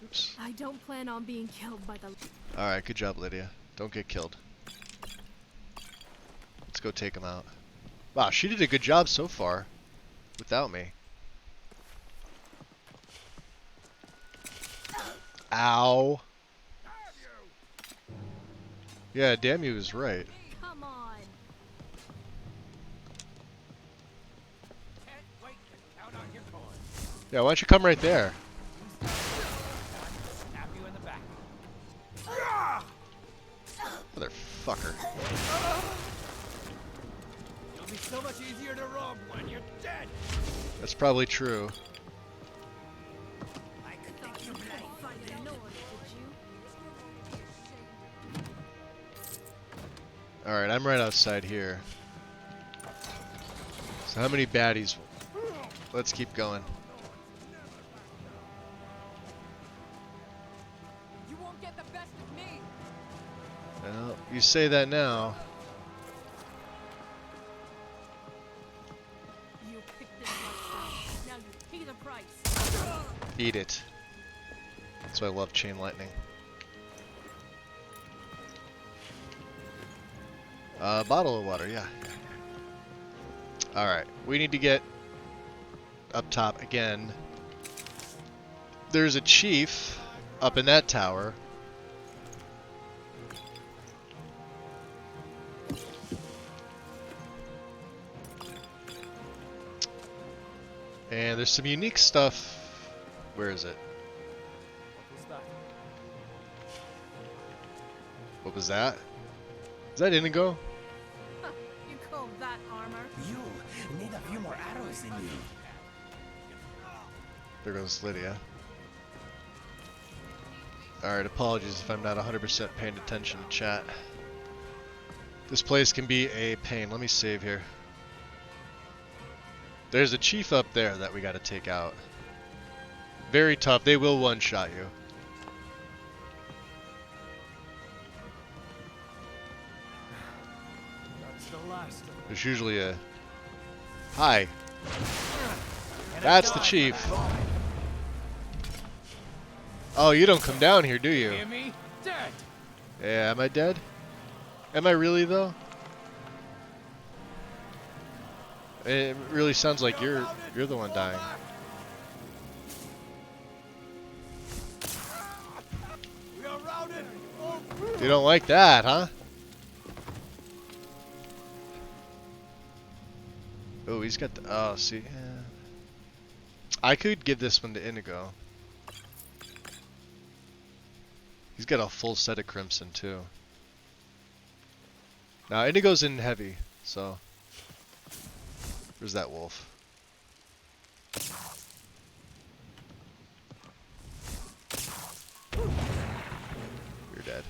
Oops. I don't plan on being killed by the... Alright, good job, Lydia. Don't get killed. Let's go take him out. Wow, she did a good job so far. Without me. Ow. Yeah, damn you is right. Come on. Yeah, why don't you come right there? Stab you in the back. Motherfucker. It'll be so much easier to rob when you're dead. That's probably true. Alright, I'm right outside here. So how many baddies? Let's keep going. You won't get the best of me. Well, you say that now. You picked this lifestyle. Now you pay the price. Eat it. That's why I love Chain Lightning. Bottle of water, yeah. Alright, we need to get up top again. There's a chief up in that tower. And there's some unique stuff. Where is it? What was that? Is that Inigo? You call that armor? You need a few more arrows in you. There goes Lydia. Alright, apologies if I'm not 100% paying attention to chat. This place can be a pain. Let me save here. There's a chief up there that we gotta take out. Very tough. They will one-shot you. There's usually a... Hi. That's the chief. Oh, you don't come down here, do you? Yeah, am I dead? Am I really, though? It really sounds like you're the one dying. You don't like that, huh? Oh, he's got the... Oh, see? Yeah. I could give this one to Inigo. He's got a full set of Crimson, too. Now, Inigo's in heavy, so... Where's that wolf? You're dead.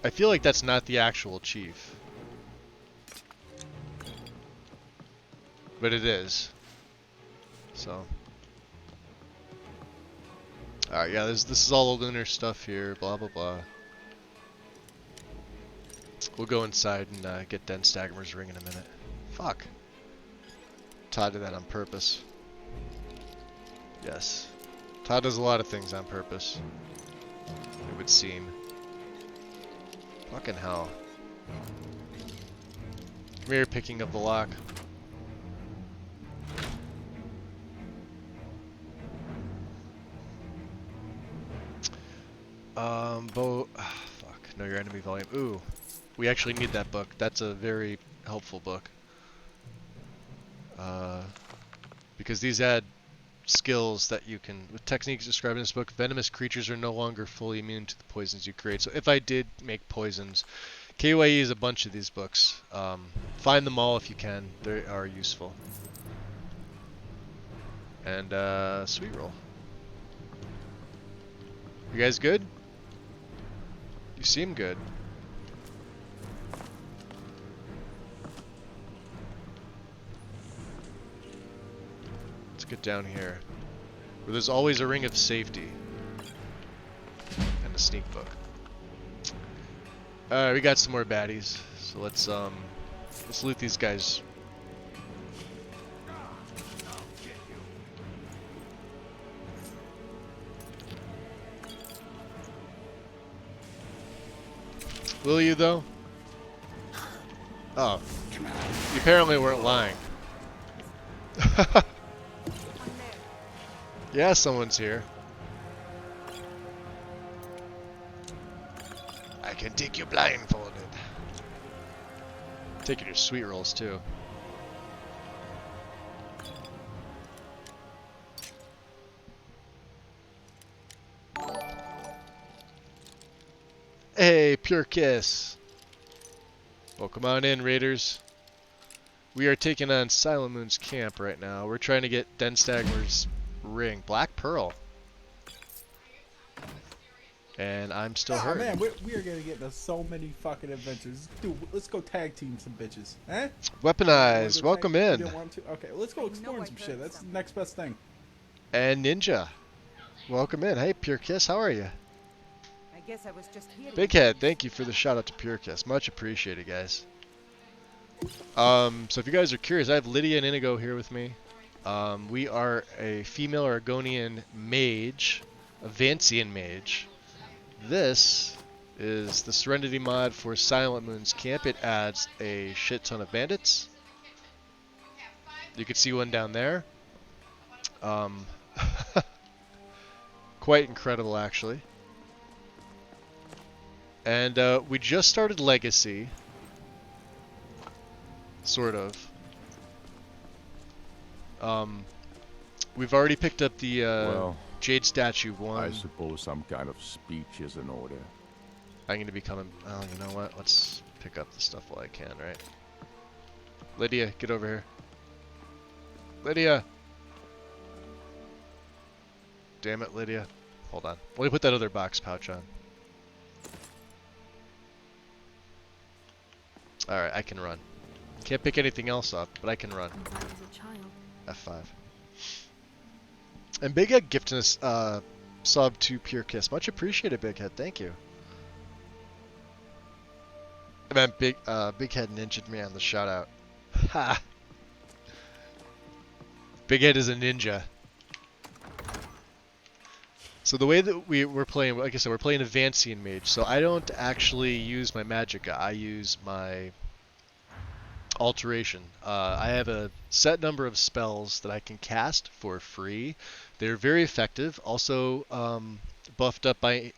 I feel like that's not the actual chief. But it is. So. Alright, yeah, this is all the lunar stuff here, blah blah blah. We'll go inside and get Den Stagmer's ring in a minute. Fuck. Todd did that on purpose. Yes. Todd does a lot of things on purpose. It would seem. Fucking hell. Come here, picking up the lock. Fuck. Know your enemy volume. Ooh. We actually need that book. That's a very helpful book. Because these add skills that you can... With techniques described in this book, venomous creatures are no longer fully immune to the poisons you create. So if I did make poisons... KYE is a bunch of these books. Find them all if you can. They are useful. And, sweet roll. You guys good? You seem good. Let's get down here. Where there's always a ring of safety. And a sneak book. Alright, we got some more baddies. So let's loot these guys. Will you, though? Oh. You apparently weren't lying. Yeah, someone's here. I can take you blindfolded. Taking your sweet rolls, too. Hey, Pure Kiss. Welcome on in, Raiders. We are taking on Silent Moon's camp right now. We're trying to get Den Stagmer's ring. Black Pearl. And I'm still hurt. Man, we are gonna get into so many fucking adventures. Dude, let's go tag team some bitches. Eh? Weaponize, welcome in. You don't want to? Okay, let's go exploring some shit. That's the next best thing. And Ninja. Welcome in. Hey, Pure Kiss, how are you? I guess I was just here. Big Head, thank you for the shout out to Pure Kiss. Much appreciated, guys. So if you guys are curious, I have Lydia and Inigo here with me. We are a female Argonian mage, a Vancian mage. This is the Serenity mod for Silent Moon's camp. It adds a shit ton of bandits. You can see one down there. Quite incredible, actually. And we just started Legacy. Sort of. We've already picked up the Jade Statue 1. I suppose some kind of speech is in order. I'm gonna be coming. Oh, you know what? Let's pick up the stuff while I can, right? Lydia, get over here. Lydia! Damn it, Lydia. Hold on. Let me put that other box pouch on. Alright, I can run. Can't pick anything else up, but I can run. F5. And Big Head gifting us sub to Pure Kiss. Much appreciated, Big Head. Thank you. I meant Big Head ninja'd me on the shout out. Ha! Big Head is a ninja. So the way that we're playing, like I said, we're playing a Vancian Mage. So I don't actually use my Magicka. I use my Alteration. I have a set number of spells that I can cast for free. They're very effective. Also buffed up by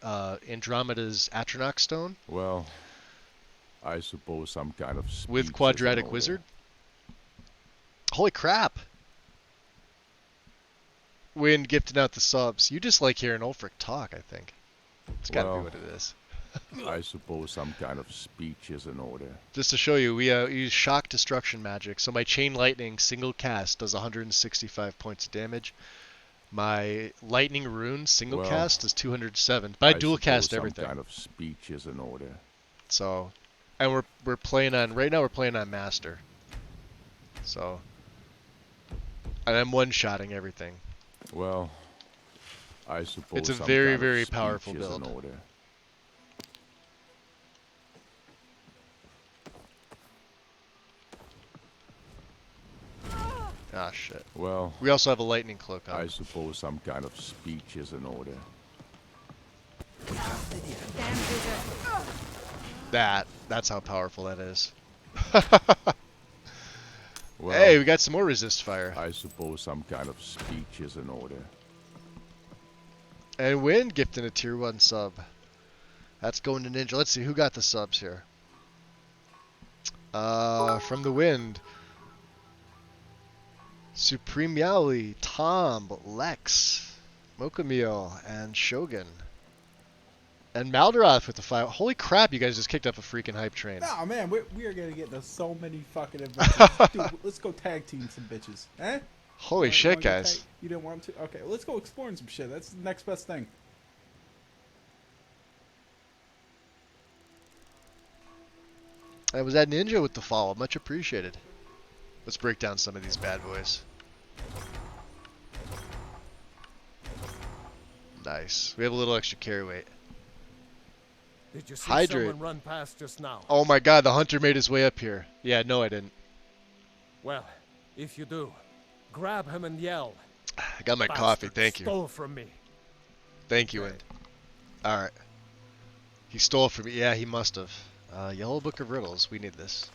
Andromeda's Atronach Stone. Well, I suppose some kind of speech with Quadratic Wizard. Holy crap! When gifting out the subs, you just like hearing Ulfric talk, I think. It's gotta be what it is. I suppose some kind of speech is in order. Just to show you, we use Shock Destruction magic. So my Chain Lightning single cast does 165 points of damage. My Lightning Rune single cast does 207. But I dual cast everything. Some kind of speech is in order. So, and we're playing on right now. We're playing on Master. So, and I'm one-shotting everything. Well, I suppose it's a very, very powerful build. In order. Ah, shit. Well, we also have a lightning cloak on. I suppose some kind of speech is in order. That's how powerful that is. Well, hey, we got some more resist fire. I suppose some kind of speech is in order. And Wind gifting a tier 1 sub. That's going to Ninja. Let's see who got the subs here. From the Wind. Supreme Yowli, Tom, Lex, Mokamio, and Shogun. And Maldaroth with the 5. Holy crap, you guys just kicked up a freaking hype train. Oh man, we are gonna get to so many fucking adventures. Dude, let's go tag team some bitches. Eh? Holy shit, guys. You didn't want to? Okay, let's go exploring some shit. That's the next best thing. I was at Ninja with the follow. Much appreciated. Let's break down some of these bad boys. Nice. We have a little extra carry weight. Did you see Hydrate. someone run past just now? Oh my god, the hunter made his way up here. Yeah, no I didn't. Well, if you do, grab him and yell. I got my coffee, thank you. Stole from me. Thank you, Wind. Alright. He stole from me. Yeah, he must have. Yellow Book of Riddles. We need this.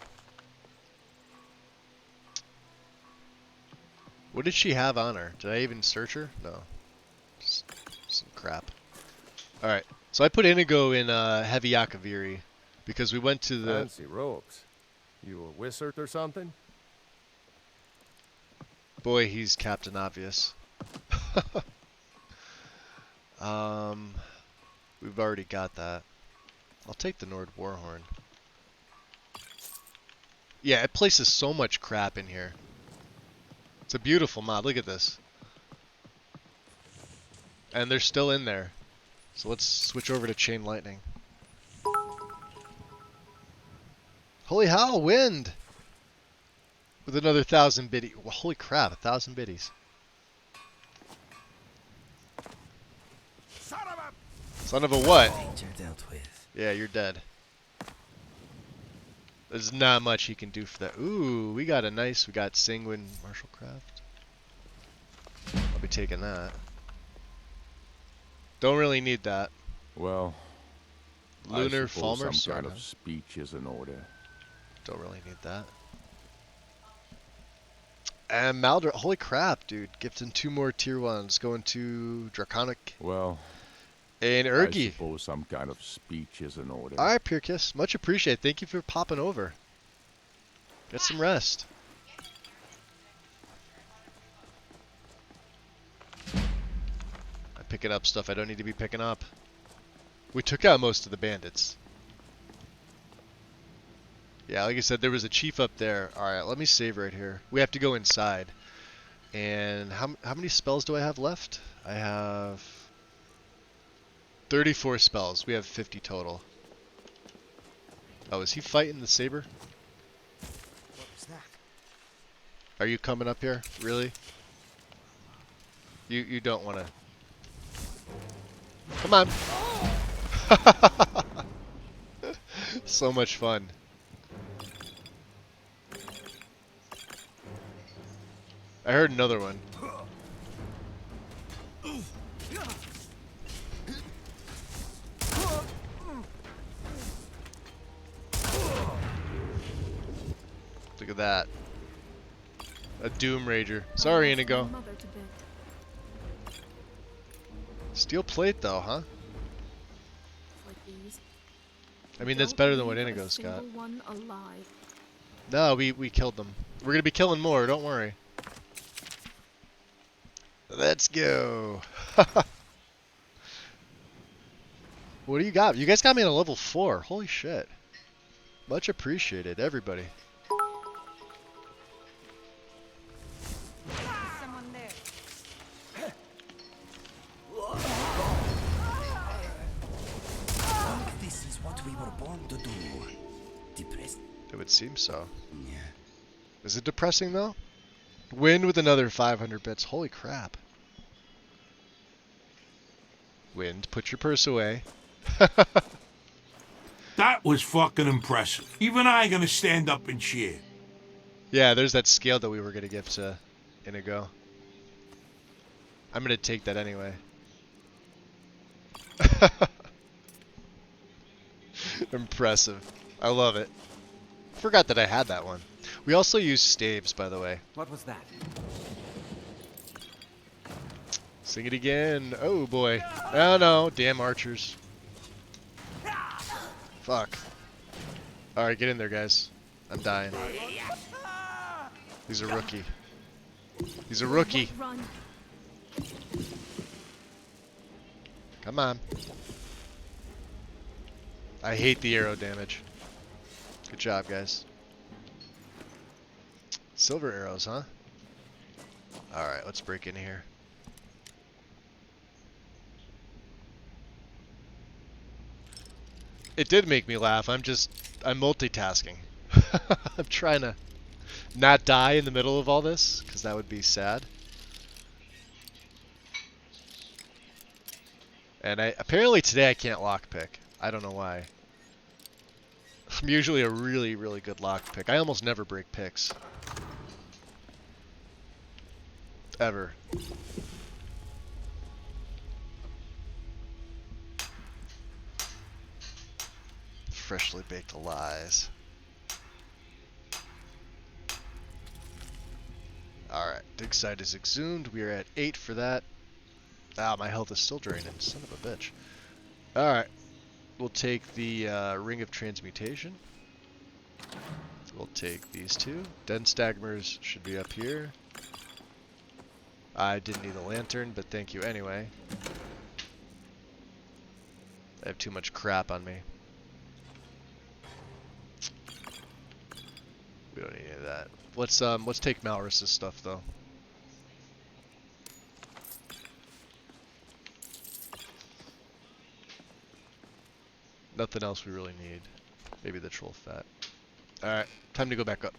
What did she have on her? Did I even search her? No. Just some crap. Alright. So I put Inigo in Heavy Yakaviri because we went to the... Fancy robes. You a wizard or something? Boy, he's Captain Obvious. We've already got that. I'll take the Nord Warhorn. Yeah, it places so much crap in here. It's a beautiful mod. Look at this. And they're still in there. So let's switch over to Chain Lightning. Holy hell, Wind! With another 1,000 biddies. Well, holy crap, 1,000 biddies. Son of a what? Dealt with. Yeah, you're dead. There's not much he can do for that. Ooh, we got Sanguine Martial Craft. I'll be taking that. Don't really need that. Well, Lunar Falmer some sword. kind of speech is in order. Don't really need that. And Maldor, holy crap, dude! Gifting 2 more tier 1s, going to Draconic. Well, and Urgi. I suppose some kind of speech is in order. All right, Pure Kiss, much appreciated. Thank you for popping over. Get some rest. I'm picking up stuff I don't need to be picking up. We took out most of the bandits. Yeah, like I said, there was a chief up there. Alright, let me save right here. We have to go inside. And how many spells do I have left? I have 34 spells. We have 50 total. Oh, is he fighting the saber? What was that? Are you coming up here? Really? You don't want to. Come on. So much fun. I heard another one. Look at that. A Doom Rager. Sorry, Inigo. Steel plate though, huh? I mean, that's better than what Inigo's got. No, we killed them. We're gonna be killing more, don't worry. Let's go. What do you got? You guys got me on a level 4. Holy shit. Much appreciated, everybody. Someone there. This is what we were born to do. Depressed. It would seem so. Yeah. Is it depressing though? Win with another 500 bits. Holy crap. Wind, put your purse away. That was fucking impressive. Even I gonna stand up and cheer. Yeah, there's that scale that we were gonna give to Inigo. I'm gonna take that anyway. Impressive. I love it. Forgot that I had that one. We also use staves, by the way. What was that? Sing it again. Oh boy. Oh no, damn archers. Fuck. Alright, get in there, guys. I'm dying. He's a rookie. He's a rookie. Come on. I hate the arrow damage. Good job, guys. Silver arrows, huh? Alright, let's break in here. It did make me laugh. I'm multitasking. I'm trying to not die in the middle of all this, because that would be sad. And apparently today I can't lockpick. I don't know why. I'm usually a really, really good lockpick. I almost never break picks. Ever. Freshly baked lies. Alright, dig site is exhumed. We are at 8 for that. Ah, my health is still draining. Son of a bitch. Alright. We'll take the Ring of Transmutation. We'll take these two. Den Stagmers should be up here. I didn't need a lantern, but thank you anyway. I have too much crap on me. We don't need any of that. Let's take Malrus's stuff though. Nothing else we really need. Maybe the troll fat. Alright, time to go back up.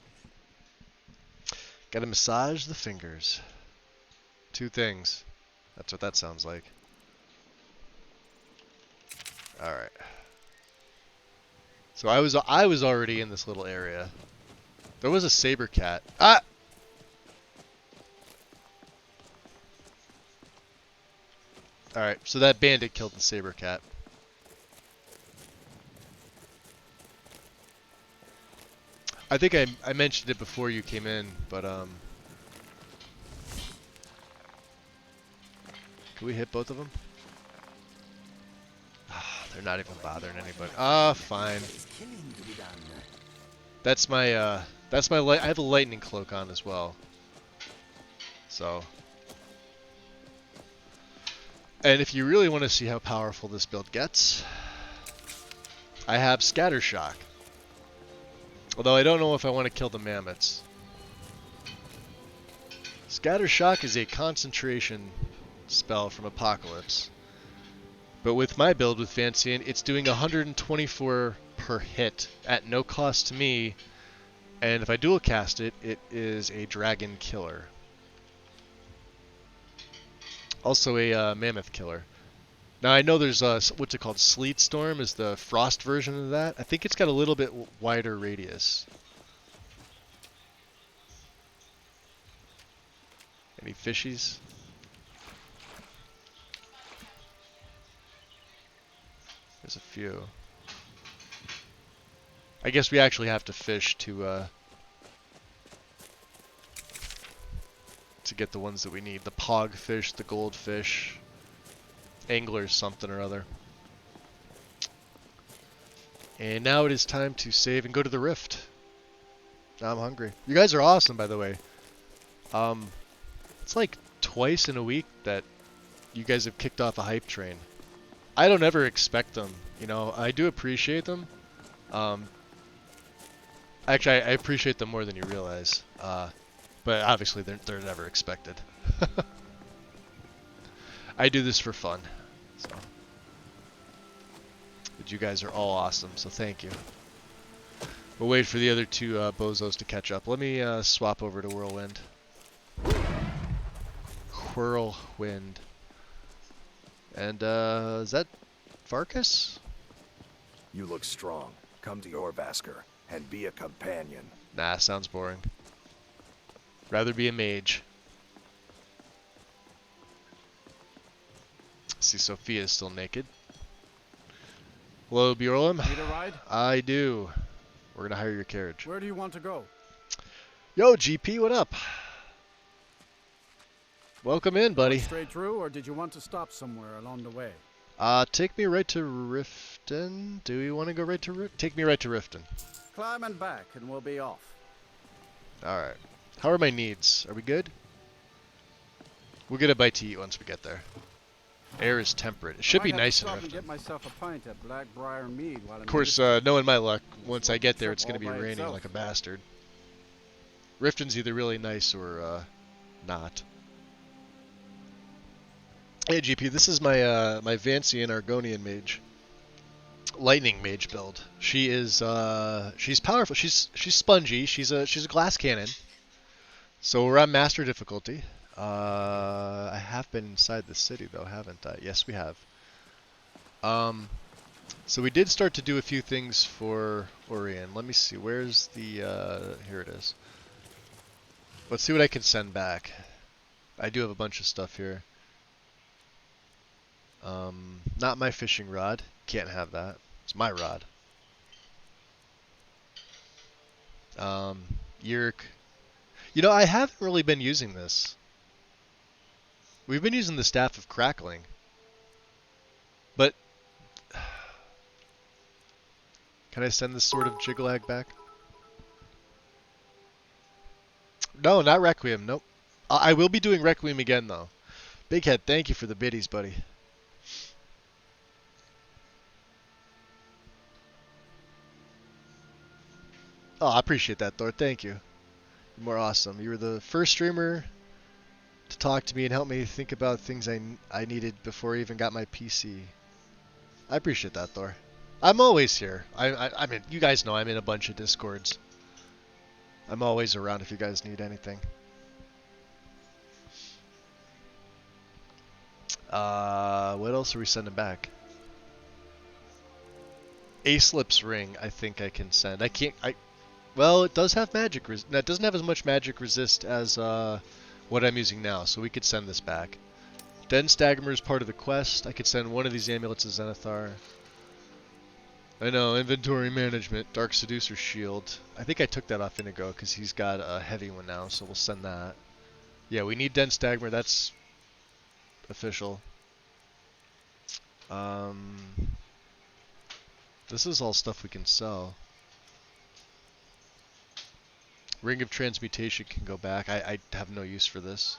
Gotta massage the fingers. 2 things. That's what that sounds like. Alright. So I was already in this little area. There was a saber cat. Ah! Alright, so that bandit killed the saber cat. I think I mentioned it before you came in, but can we hit both of them? They're not even bothering anybody. Ah, fine. That's my I have a lightning cloak on as well. So, and if you really want to see how powerful this build gets, I have Scatter Shock. Although I don't know if I want to kill the mammoths. Scatter Shock is a concentration spell from Apocalypse. But with my build with Vancian, it's doing 124 per hit at no cost to me. And if I dual cast it, it is a dragon killer. Also a mammoth killer. Now I know there's what's it called? Sleet Storm is the frost version of that. I think it's got a little bit wider radius. Any fishies? There's a few. I guess we actually have to fish to get the ones that we need. The pogfish, the goldfish, anglers something or other. And now it is time to save and go to the rift. Now I'm hungry. You guys are awesome, by the way. It's like twice in a week that you guys have kicked off a hype train. I don't ever expect them, you know. I do appreciate them. Actually, I appreciate them more than you realize. But obviously, they're never expected. I do this for fun. So. But you guys are all awesome, so thank you. We'll wait for the other two bozos to catch up. Let me swap over to Whirlwind. Whirlwind. And, is that Farkas? You look strong. Come to Jorrvaskr and be a companion. Nah, sounds boring. Rather be a mage. See, Sophia's still naked. Hello, Bjorlum. Need a ride? I do. We're gonna hire your carriage. Where do you want to go? Yo, GP, what up? Welcome in, buddy. Straight through, or did you want to stop somewhere along the way? Take me right to Riften. Do you want to go right to Riften? Take me right to Riften. Climb and back, and we'll be off. Alright. How are my needs? Are we good? We'll get a bite to eat once we get there. Air is temperate. It should be nice in Riften. Get myself a pint at Blackbriar Mead while of course, knowing my luck, once I get there, it's going to be raining like a bastard. Riften's either really nice or not. Hey GP, this is my my Vancian Argonian mage, lightning mage build. She is she's powerful. She's spongy. She's a glass cannon. So we're on master difficulty. I have been inside the city though, haven't I? Yes, we have. So we did start to do a few things for Orion. Let me see. Where's the here it is. Let's see what I can send back. I do have a bunch of stuff here. Not my fishing rod. Can't have that. It's my rod. Yerk. You know, I haven't really been using this. We've been using the Staff of Crackling. But can I send this Sword of Jiglag back? No, not Requiem. Nope. I will be doing Requiem again, though. Big Head, thank you for the biddies, buddy. Oh, I appreciate that, Thor. Thank you. You're more awesome. You were the first streamer to talk to me and help me think about things I needed before I even got my PC. I appreciate that, Thor. I'm always here. I mean, you guys know I'm in a bunch of Discords. I'm always around if you guys need anything. What else are we sending back? Acelip's ring, I think I can send. I can't. Well, it does have magic. No, it doesn't have as much magic resist as what I'm using now, so we could send this back. Den Stagmer is part of the quest. I could send one of these amulets to Zenithar. I know, inventory management, Dark Seducer Shield. I think I took that off Inigo because he's got a heavy one now, so we'll send that. Yeah, we need Dense Dagmer, that's official. This is all stuff we can sell. Ring of Transmutation can go back. I have no use for this.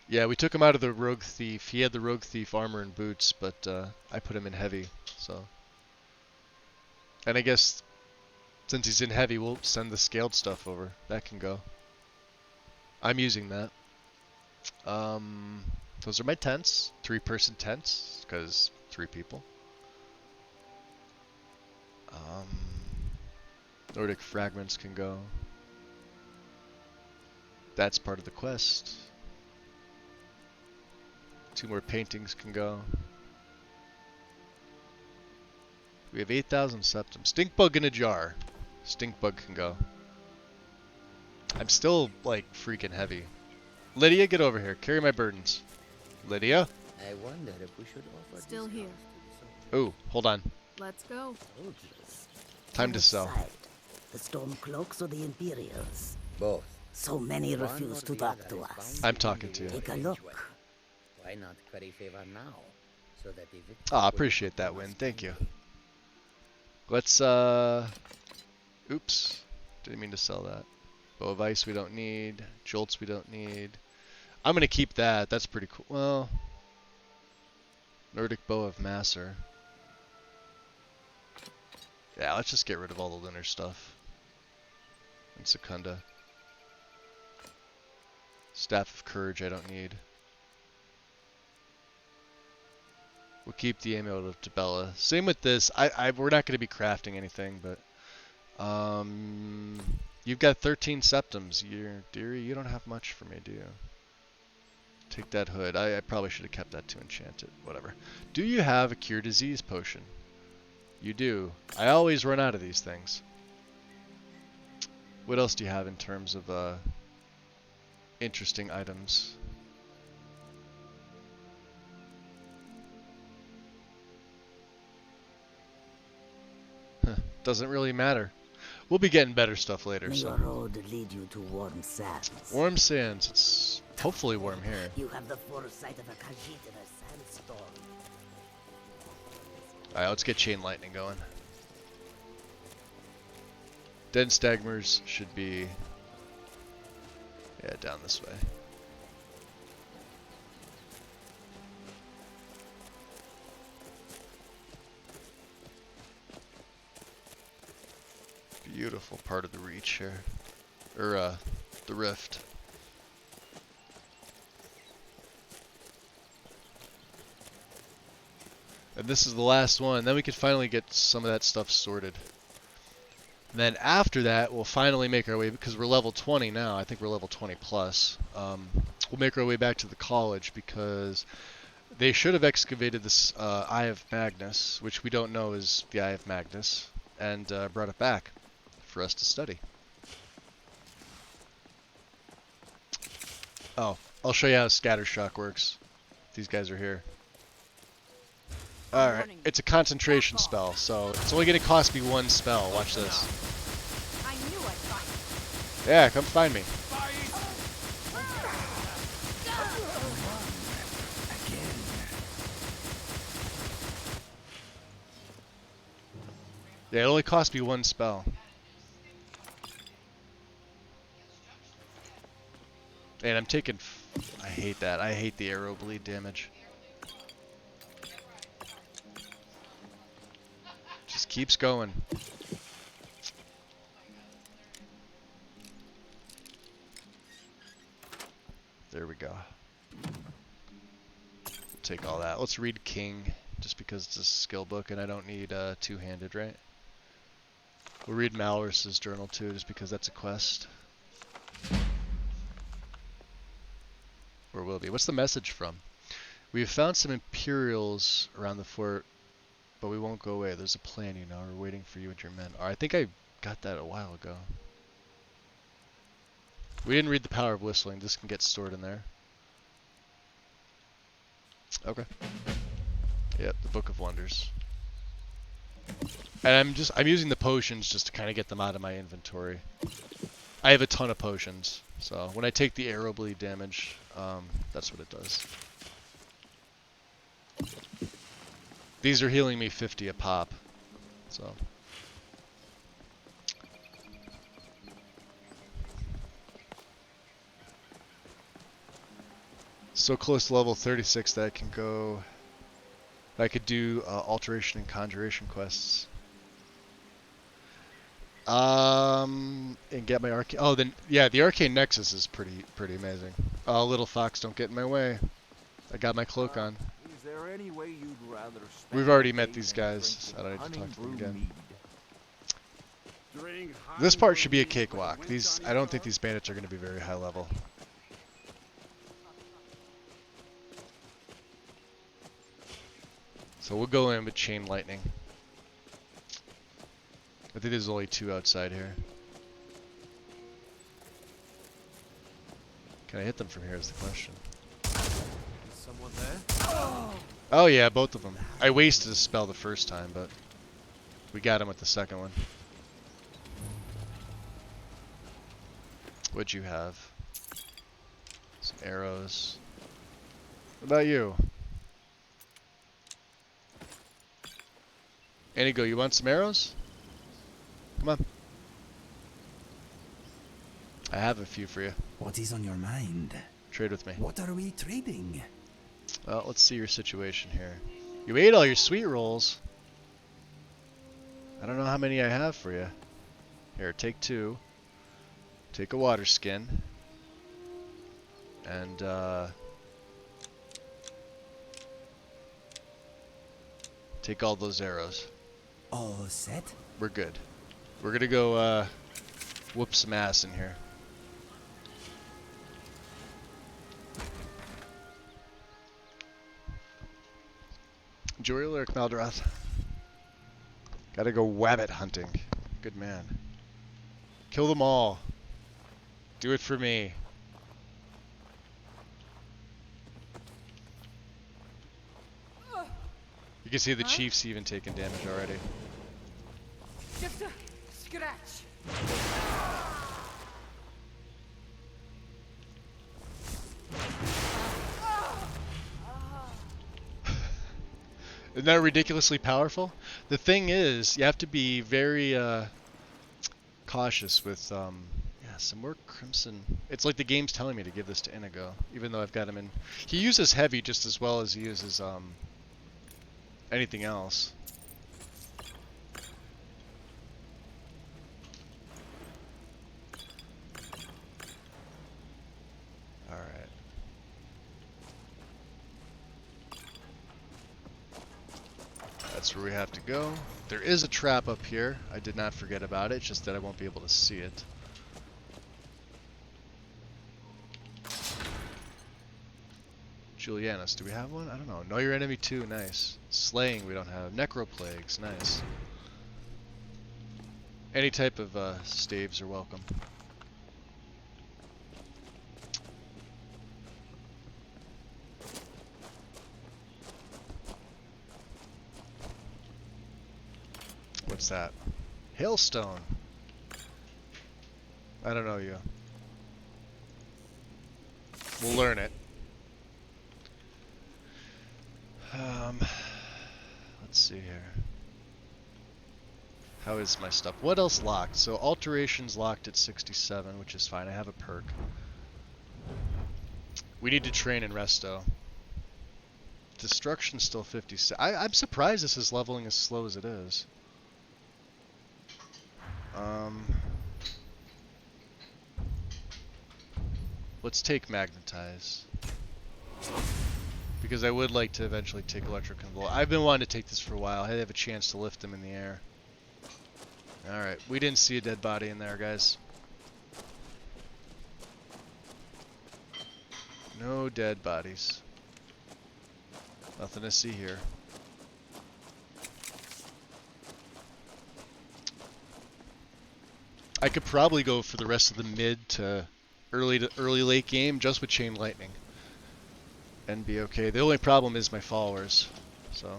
Yeah, we took him out of the Rogue Thief. He had the Rogue Thief armor and boots, but I put him in heavy, so. And I guess since he's in heavy, we'll send the scaled stuff over. That can go. I'm using that. Those are my tents. 3-person tents, because 3 people. Nordic Fragments can go. That's part of the quest. 2 more paintings can go. We have 8,000 septum. Stink bug in a jar. Stink bug can go. I'm still, like, freaking heavy. Lydia, get over here. Carry my burdens. Lydia? I wonder if we should offer Still here. Ooh, hold on. Let's go. Time to sell. The Stormcloaks or the Imperials? Both. So many refuse to talk to us. I'm talking to you. Take a look. Why not curry favor now? So that the victim I appreciate that, Win. Thank you. Let's, oops. Didn't mean to sell that. Bow of Ice we don't need. Jolts we don't need. I'm going to keep that. That's pretty cool. Well, Nordic Bow of Masser. Yeah, let's just get rid of all the lunar stuff. And Secunda. Staff of Courage I don't need. We'll keep the Amulet of Tabella. Same with this. We're not going to be crafting anything, but you've got 13 septums. Dearie, you don't have much for me, do you? Take that hood. I probably should have kept that to enchant it. Whatever. Do you have a Cure Disease potion? You do. I always run out of these things. What else do you have in terms of interesting items? Doesn't really matter. We'll be getting better stuff later. May So. your road lead you to Warm Sands. Warm Sands. It's hopefully warm here. You have the foresight of a Khajiit in a sandstorm. Alright, let's get Chain Lightning going. Dense Dagmers should be... yeah, down this way. Beautiful part of the Reach here. Or, the Rift. And this is the last one. Then we can finally get some of that stuff sorted. And then after that, we'll finally make our way, because we're level 20 now. I think we're level 20 plus. We'll make our way back to the college because they should have excavated this Eye of Magnus, which we don't know is the Eye of Magnus, and brought it back for us to study. Oh, I'll show you how Scatter Shock works. These guys are here. Alright, it's a concentration spell, so it's only going to cost me 1 spell. Watch this. I knew I'd find Yeah, come find me. Yeah, it only cost me 1 spell. And I'm taking... I hate that. I hate the arrow bleed damage. Just keeps going. There we go. Take all that. Let's read King, just because it's a skill book and I don't need two-handed, right? We'll read Malorus's journal too, just because that's a quest. Or will be. What's the message from? We have found some Imperials around the fort, but we won't go away. There's a plan, you know. We're waiting for you and your men. I think I got that a while ago. We didn't read the Power of Whistling. This can get stored in there. Okay. Yep, the Book of Wonders. And I'm using the potions just to kind of get them out of my inventory. I have a ton of potions, so when I take the arrow bleed damage, that's what it does. These are healing me 50 a pop, so. So close to level 36 that I can go. I could do alteration and conjuration quests. And get my arcane. Oh, then yeah, the arcane nexus is pretty amazing. Oh, little fox, don't get in my way. I got my cloak on. Is there any way you'd rather We've already met these guys. I don't need to talk to them again. This part should be a cakewalk. I don't think these bandits are going to be very high level. So we'll go in with chain lightning. I think there's only 2 outside here. Can I hit them from here is the question. Is someone there? Oh yeah, both of them. I wasted a spell the first time, but we got him with the second one. What'd you have? Some arrows. What about you? Inigo, you want some arrows? Come on. I have a few for you. What is on your mind? Trade with me. What are we trading? Well, let's see your situation here. You ate all your sweet rolls. I don't know how many I have for you. Here, take 2. Take a water skin. And, take all those arrows. All set? We're good. We're gonna go, whoop some ass in here. Joriel Maldorath. Gotta go wabbit hunting. Good man. Kill them all. Do it for me. You can see the chief's even taking damage already. Just a scratch. Isn't that ridiculously powerful? The thing is, you have to be very cautious with yeah, some more crimson. It's like the game's telling me to give this to Inigo, even though I've got him in. He uses heavy just as well as he uses anything else. All right. That's where we have to go. There is a trap up here. I did not forget about it, just that I won't be able to see it. Julianus, do we have one? I don't know. Know your enemy too, nice. Slaying we don't have. Necroplagues, nice. Any type of staves are welcome. What's that? Hailstone. I don't know you. We'll learn it. Let's see here. How is my stuff? What else locked? So alteration's locked at 67, which is fine. I have a perk. We need to train in resto. Destruction's still 56. I'm surprised this is leveling as slow as it is. Let's take Magnetize. Because I would like to eventually take Electric Convulsion. I've been wanting to take this for a while. I had to have a chance to lift them in the air. Alright, we didn't see a dead body in there, guys. No dead bodies. Nothing to see here. I could probably go for the rest of the mid to early late game just with Chain Lightning and be okay. The only problem is my followers. So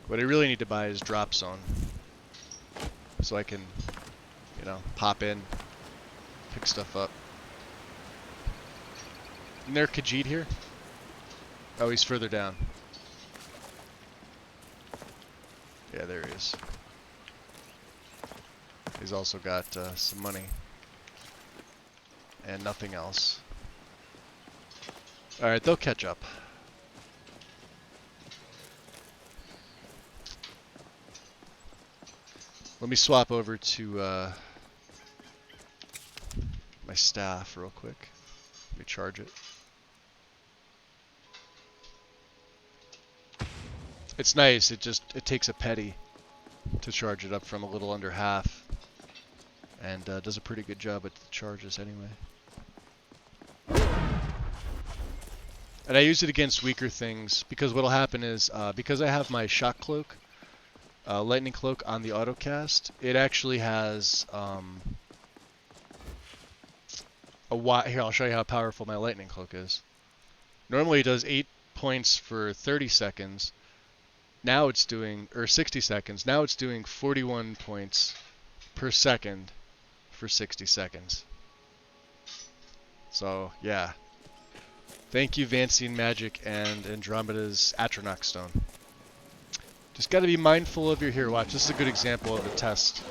what I really need to buy is Drop Zone, so I can, you know, pop in, pick stuff up. Isn't there Khajiit here? Oh, he's further down. Yeah, there he is. He's also got some money and nothing else. Alright, they'll catch up. Let me swap over to my staff real quick. Let me charge it. It's nice, it takes a petty to charge it up from a little under half. And does a pretty good job at the charges anyway. And I use it against weaker things because what'll happen is, because I have my shock cloak, lightning cloak on the autocast, it actually has here, I'll show you how powerful my lightning cloak is. Normally it does 8 points for 30 seconds. Now it's doing, or 60 seconds. Now it's doing 41 points per second for 60 seconds. So, yeah. Thank you, Vancian Magic and Andromeda's Atronach Stone. Just got to be mindful of your here. Watch, this is a good example of a test.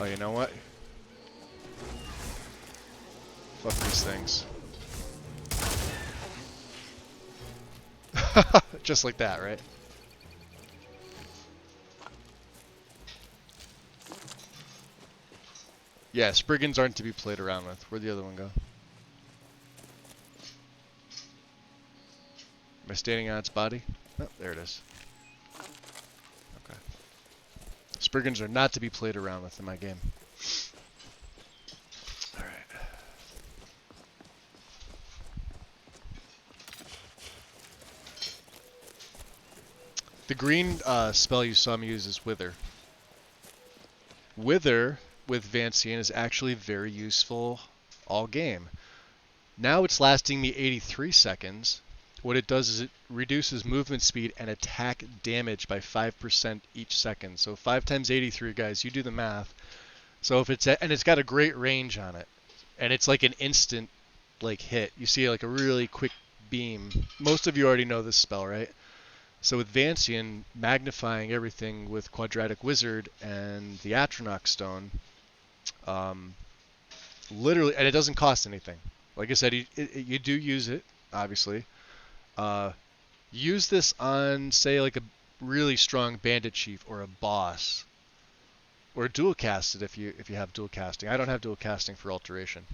Oh, you know what? Fuck these things. Just like that, right? Yeah, Spriggans aren't to be played around with. Where'd the other one go? Am I standing on its body? Oh, there it is. Okay. Spriggans are not to be played around with in my game. Alright. The green spell you saw me use is Wither. Wither with Vancian is actually very useful all game. Now it's lasting me 83 seconds. What it does is it reduces movement speed and attack damage by 5% each second. So 5 times 83, guys, you do the math. So if it's and it's got a great range on it, and it's like an instant like hit. You see like a really quick beam. Most of you already know this spell, right? So with Vancian, magnifying everything with Quadratic Wizard and the Atronach Stone, literally, and it doesn't cost anything. Like I said, you do use it, obviously. Use this on, say, like a really strong bandit chief or a boss, or dual cast it if you have dual casting. I don't have dual casting for alteration.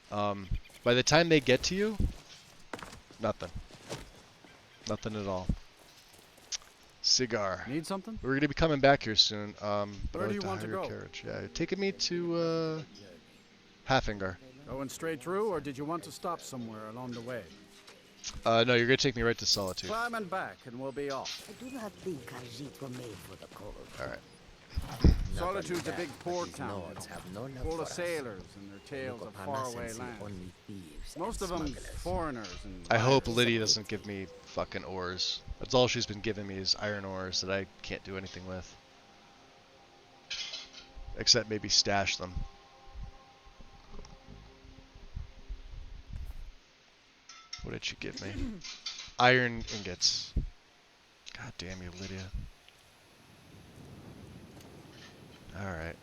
By the time they get to you, nothing at all. Cigar. Need something? We're gonna be coming back here soon. Where do you want to go? Carriage. Yeah, taking me to Hafingar. Going straight through, or did you want to stop somewhere along the way? No, you're gonna take me right to Solitude. Climb and back, and we'll be off. I do not think Khajiit were made for the cold. All right. Solitude's a big port town, full of sailors and their tales of faraway lands. Most of them foreigners. And I hope Lydia doesn't give me fucking ores. That's all she's been giving me is iron ores that I can't do anything with. Except maybe stash them. What did she give me? Iron ingots. God damn you, Lydia. Alright.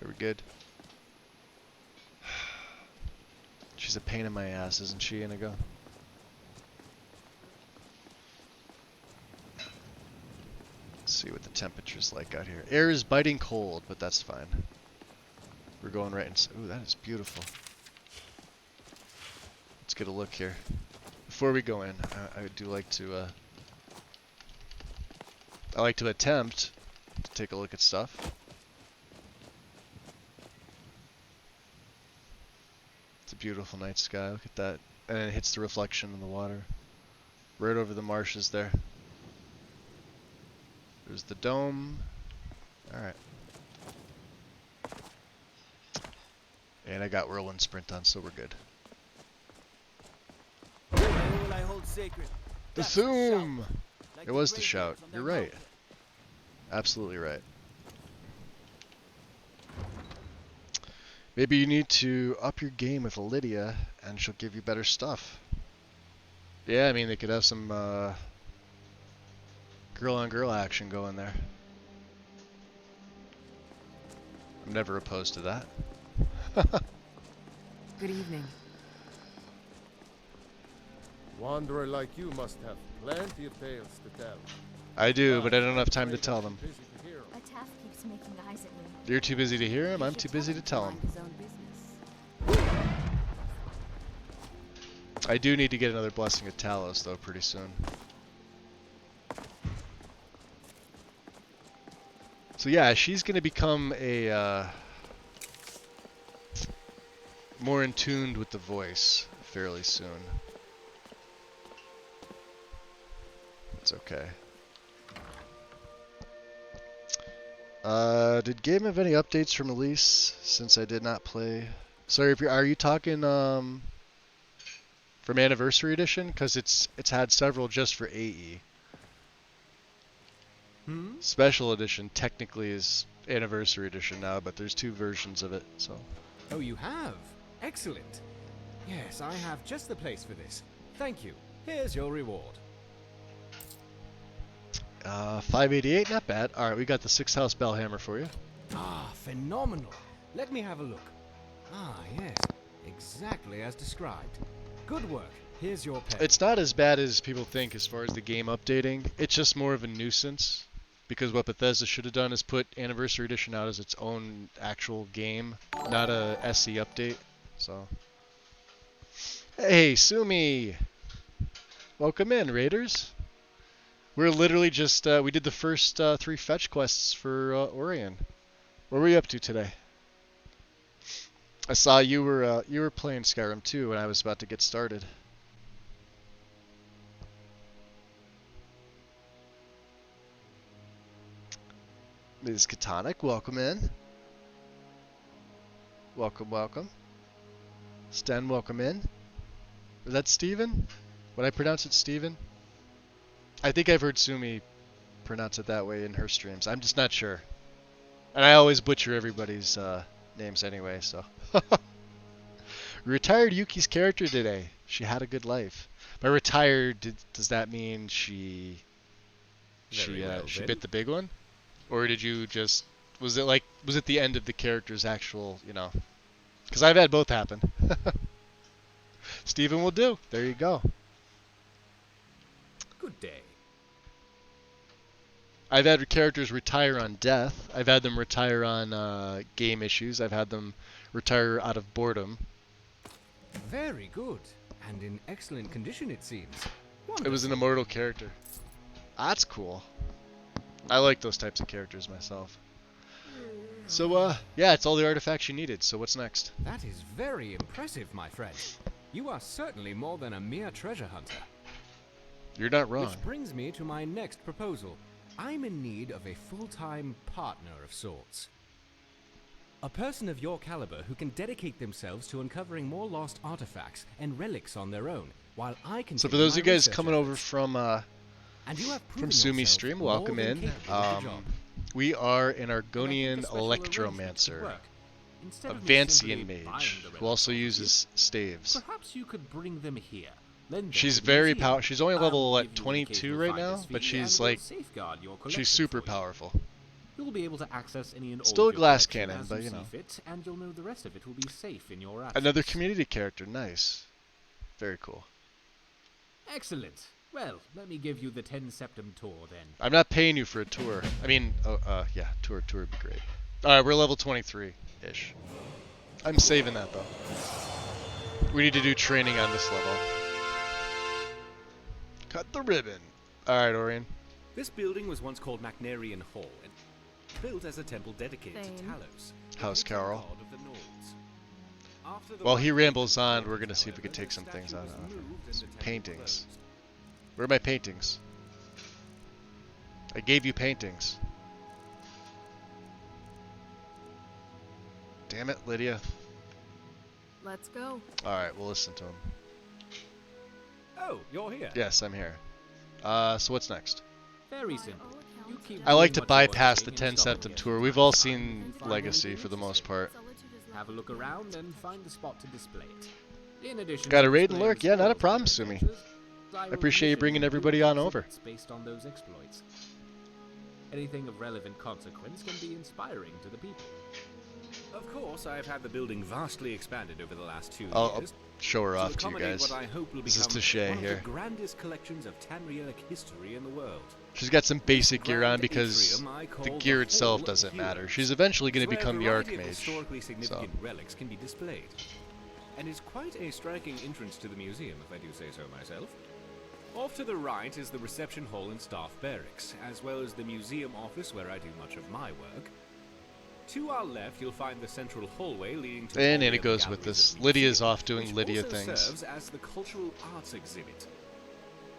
Are we good? She's a pain in my ass, isn't she, Inigo? Let's see what the temperature's like out here. Air is biting cold, but that's fine. We're going right inside. Ooh, that is beautiful. Let's get a look here. Before we go in, I do like to I like to attempt to take a look at stuff. It's a beautiful night sky. Look at that. And it hits the reflection in the water. Right over the marshes there. There's the dome. Alright. And I got Whirlwind Sprint on, so we're good. I hold sacred. The Zoom! It was the shout. You're right. Absolutely right. Maybe you need to up your game with Lydia, and she'll give you better stuff. Yeah, I mean, they could have some girl-on-girl action going there. I'm never opposed to that. Good evening. Wanderer like you must have plenty of tales to tell. I do, but I don't have time to tell them. Ataf keeps making eyes at me. You're too busy to hear him, I'm too busy to tell him. I do need to get another Blessing of Talos, though, pretty soon. So yeah, she's going to become a more in tune with the voice fairly soon. It's okay. Did game have any updates from release since I did not play? Sorry, if are you talking from Anniversary Edition? Because it's had several just for AE. Special Edition technically is Anniversary Edition now, but there's 2 versions of it. So. Oh, you have? Excellent. Yes, I have just the place for this. Thank you. Here's your reward. 588, not bad. Alright, we got the 6th House Bellhammer for you. Ah, phenomenal. Let me have a look. Ah, yes. Exactly as described. Good work. Here's your pay. It's not as bad as people think as far as the game updating. It's just more of a nuisance. Because what Bethesda should have done is put Anniversary Edition out as its own actual game, not a SE update. So. Hey, Sumi! Welcome in, Raiders. We're literally just, we did the first 3 fetch quests for Orion. What were you up to today? I saw you were playing Skyrim too when I was about to get started. Ms. Katonic, welcome in. Welcome, welcome. Sten, welcome in. Is that Steven? Would I pronounce it Steven? I think I've heard Sumi pronounce it that way in her streams. I'm just not sure. And I always butcher everybody's names anyway, so. Retired Yuki's character today. She had a good life. By retired, does that mean she bit the big one? Or did you just, was it the end of the character's actual, you know? Because I've had both happen. Steven will do. There you go. Good day. I've had characters retire on death. I've had them retire on game issues. I've had them retire out of boredom. Very good. And in excellent condition, it seems. Wonderful. It was an immortal character. That's cool. I like those types of characters myself. So, yeah, it's all the artifacts you needed. So what's next? That is very impressive, my friend. You are certainly more than a mere treasure hunter. You're not wrong. Which brings me to my next proposal. I'm in need of a full-time partner of sorts. A person of your caliber who can dedicate themselves to uncovering more lost artifacts and relics on their own, while I can. So for those of you guys coming over from Sumi's stream, welcome in. We are an Argonian Electromancer, a Vancian mage, who also uses staves. Perhaps you could bring them here. She's very powerful. She's only level 22 right now, but she's like, she's super powerful. You'll be able to access any and all still a glass cannon, but you know. Fit, and you'll know the rest of it will be safe in your absence. Another community character, nice. Very cool. Excellent. Well, let me give you the 10 Septim tour then. I'm not paying you for a tour. I mean, yeah, tour would be great. Alright, we're level 23-ish. I'm saving that though. We need to do training on this level. Cut the ribbon. Alright, Orion. This building was once called Macnarian Hall, and built as a temple dedicated to Talos, House Carol. While he rambles on, we're going to see if we can take some things out of him. Paintings. Where are my paintings? I gave you paintings. Damn it, Lydia. Let's go. Alright, we'll listen to him. Oh, you're here. Yes, I'm here. So what's next? Very simple. I like to bypass the 10 Septim tour. We've all seen Legacy for the most part. Have a look around and find a spot to display it. In addition, got a raid and lurk? Yeah, not a problem, Sumi. I appreciate you bringing everybody on over. Based on those exploits. Anything of relevant consequence can be inspiring to the people. Of course, I've had the building vastly expanded over the last 2 years. I'll show her off to you guys. What I hope will this is become Tashay one here. of the grandest collections of Tamrielic history in the world. She's got some basic gear on because the gear itself doesn't matter. She's eventually going to become the Archmage. Historically significant relics can be displayed. And it's quite a striking entrance to the museum, if I do say so myself. Off to the right is the reception hall and staff barracks, as well as the museum office where I do much of my work. To our left, you'll find the central hallway leading to... And Anna goes with this. Lydia's off doing Lydia things. Which also serves as the cultural arts exhibit.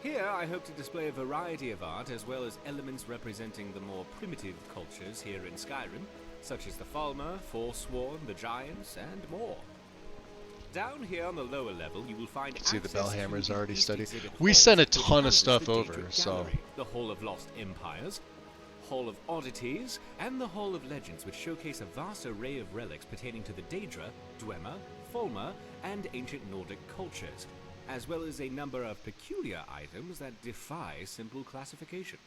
Here, I hope to display a variety of art, as well as elements representing the more primitive cultures here in Skyrim, such as the Falmer, Forsworn, the Giants, and more. Down here on the lower level, you will find see the Bellhammer's already studied. We sent a ton of stuff over, so... The Hall of Lost Empires, Hall of Oddities, and the Hall of Legends, which showcase a vast array of relics pertaining to the Daedra, Dwemer, Falmer, and ancient Nordic cultures, as well as a number of peculiar items that defy simple classification.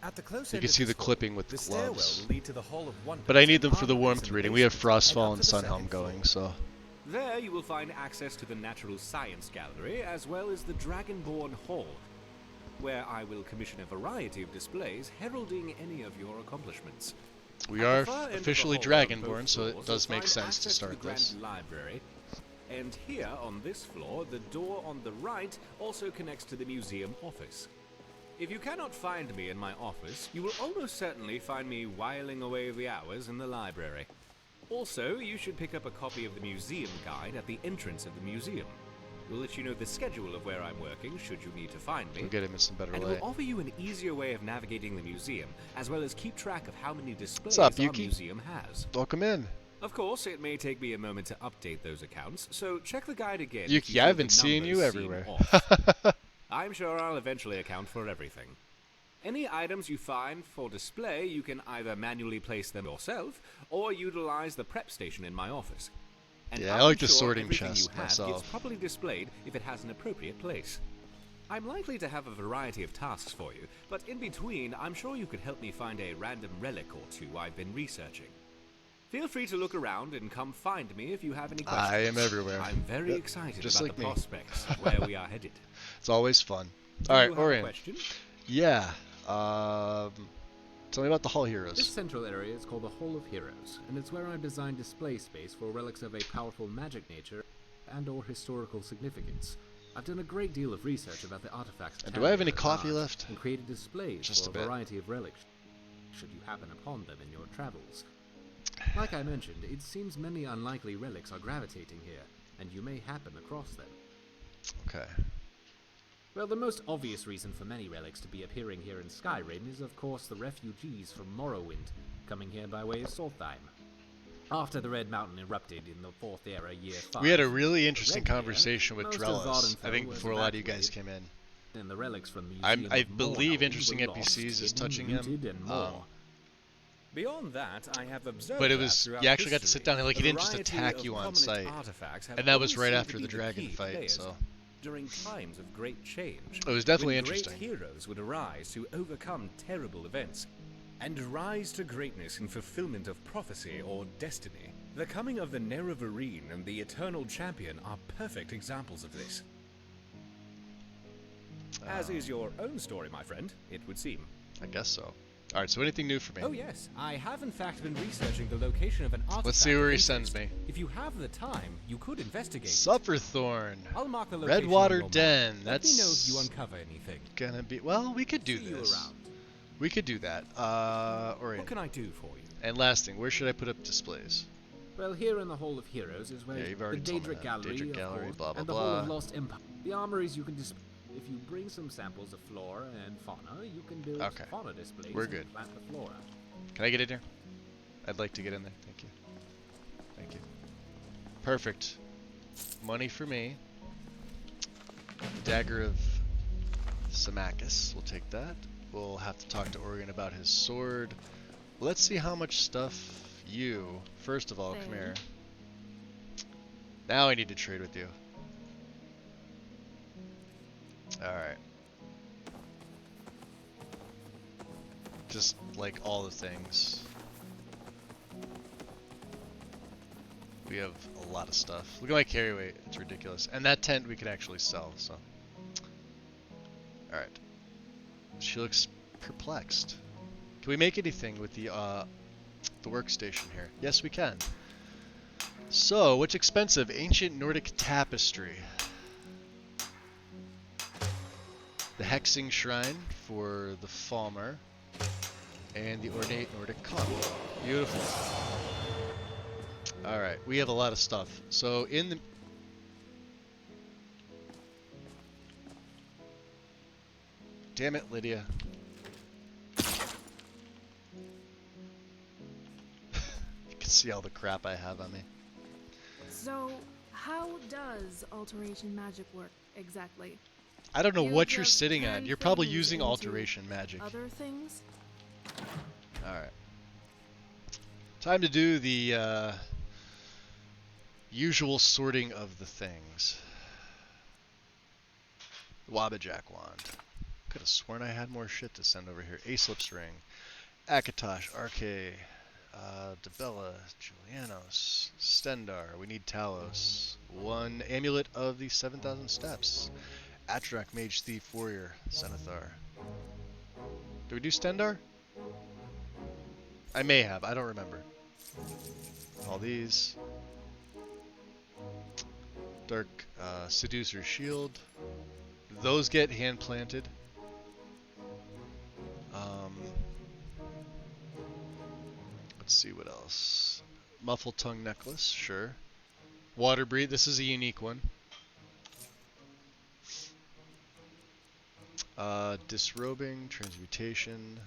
At the close you can see the clipping with the gloves. But I need them for the warmth reading. We have Frostfall and Sunhelm going, so... There you will find access to the Natural Science Gallery, as well as the Dragonborn Hall, where I will commission a variety of displays heralding any of your accomplishments. We are officially Dragonborn, so it does make sense to start this. Library. And here, on this floor, the door on the right also connects to the museum office. If you cannot find me in my office, you will almost certainly find me whiling away the hours in the library. Also, you should pick up a copy of the museum guide at the entrance of the museum. We'll let you know the schedule of where I'm working, should you need to find me. We'll get him in some better and light. It will offer you an easier way of navigating the museum, as well as keep track of how many displays our museum has. Welcome in. Of course, it may take me a moment to update those accounts, so check the guide again. Yuki, I haven't seen you everywhere. I'm sure I'll eventually account for everything. Any items you find for display, you can either manually place them yourself, or utilize the prep station in my office. And yeah, I like the sorting chest myself. Gets properly displayed if it has an appropriate place. I'm likely to have a variety of tasks for you, but in between, I'm sure you could help me find a random relic or two I've been researching. Feel free to look around and come find me if you have any questions. I am everywhere. I'm very excited just about like the me. prospects of where we are headed. It's always fun. All right, Orion. Question? Yeah. Tell me about the Hall Heroes. This central area is called the Hall of Heroes, and it's where I've designed display space for relics of a powerful magic nature and/or historical significance. I've done a great deal of research about the artifacts. And do I have any coffee left? And created displays Just for a variety of relics, should you happen upon them in your travels. Like I mentioned, it seems many unlikely relics are gravitating here, and you may happen across them. Okay. Well, the most obvious reason for many relics to be appearing here in Skyrim is, of course, the refugees from Morrowind, coming here by way of Solstheim. After the Red Mountain erupted in the 4th Era, Year 5... We had a really interesting conversation with Drellis, I think before a lot of you guys came in. And the relics from the Museum I of believe Morrowind interesting were lost, NPCs is hidden, touching looted, him. And more. Beyond that, I have observed But it was, you actually got to sit down and like, he didn't just variety attack of you on prominent sight. artifacts have And that was always right seemed after to the be the dragon key fight, players so... During times of great change, it was definitely when interesting. Great heroes would arise to overcome terrible events and rise to greatness in fulfillment of prophecy or destiny. The coming of the Nerevarine and the Eternal Champion are perfect examples of this. As is your own story, my friend, it would seem. I guess so. Alright, so anything new for me? Oh yes, I have in fact been researching the location of an artifact. Let's see where he sends me. If you have the time, you could investigate. Sufferthorn. I'll mark the location Redwater on Den. Let That's me know if you uncover anything. Gonna be... Well, we could do this. We could do that. Orion. What can I do for you? And last thing, where should I put up displays? Well, here in the Hall of Heroes is where you've the already told me Daedric that. Gallery, Daedric Gallery, course, blah, blah, and the blah. Hall of Lost Empire. The armories you can display. If you bring some samples of flora and fauna, you can build fauna displays We're and good. plant the flora. Can I get in here? I'd like to get in there. Thank you. Thank you. Perfect. Money for me. Dagger of Symmachus. We'll take that. We'll have to talk to Oregon about his sword. Let's see how much stuff you... First of all, come here. Now I need to trade with you. Alright. Just like all the things. We have a lot of stuff. Look at my carry weight. It's ridiculous. And that tent we could actually sell, so. Alright. She looks perplexed. Can we make anything with the workstation here? Yes, we can. So, what's expensive? Ancient Nordic tapestry. The Hexing Shrine for the Falmer. And the Ornate Nordic Cup. Beautiful. Alright, we have a lot of stuff. So, in the... Damn it, Lydia. You can see all the crap I have on me. So, how does alteration magic work exactly? I don't know what you're sitting on. You're probably using alteration magic. Other things? Alright. Time to do the usual sorting of the things. Wabbajack wand. Could have sworn I had more shit to send over here. Aesop's ring. Akatosh, Arche, Debella, Julianos, Stendar. We need Talos. One amulet of the 7,000 steps. Atronach, Mage, Thief, Warrior, Zenithar. Did we do Stendar? I may have. I don't remember. All these. Dark Seducer Shield. Those get hand planted. Let's see what else. Muffle Tongue Necklace, sure. Water Breathe, this is a unique one. Disrobing, Transmutation.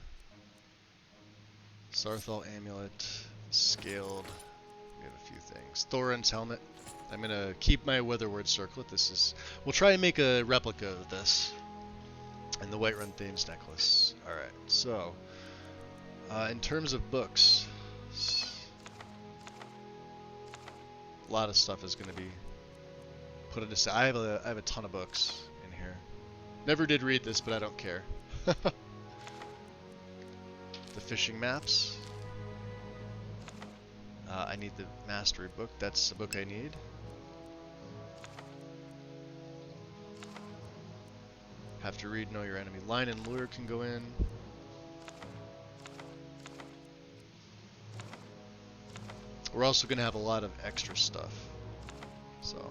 Sarthal Amulet, Scaled. We have a few things. Thorin's Helmet. I'm gonna keep my Weatherward Circlet. This is... We'll try and make a replica of this. And the Whiterun Thames Necklace. Alright, so... in terms of books... A lot of stuff is going to be put into... I have a ton of books in here. Never did read this, but I don't care. The fishing maps. I need the mastery book. That's the book I need. Have to read Know Your Enemy. Line and Lure can go in. We're also going to have a lot of extra stuff. So.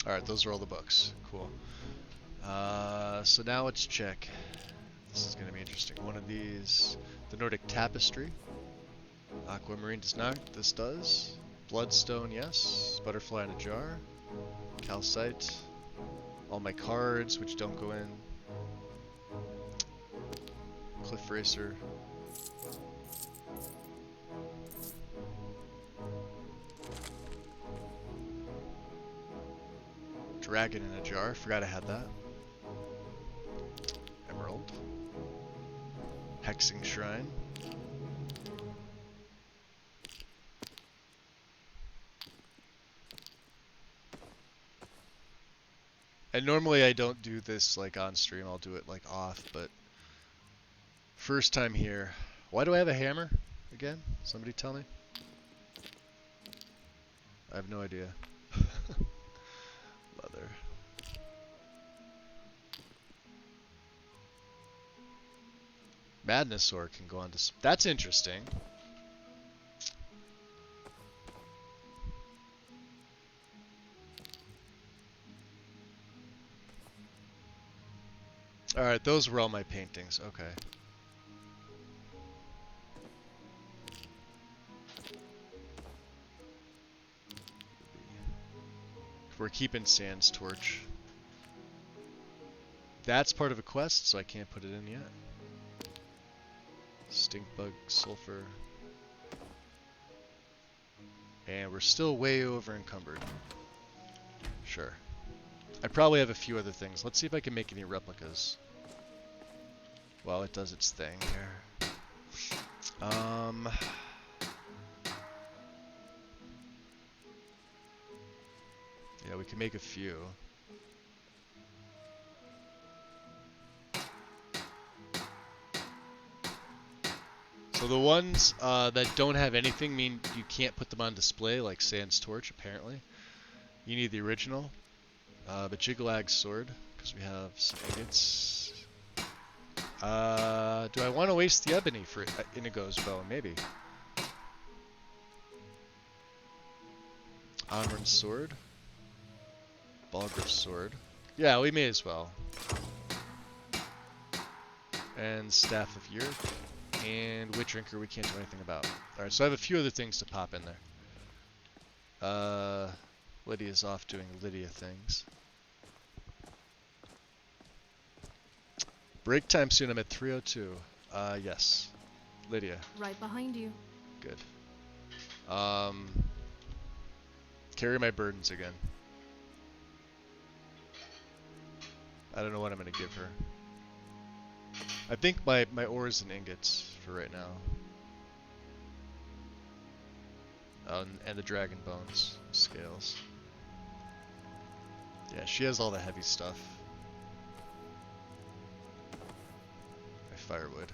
Alright, those are all the books. Cool. So now let's check. This is going to be interesting. One of these. The Nordic Tapestry. Aquamarine does not. This does. Bloodstone, yes. Butterfly in a jar. Calcite. All my cards, which don't go in. Cliff Racer. Dragon in a jar. Forgot I had that. Emerald. Hexing Shrine. And normally I don't do this like on stream, I'll do it like off, but first time here. Why do I have a hammer again? Somebody tell me. I have no idea. Leather. Madness Sword can go on to... That's interesting. Alright, those were all my paintings. Okay. We're keeping Sand's torch. That's part of a quest, so I can't put it in yet. Stink bug, sulfur. And we're still way over encumbered. Sure. I probably have a few other things. Let's see if I can make any replicas. While it does its thing here. Yeah, we can make a few. So the ones that don't have anything mean you can't put them on display, like Sand's torch, apparently. You need the original. But Jigalag's sword, because we have some ingots. Do I want to waste the ebony for Inigo's bow? Maybe. Amryn's sword. Balgriff's sword. Yeah, we may as well. And Staff of Yurk. And Witch Drinker we can't do anything about. Alright, so I have a few other things to pop in there. Lydia's off doing Lydia things. Break time soon, I'm at 3:02. Yes. Lydia. Right behind you. Good. Carry my burdens again. I don't know what I'm gonna give her. I think my ores and ingots for right now. And the dragon bones, scales. Yeah, she has all the heavy stuff. My firewood.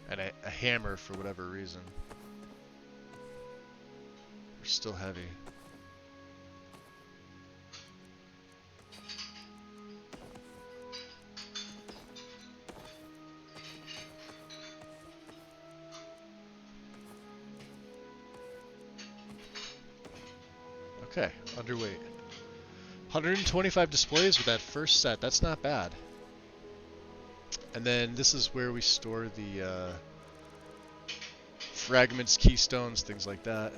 And a hammer for whatever reason. We're still heavy. Okay, underweight. 125 displays with that first set. That's not bad. And then this is where we store the fragments, keystones, things like that.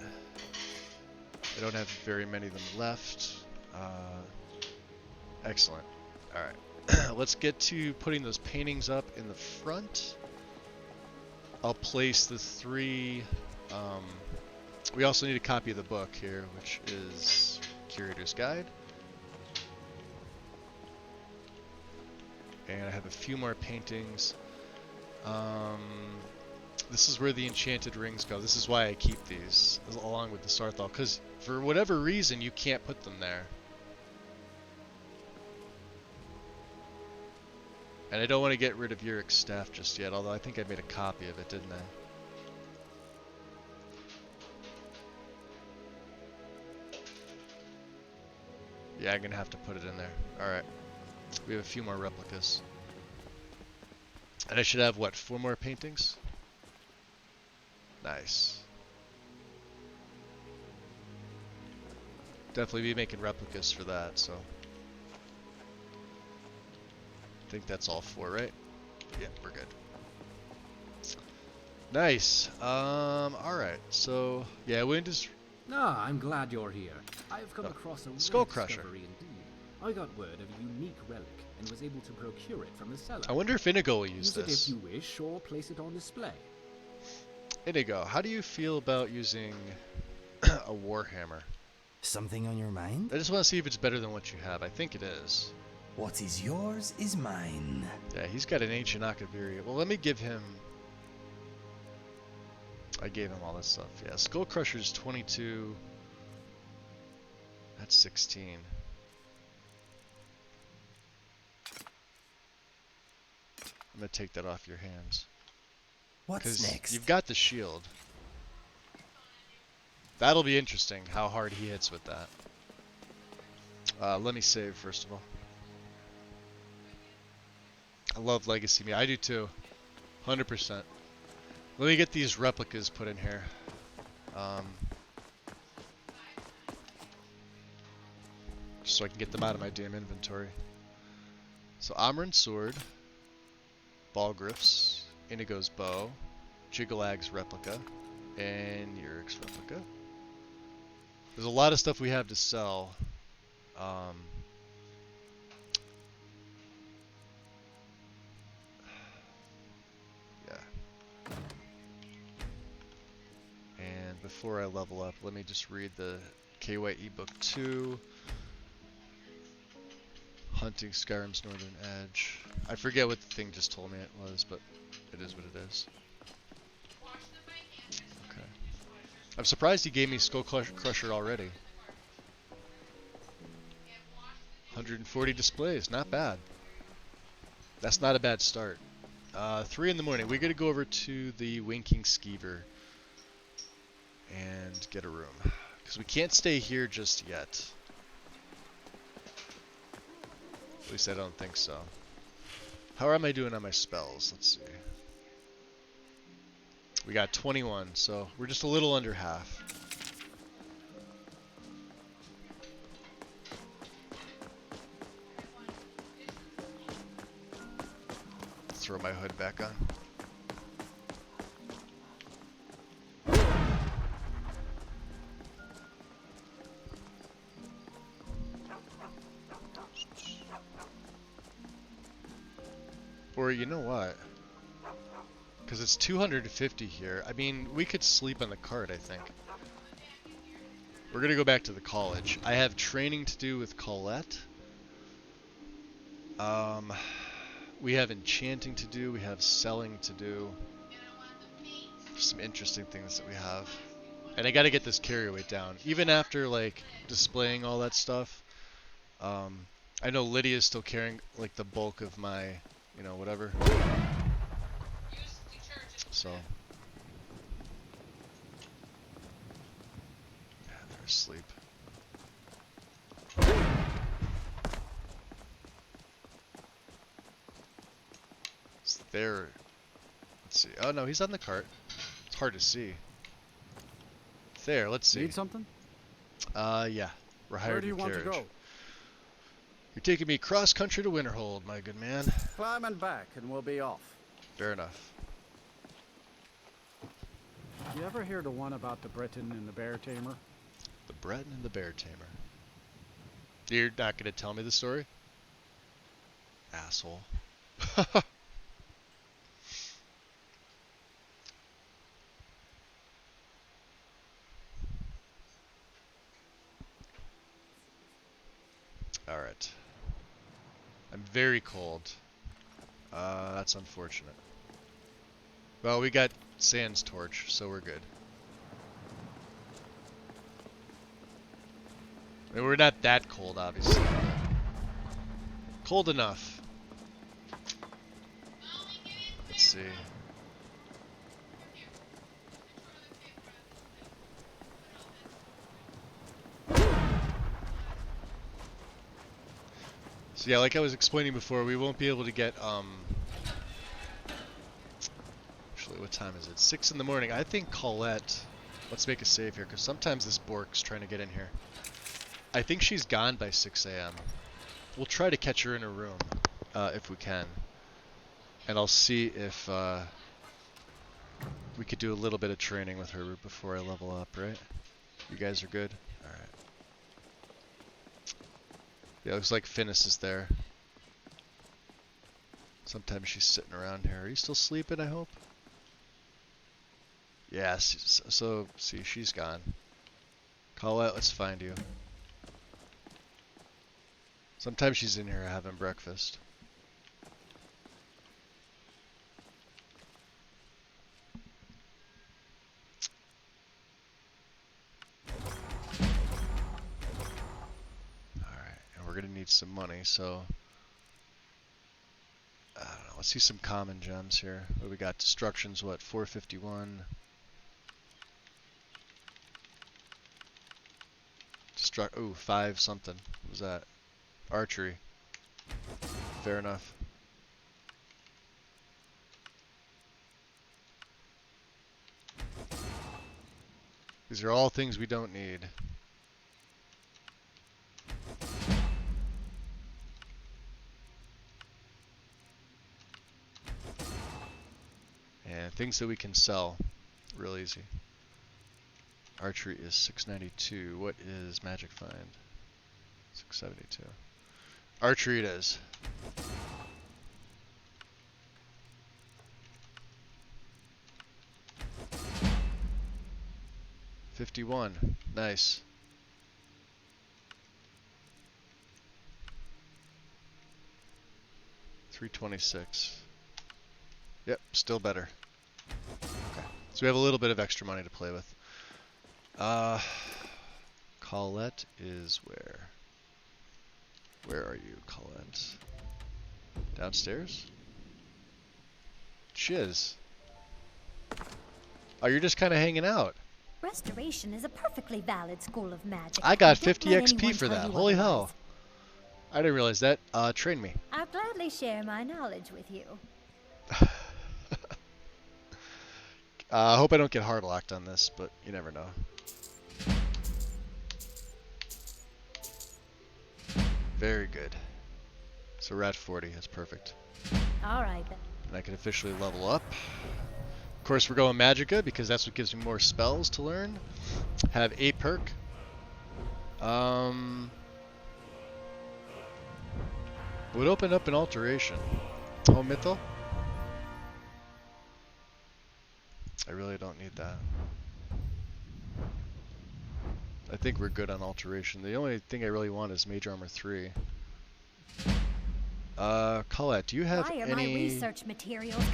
I don't have very many of them left. Excellent. Alright. Let's get to putting those paintings up in the front. I'll place the three... we also need a copy of the book here, which is Curator's Guide. And I have a few more paintings. This is where the enchanted rings go. This is why I keep these, along with the Saarthal, because for whatever reason, you can't put them there. And I don't want to get rid of Yurik's staff just yet, although I think I made a copy of it, didn't I? Yeah, I'm gonna have to put it in there. Alright. We have a few more replicas. And I should have, what, 4 more paintings? Nice. Definitely be making replicas for that, so. I think that's all 4, right? Yeah, we're good. Nice. Alright, so, yeah, we just... I'm glad you're here. I've come across a Skull Crusher. Discovery indeed. I got word of a unique relic and was able to procure it from the cellar. I wonder if Inigo will use this. Use it if you wish, or place it on display. Inigo, how do you feel about using a warhammer? Something on your mind? I just want to see if it's better than what you have. I think it is. What is yours is mine. Yeah, he's got an ancient Akaviri. Well, let me give him... I gave him all this stuff. Yeah, Skull Crusher's 22. That's 16. I'm gonna take that off your hands. What's next? You've got the shield. That'll be interesting, how hard he hits with that. Let me save, first of all. I love Legacy Me. I do too. 100%. Let me get these replicas put in here. Just so I can get them out of my damn inventory. So Amryn's sword, Balgriff's, Inigo's bow, Jigalag's replica, And your ex-replica. There's a lot of stuff we have to sell. Yeah. And before I level up, let me just read the KYE Book 2. Hunting Skyrim's Northern Edge. I forget what the thing just told me it was, but it is what it is. Okay. I'm surprised he gave me Skull Crusher already. 140 displays, not bad. That's not a bad start. 3 in the morning. We're gonna go over to the Winking Skeever and get a room, because we can't stay here just yet. At least I don't think so. How am I doing on my spells? Let's see. We got 21, so we're just a little under half. Let's throw my hood back on. Or you know what? Because it's 250 here. I mean, we could sleep on the cart, I think. We're going to go back to the college. I have training to do with Colette. We have enchanting to do. We have selling to do. Some interesting things that we have. And I got to get this carry weight down. Even after, like, displaying all that stuff. I know Lydia's still carrying, like, the bulk of my... you know, whatever. So. Yeah, they're asleep. It's there. Let's see. Oh no, he's on the cart. It's hard to see. There, let's see. Need something? Yeah. We're hired. Where do you want to go? You're taking me cross-country to Winterhold, my good man. Climb and back, and we'll be off. Fair enough. You ever hear the one about the Breton and the Bear Tamer? The Breton and the Bear Tamer. You're not going to tell me the story? Asshole. Alright. I'm very cold. That's unfortunate. Well, we got Sans Torch, so we're good. I mean, we're not that cold, obviously. Cold enough. Let's see. So yeah, like I was explaining before, we won't be able to get, actually, what time is it? 6 in the morning. I think Colette, let's make a save here, because sometimes this Bork's trying to get in here. I think she's gone by 6 a.m. We'll try to catch her in her room, if we can. And I'll see if, we could do a little bit of training with her before I level up, right? You guys are good? Alright. Yeah, looks like Finis is there. Sometimes she's sitting around here. Are you still sleeping, I hope? Yes, so, see, she's gone. Colette, let's find you. Sometimes she's in here having breakfast. We're gonna need some money, so I don't know. Let's see some common gems here. What we got? Destruction's what? 451. Ooh, 5 something. What was that? Archery. Fair enough. These are all things we don't need. And things that we can sell real easy. Archery is 692. What is magic find? 672. Archery it is. $51. Nice. $326. Yep, still better. Okay. So we have a little bit of extra money to play with. Colette is where? Where are you, Colette? Downstairs? Shiz. Oh, you're just kind of hanging out. Restoration is a perfectly valid school of magic. I got 50 XP for that. Holy hell. I didn't realize that. Train me. I'll gladly share my knowledge with you. I hope I don't get hard locked on this, but you never know. Very good. So we're at 40. That's perfect. All right then. And I can officially level up. Of course, we're going Magicka because that's what gives me more spells to learn. Have a perk. Would open up an alteration. Oh, Mythal? I really don't need that. I think we're good on alteration. The only thing I really want is Mage Armor 3. Colette, do you have any my research materials?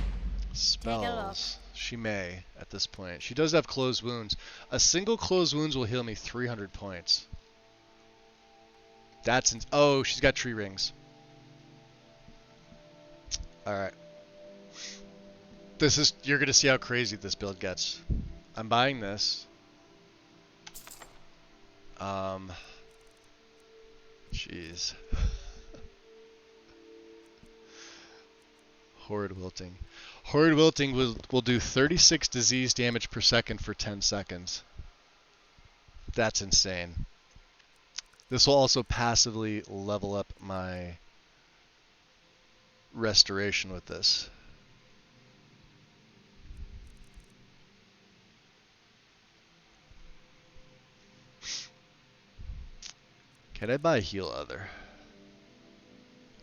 Spells? She may at this point. She does have closed wounds. A single closed wounds will heal me 300 points. That's oh, she's got tree rings. All right. This is, you're gonna see how crazy this build gets. I'm buying this. Jeez. Horrid Wilting. Horrid Wilting will do 36 disease damage per second for 10 seconds. That's insane. This will also passively level up my restoration with this. Can I buy Heal Other?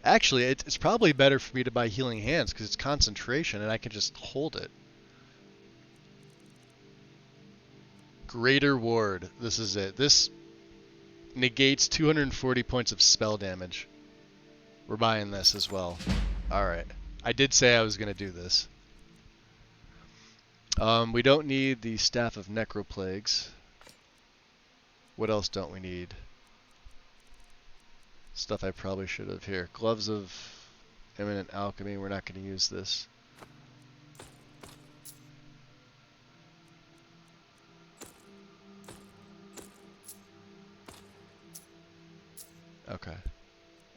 Actually, it's probably better for me to buy Healing Hands because it's concentration and I can just hold it. Greater Ward. This is it. This negates 240 points of spell damage. We're buying this as well. Alright. I did say I was going to do this. We don't need the Staff of Necroplagues. What else don't we need? Stuff I probably should have here. Gloves of Eminent Alchemy. We're not going to use this. Okay.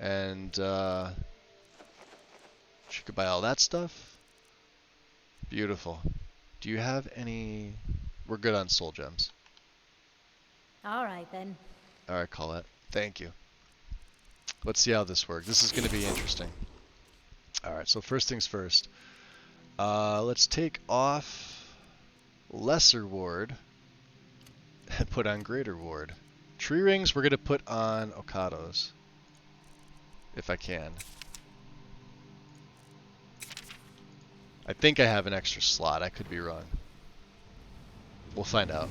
And she could buy all that stuff. Beautiful. Do you have any? We're good on soul gems. All right then. All right, Colette. Thank you. Let's see how this works. This is going to be interesting. All right, so first things first. Let's take off Lesser Ward and put on Greater Ward. Tree Rings we're going to put on Okados, if I can. I think I have an extra slot. I could be wrong. We'll find out.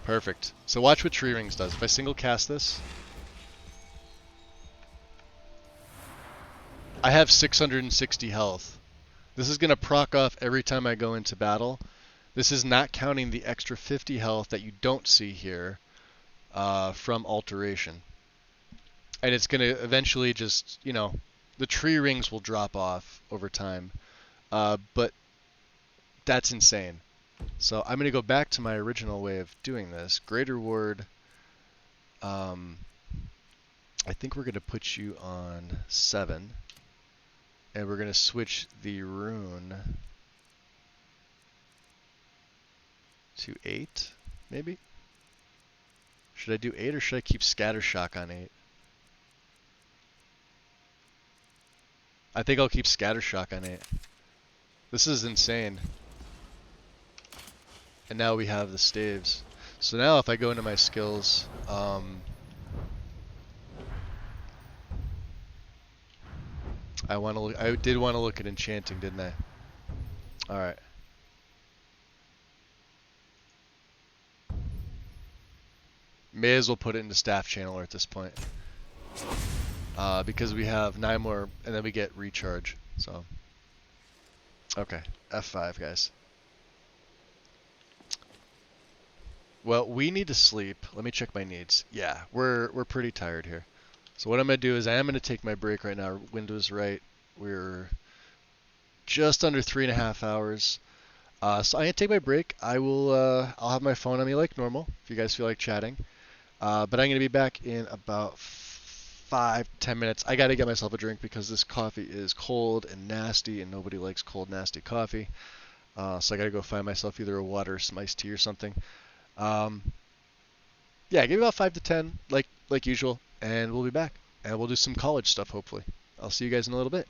Perfect. So watch what Tree Rings does. If I single cast this, I have 660 health. This is going to proc off every time I go into battle. This is not counting the extra 50 health that you don't see here from Alteration. And it's going to eventually just, you know, the Tree Rings will drop off over time. But that's insane. So I'm going to go back to my original way of doing this. Greater Ward, I think we're going to put you on 7. And we're going to switch the rune to 8, maybe? Should I do 8 or should I keep Scatter Shock on 8? I think I'll keep Scatter Shock on 8. This is insane. And now we have the staves. So now if I go into my skills, I did want to look at enchanting, didn't I? Alright. May as well put it into staff channeler at this point. Because we have 9 more, and then we get recharge. So, okay, F5, guys. Well, we need to sleep. Let me check my needs. Yeah, we're pretty tired here. So what I'm gonna do is I am gonna take my break right now. Windows right. We're just under 3.5 hours. So I'm gonna take my break. I'll have my phone on me like normal if you guys feel like chatting. But I'm gonna be back in about 5-10 minutes. I gotta get myself a drink because this coffee is cold and nasty, and nobody likes cold, nasty coffee. So I gotta go find myself either a water or some iced tea or something. Yeah, give me about 5 to 10, like usual, and we'll be back, and we'll do some college stuff hopefully. I'll see you guys in a little bit.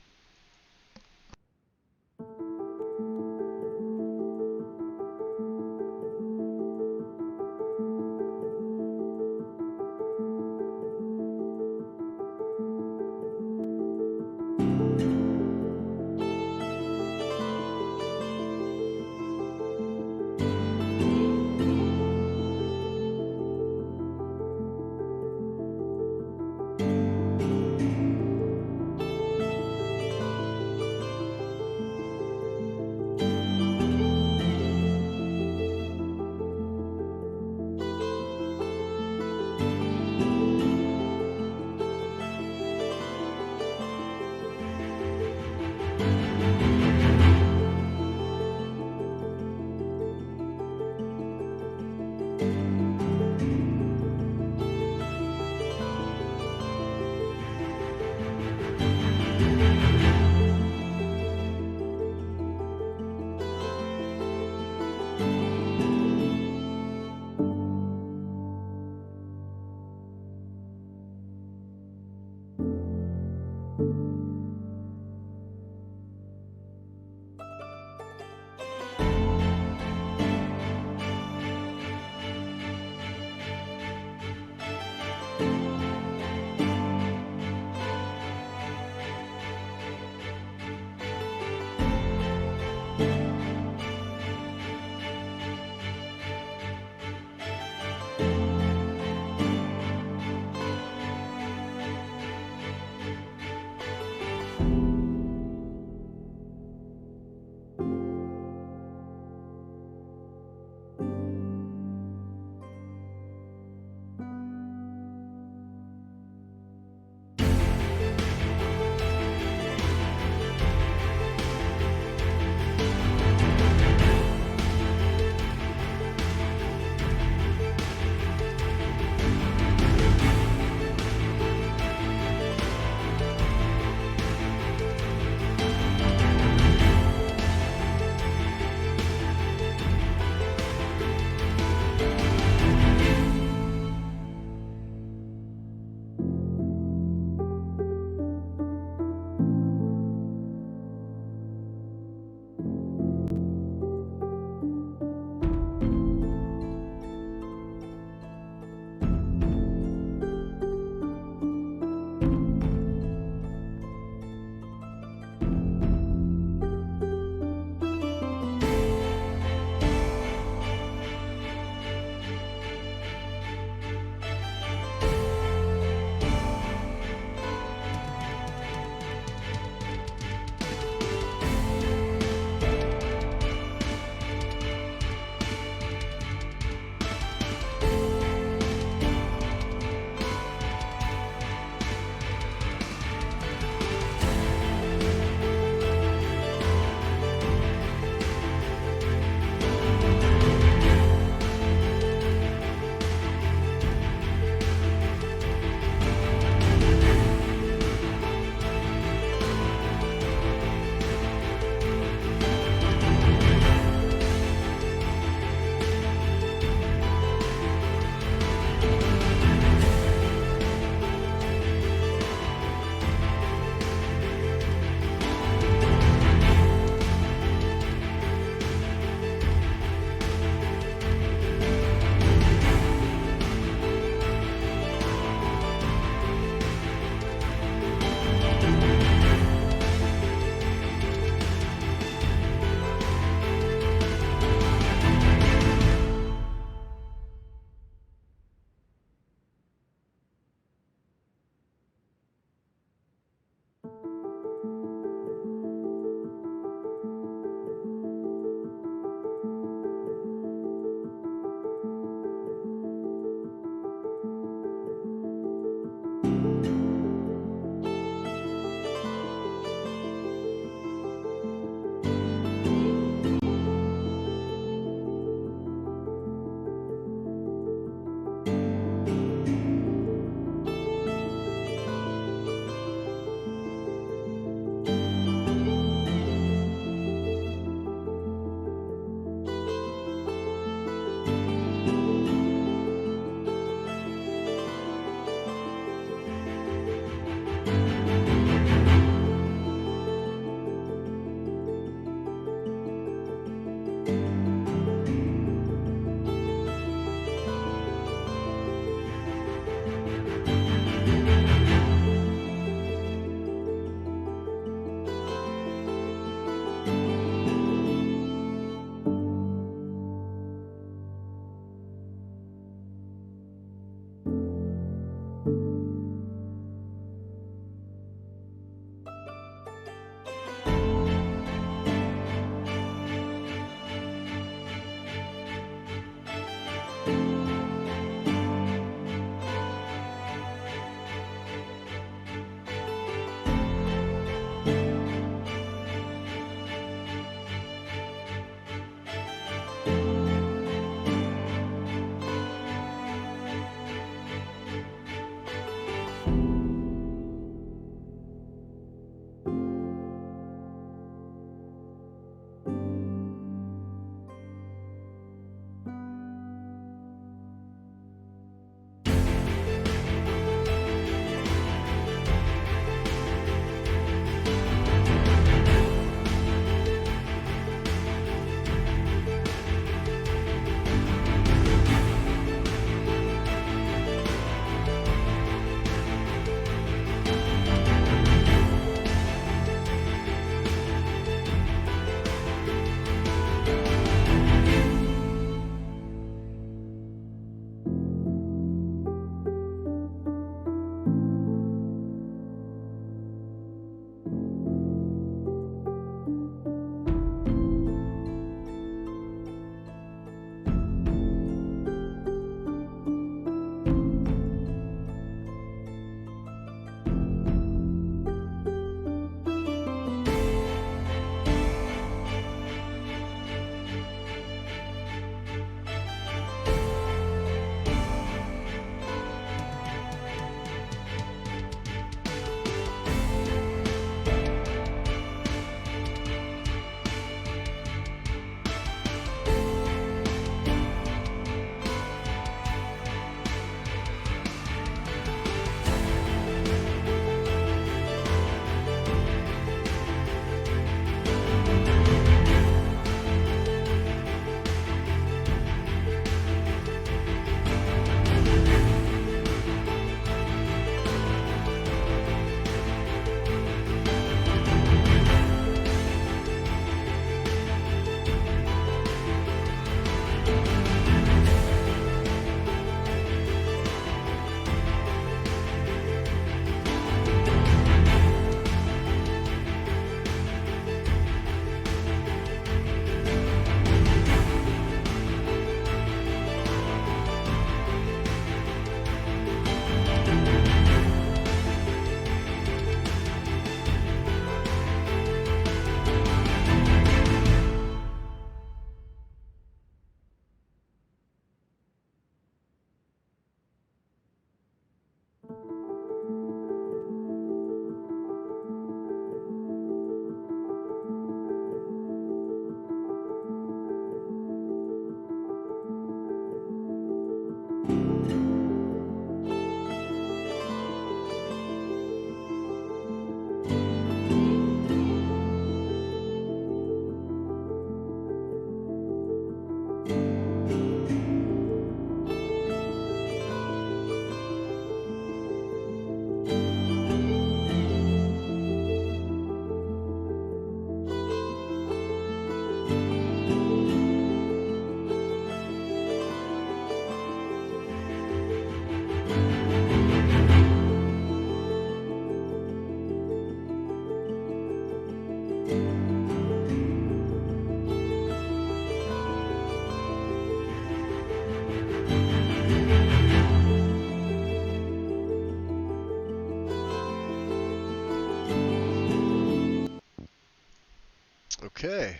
Okay,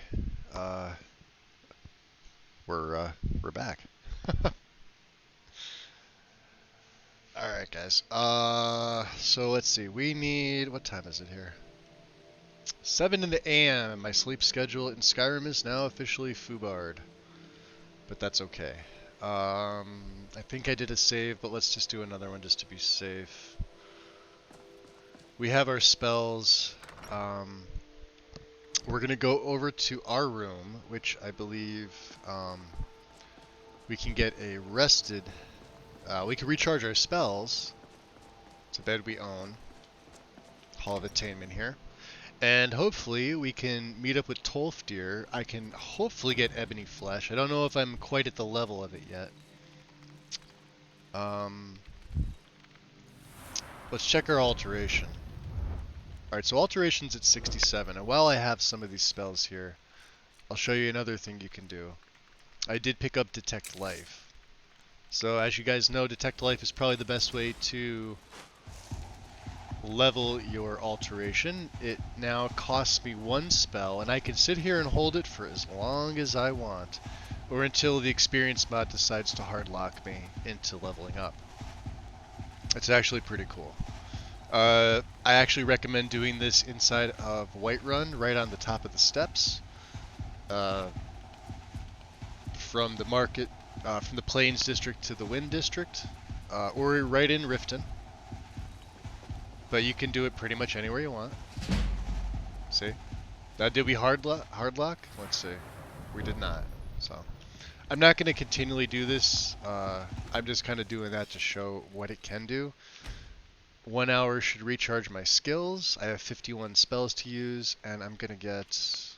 we're back. All right, guys. So let's see. We need, what time is it here? 7 a.m. My sleep schedule in Skyrim is now officially foobarred, but that's okay. I think I did a save, but let's just do another one just to be safe. We have our spells. We're gonna go over to our room, which I believe we can get a rested. We can recharge our spells. It's a bed we own. Hall of Attainment here. And hopefully we can meet up with Tolfdir. I can hopefully get Ebony Flesh. I don't know if I'm quite at the level of it yet. Let's check our alteration. Alright, so alteration's at 67, and while I have some of these spells here, I'll show you another thing you can do. I did pick up Detect Life. So as you guys know, Detect Life is probably the best way to level your alteration. It now costs me 1 spell, and I can sit here and hold it for as long as I want, or until the experience mod decides to hardlock me into leveling up. It's actually pretty cool. I actually recommend doing this inside of Whiterun, right on the top of the steps. From the market, from the Plains District to the Wind District, or right in Riften. But you can do it pretty much anywhere you want. See? Now, did we hardlock? Let's see. We did not. So, I'm not going to continually do this. I'm just kind of doing that to show what it can do. 1 hour should recharge my skills. I have 51 spells to use, and I'm going to get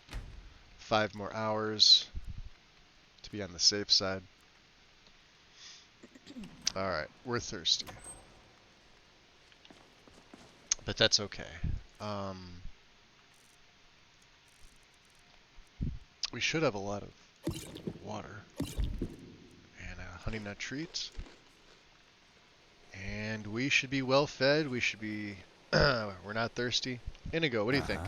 5 more hours to be on the safe side. Alright, we're thirsty. But that's okay. We should have a lot of water. And a honey nut treat. And we should be well fed. We should be... we're not thirsty. Inigo, what do you think?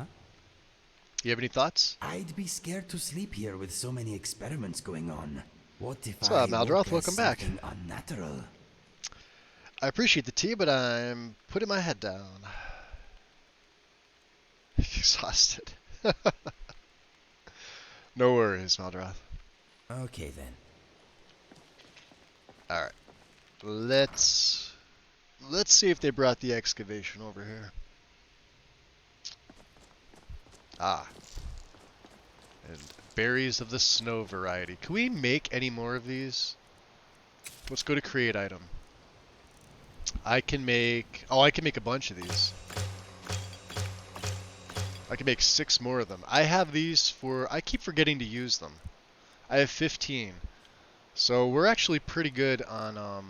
You have any thoughts? I'd be scared to sleep here with so many experiments going on. What if What's up, Maldroth? Welcome back. Unnatural? I appreciate the tea, but I'm putting my head down. Exhausted. No worries, Maldroth. Okay, then. Alright. Let's see if they brought the excavation over here. Ah. And berries of the snow variety. Can we make any more of these? Let's go to create item. I can make... Oh, I can make a bunch of these. I can make 6 more of them. I have these for... I keep forgetting to use them. I have 15. So we're actually pretty good on...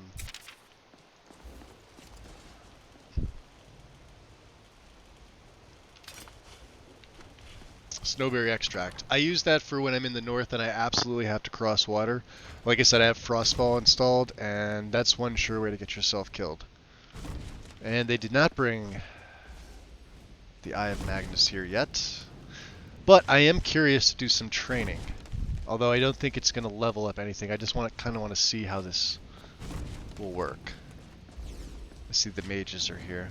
Snowberry extract. I use that for when I'm in the north and I absolutely have to cross water. Like I said, I have Frostfall installed, and that's one sure way to get yourself killed. And they did not bring the Eye of Magnus here yet. But I am curious to do some training. Although I don't think it's going to level up anything. I just kind of want to see how this will work. I see the mages are here.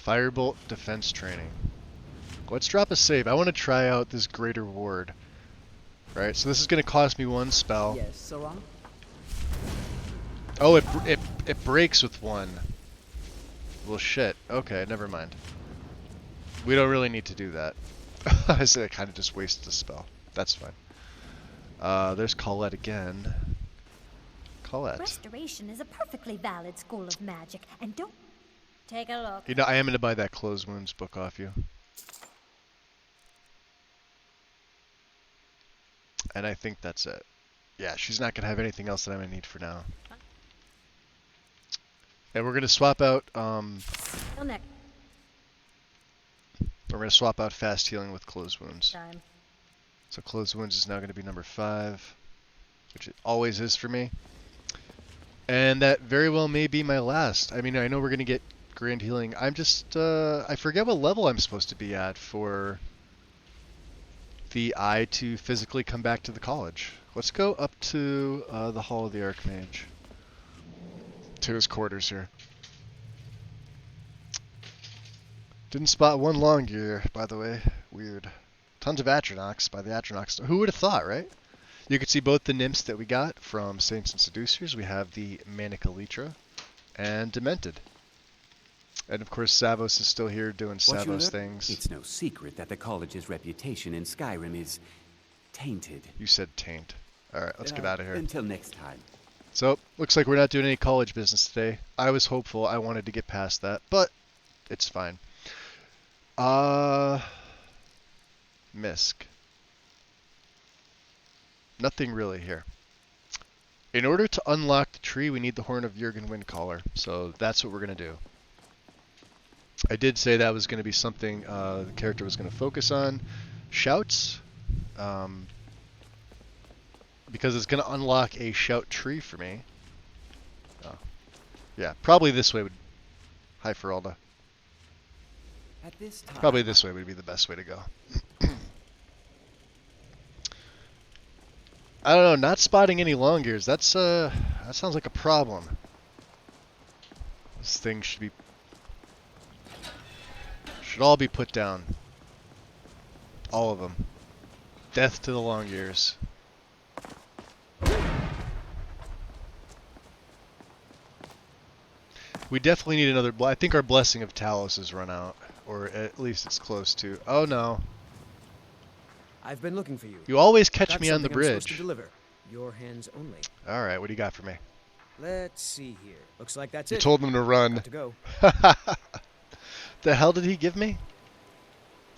Firebolt defense training. Let's drop a save. I want to try out this Greater Ward. Right, so this is going to cost me 1 spell. Yes, Sarang? Oh, it breaks with 1. Well, shit. Okay, never mind. We don't really need to do that. I said I kind of just wasted a spell. That's fine. There's Colette again. Colette. Restoration is a perfectly valid school of magic, and don't take a look. You know, I am going to buy that Closed Wounds book off you. And I think that's it. Yeah, she's not going to have anything else that I'm going to need for now. And we're going to swap out... we're going to swap out Fast Healing with Closed Wounds. So Closed Wounds is now going to be number 5, which it always is for me. And that very well may be my last. I mean, I know we're going to get Grand Healing. I'm just... I forget what level I'm supposed to be at for the eye to physically come back to the college. Let's go up to the Hall of the Archmage. To his quarters here. Didn't spot 1 long gear, by the way. Weird. Tons of Atronachs by the Atronachs. Who would have thought, right? You can see both the nymphs that we got from Saints and Seducers. We have the Manica Litra and Demented. And of course, Savos is still here doing Savos things. It's no secret that the college's reputation in Skyrim is tainted. You said taint. Alright, let's get out of here. Until next time. So, looks like we're not doing any college business today. I was hopeful. I wanted to get past that, but it's fine. Misk. Nothing really here. In order to unlock the tree, we need the Horn of Jurgen Windcaller, so that's what we're going to do. I did say that was going to be something the character was going to focus on. Shouts, because it's going to unlock a shout tree for me. Oh. Yeah, probably this way would... Hi, Feralda. At this time, probably this way would be the best way to go. I don't know, not spotting any long ears. That sounds like a problem. This thing should all be put down. All of them. Death to the long ears. We definitely need another. I think our blessing of Talos has run out, or at least it's close to. Oh no. I've been looking for you. You always catch me on the bridge. I'm supposed to deliver. Your hands only. All right, what do you got for me? Let's see here. Looks like that's it. You told them to run. Got to go. The hell did he give me?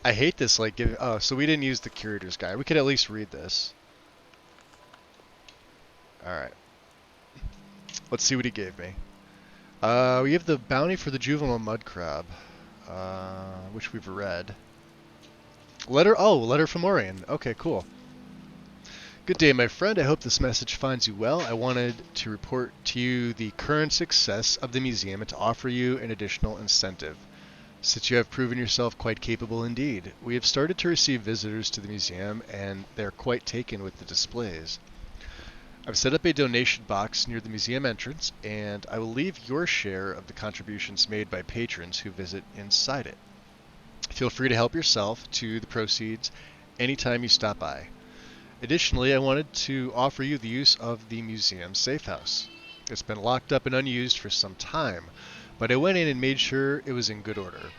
I hate this. Like, oh, so we didn't use the curator's guide. We could at least read this. All right. Let's see what he gave me. We have the bounty for the juvenile mud crab, which we've read. Letter from Orion. Okay, cool. Good day, my friend. I hope this message finds you well. I wanted to report to you the current success of the museum and to offer you an additional incentive, since you have proven yourself quite capable indeed. We have started to receive visitors to the museum, and they're quite taken with the displays. I've set up a donation box near the museum entrance, and I will leave your share of the contributions made by patrons who visit inside it. Feel free to help yourself to the proceeds anytime you stop by. Additionally, I wanted to offer you the use of the museum safe house. It's been locked up and unused for some time, but I went in and made sure it was in good order.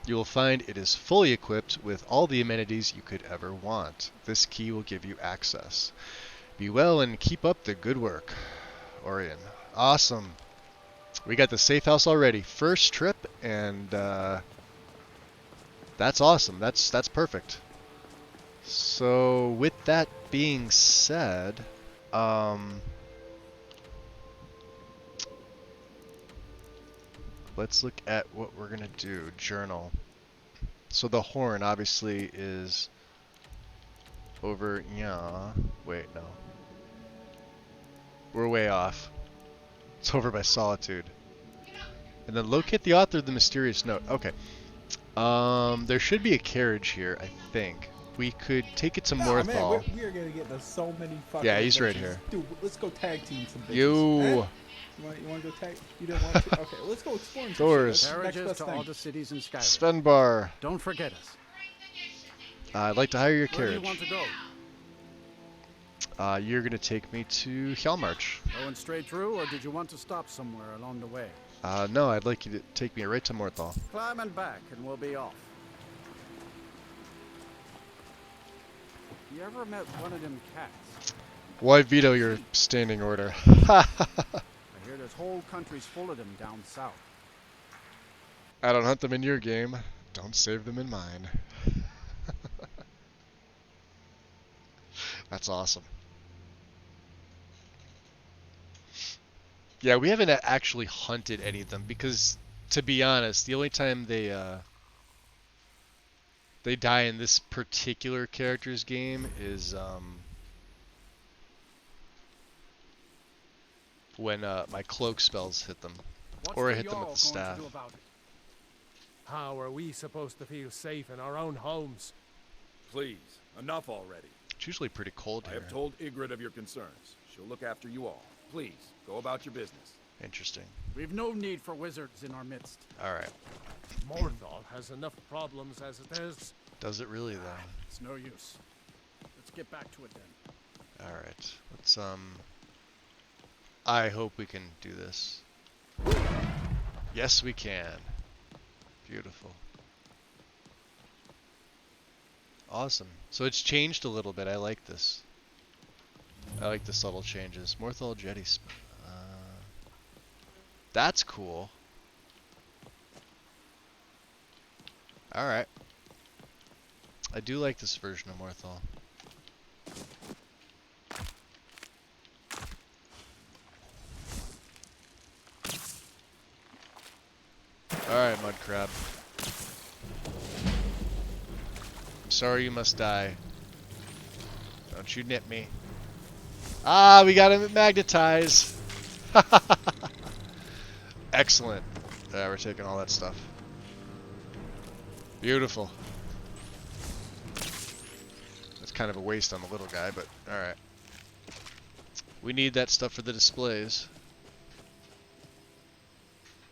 You will find it is fully equipped with all the amenities you could ever want. This key will give you access. Be well and keep up the good work. Orion. Awesome. We got the safe house already. First trip, and that's awesome. That's perfect. So with that being said, let's look at what we're gonna do. Journal. So the horn obviously is over. Yeah. Wait, no. We're way off. It's over by Solitude. And then locate the author of the mysterious note. Okay. There should be a carriage here, I think. We could take it to Morthal. Man, we are gonna get so many fucking. Yeah, he's adventures. right here. Dude, let's go tag team some bitches. Yo. Eh? You want to go tag? You don't want to? Okay, let's go exploring some Doors. shit. Carriages to all the cities in Skyrim. Svenbar. Don't forget us. I'd like to hire your Where do carriage. you want to go? You're gonna take me to Hjalmarch. Going straight through, or did you want to stop somewhere along the way? No, I'd like you to take me right to Morthal. Climb and back, and we'll be off. You ever met one of them cats? Why veto your standing order? I hear there's whole countries full of them down south. I don't hunt them in your game. Don't save them in mine. That's awesome. Yeah, we haven't actually hunted any of them because, to be honest, the only time they die in this particular character's game is when my cloak spells hit them, or I hit them with the staff. How are we supposed to feel safe in our own homes? Please, enough already. It's usually pretty cold here. I have told Ygritte of your concerns. She'll look after you all. Please, go about your business. Interesting. We've no need for wizards in our midst. Alright. Morthal has enough problems as it is. Does it really, though? It's no use. Let's get back to it then. Alright. Let's, I hope we can do this. Yes, we can. Beautiful. Awesome. So it's changed a little bit. I like this. I like the subtle changes. Morthal Jetty. That's cool. Alright. I do like this version of Morthal. Alright, mud crab. I'm sorry you must die. Don't you nip me. Ah, we got him magnetized. Excellent. Yeah, we're taking all that stuff. Beautiful. That's kind of a waste on the little guy, but alright. We need that stuff for the displays.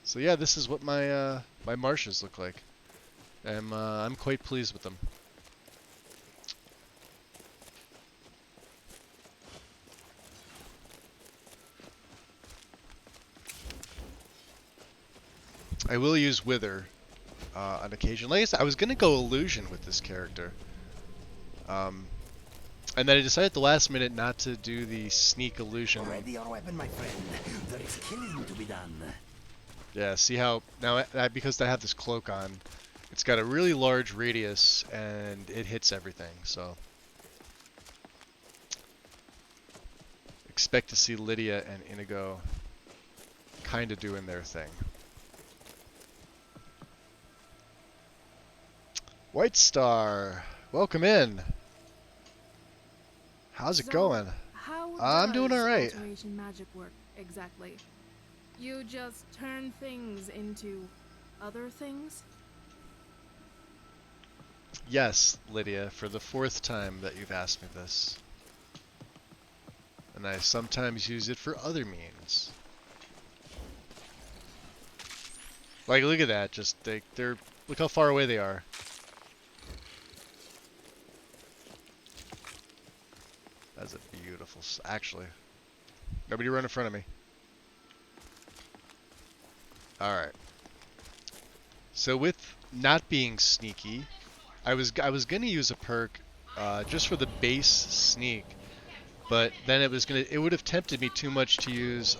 So yeah, this is what my my marshes look like. I'm quite pleased with them. I will use Wither on occasion. Like I said, I was gonna go Illusion with this character, and then I decided at the last minute not to do the sneak Illusion. Ready your weapon, my friend. There is killing to be done. Yeah, see how now because I have this cloak on, it's got a really large radius and it hits everything. So expect to see Lydia and Inigo kind of doing their thing. White Star, welcome in. How's it going? How I'm doing all right. Alteration magic work exactly? You just turn things into other things? Yes, Lydia, for the 4th time that you've asked me this. And I sometimes use it for other means. Like, look at that, just they're look how far away they are. That's a beautiful, actually. Nobody run in front of me. Alright. So with not being sneaky, I was gonna use a perk just for the base sneak, but then it would have tempted me too much to use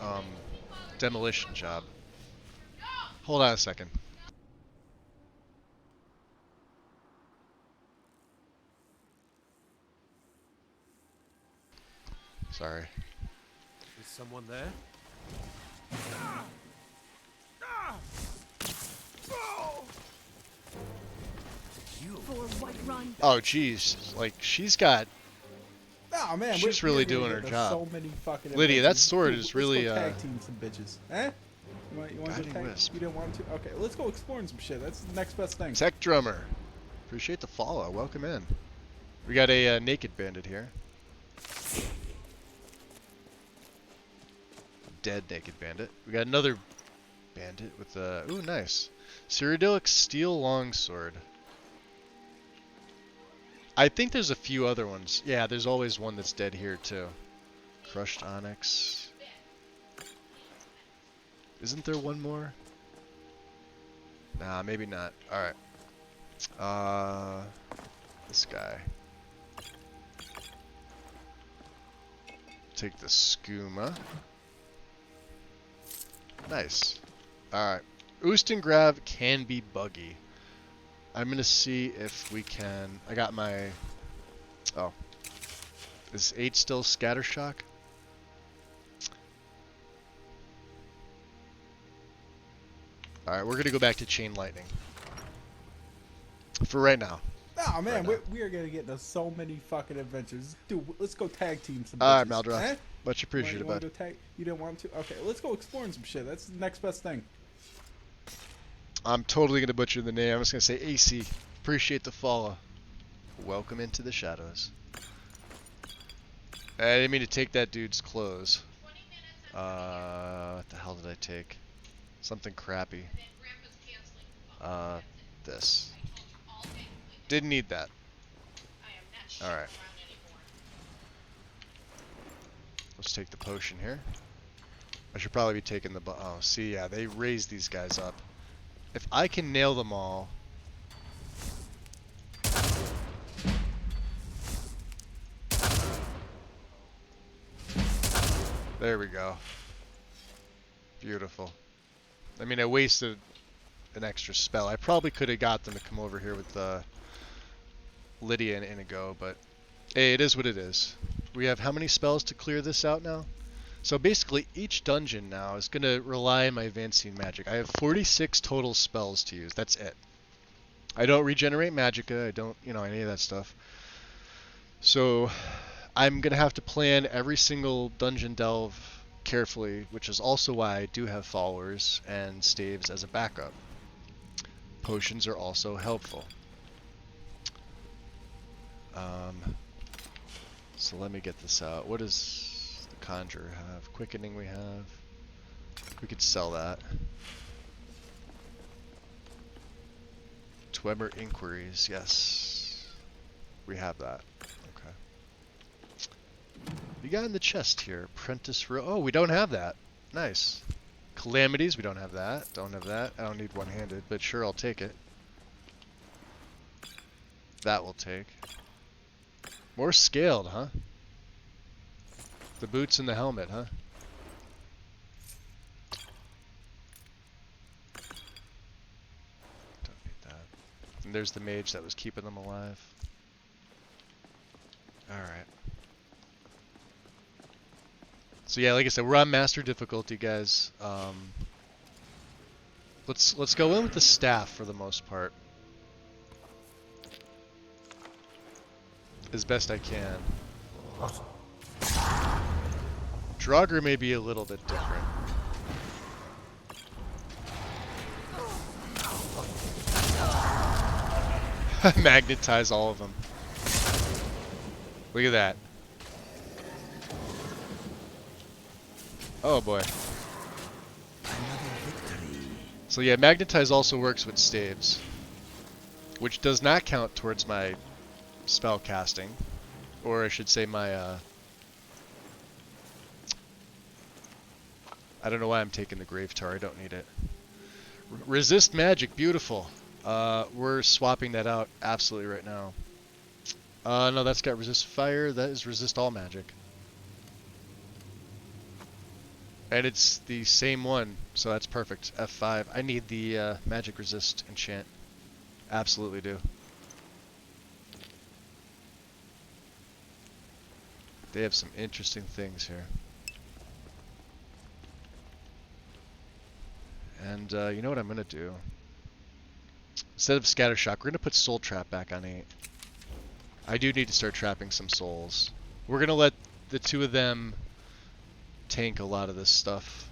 demolition job. Hold on a second. Sorry. Is someone there? Oh jeez, like she's got. Oh man, she's really doing her job. So many fucking Lydia, that sword is really. Let's go tag team some bitches. Eh? You want to tag? Wisp. You didn't want to? Okay, let's go exploring some shit. That's the next best thing. Tech Drummer, appreciate the follow. Welcome in. We got a naked bandit here. Dead naked bandit. We got another bandit with a ooh nice Cyrodiilic steel longsword. I think there's a few other ones. Yeah, there's always one that's dead here too. Crushed onyx. Isn't there one more? Nah, maybe not. All right. This guy. Take the skooma. Nice. Alright. Oostengrav can be buggy. I'm gonna see if we can. I got my. Oh. Is 8 still Scattershock? Alright, we're gonna go back to Chain Lightning. For right now. Oh man, right we are gonna get into so many fucking adventures. Dude, let's go tag team some bitches. Alright, Maldroth. Eh? Much appreciated, bud. You didn't want to? Okay, let's go exploring some shit. That's the next best thing. I'm totally gonna butcher the name. I'm just gonna say AC. Appreciate the follow. Welcome into the shadows. I didn't mean to take that dude's clothes. What the hell did I take? Something crappy. This. Didn't need that. Alright. Let's take the potion here. I should probably be taking the... Oh, see, yeah, they raise these guys up. If I can nail them all... There we go. Beautiful. I mean, I wasted an extra spell. I probably could have got them to come over here with Lydia and Inigo, but hey, it is what it is. We have how many spells to clear this out now? So basically, each dungeon now is going to rely on my advancing magic. I have 46 total spells to use. That's it. I don't regenerate magicka. I don't, any of that stuff. So I'm going to have to plan every single dungeon delve carefully, which is also why I do have followers and staves as a backup. Potions are also helpful. So let me get this out. What does the Conjurer have? Quickening we have. We could sell that. Twemmer Inquiries, yes. We have that. Okay. We got in the chest here. Apprentice Row. Oh, we don't have that. Nice. Calamities, we don't have that. Don't have that. I don't need one-handed, but sure, I'll take it. That will take. More scaled, huh? The boots and the helmet, huh? Don't need that. And there's the mage that was keeping them alive. Alright. So yeah, like I said, we're on master difficulty, guys. Let's go in with the staff for the most part. As best I can. Draugr may be a little bit different. Magnetize all of them. Look at that. Oh boy. So yeah, magnetize also works with staves, which does not count towards my spell casting, or I should say my I don't know why I'm taking the Grave Tar. I don't need it. Resist magic, beautiful. We're swapping that out absolutely right now. No, that's got resist fire. That is resist all magic. And it's the same one, so that's perfect. F5. I need the magic resist enchant. Absolutely do. They have some interesting things here. And you know what I'm going to do? Instead of Scatter Shock, we're going to put Soul Trap back on 8. I do need to start trapping some souls. We're going to let the two of them tank a lot of this stuff.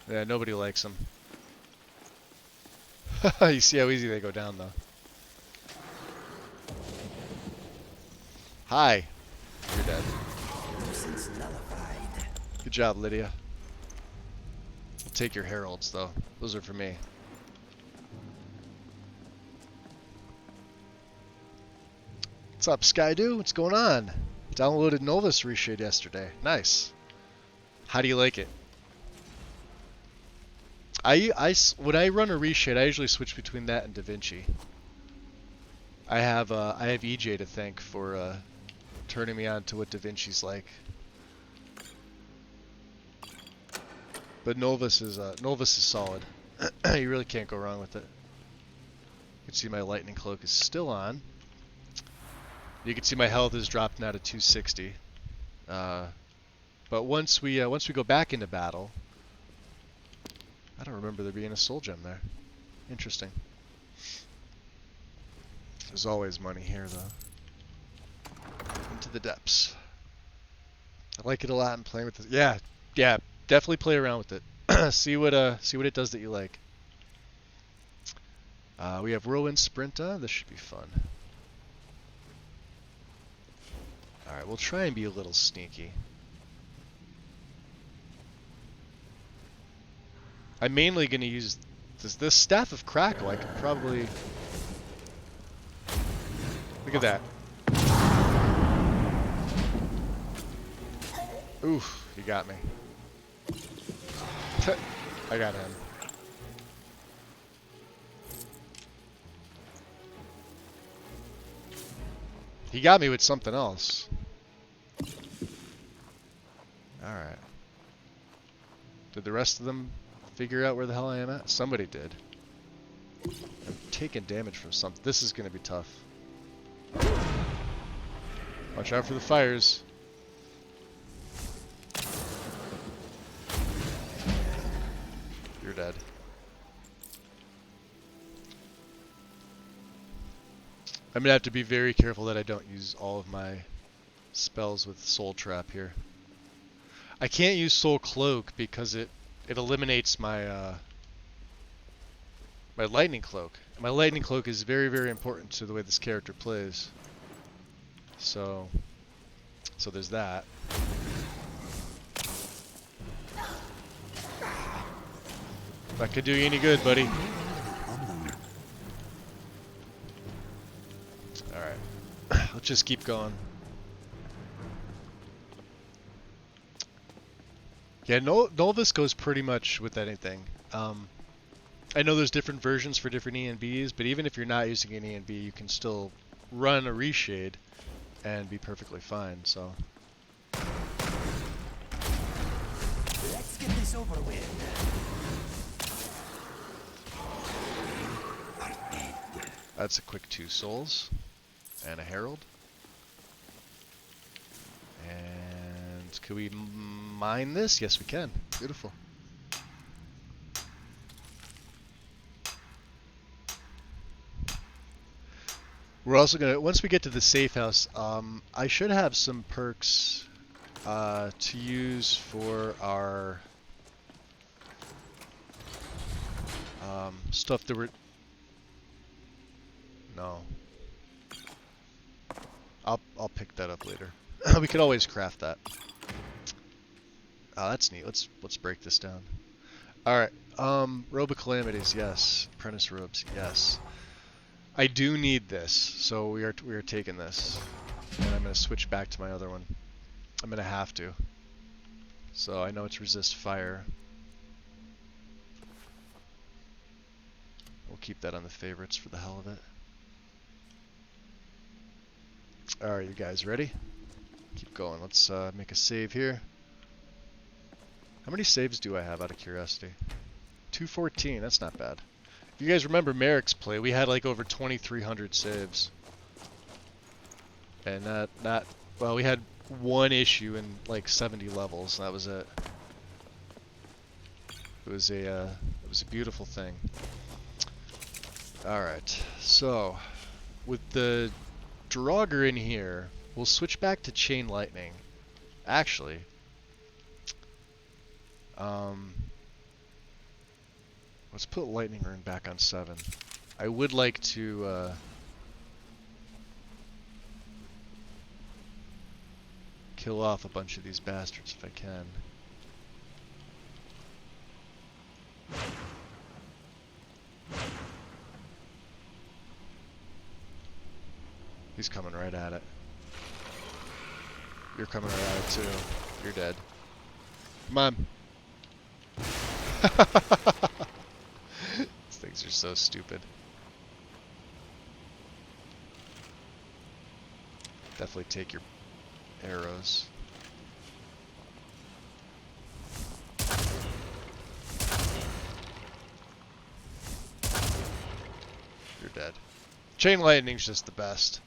Yeah, nobody likes them. You see how easy they go down, though. Hi. You're dead. Good job, Lydia. I'll take your heralds, though. Those are for me. What's up, Skydew? What's going on? Downloaded Novus Reshade yesterday. Nice. How do you like it? When I run a reshade, I usually switch between that and DaVinci. I have EJ to thank for turning me on to what DaVinci's like. But Novus is solid. You really can't go wrong with it. You can see my lightning cloak is still on. You can see my health is dropped now to 260. But once we go back into battle. I don't remember there being a soul gem there. Interesting. There's always money here, though. Into the depths. I like it a lot. I'm playing with this. Yeah, definitely play around with it. see what it does that you like. We have Whirlwind Sprinta. This should be fun. All right, we'll try and be a little sneaky. I'm mainly going to use this Staff of Crackle. I could probably... Look at that. Oof, he got me. I got him. He got me with something else. Alright. Did the rest of them figure out where the hell I am at? Somebody did. I'm taking damage from something. This is going to be tough. Watch out for the fires. You're dead. I'm gonna have to be very careful that I don't use all of my spells with Soul Trap here. I can't use Soul Cloak because it eliminates my my Lightning Cloak. My Lightning Cloak is very, very important to the way this character plays. So there's that. That could do you any good, buddy. Alright. Let's just keep going. Yeah, Nolvis goes pretty much with anything. I know there's different versions for different ENBs, but even if you're not using an ENB, you can still run a Reshade and be perfectly fine, so. Let's get this over with. That's a quick 2 souls and a herald. And can we mine this? Yes, we can. Beautiful. We're also gonna, once we get to the safe house, I should have some perks to use for our stuff that we're. No. I'll pick that up later. We could always craft that. Oh, that's neat. Let's break this down. All right. Robe of Calamities, yes. Apprentice robes, yes. I do need this, so we are taking this, and I'm gonna switch back to my other one. I'm gonna have to. So I know it's resist fire. We'll keep that on the favorites for the hell of it. Alright, you guys ready? Keep going. Let's make a save here. How many saves do I have out of curiosity? 214, that's not bad. If you guys remember Merrick's play, we had like over 2,300 saves. And well, we had one issue in like 70 levels, and that was it. It was a beautiful thing. Alright, so with the Draugr in here, we'll switch back to Chain Lightning. Actually, let's put Lightning Rune back on 7. I would like to kill off a bunch of these bastards if I can. He's coming right at it. You're coming right at it too. You're dead. Come on. These things are so stupid. Definitely take your arrows. You're dead. Chain Lightning's just the best.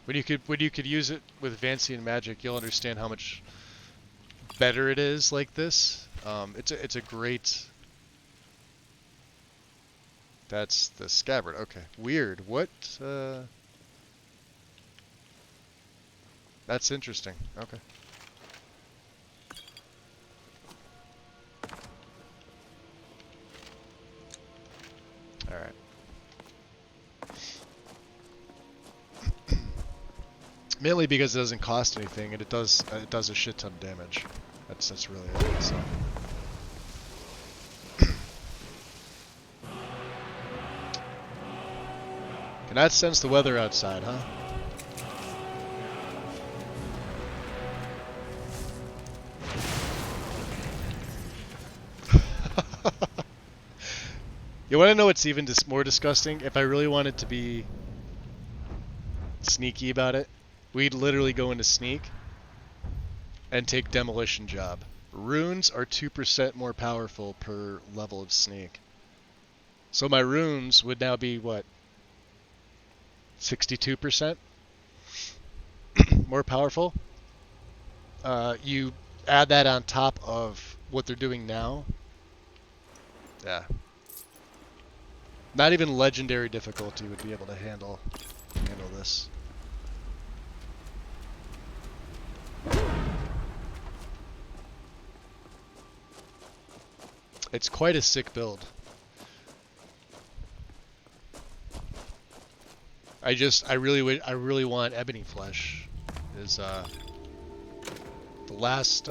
When you could use it with Vancian magic, you'll understand how much better it is like this. It's a great. That's the scabbard. Okay, weird. What? That's interesting. Okay. All right. Mainly because it doesn't cost anything, and it does a shit ton of damage. That's really it. So. Cannot sense the weather outside, huh? You want to know what's even more disgusting? If I really wanted to be sneaky about it, we'd literally go into sneak and take demolition job Runes are 2% more powerful per level of snake. So my runes would now be what? 62% more powerful. You add that on top of what they're doing now. Yeah. Not even legendary difficulty would be able to handle this. It's quite a sick build. I really want Ebony Flesh. Is the last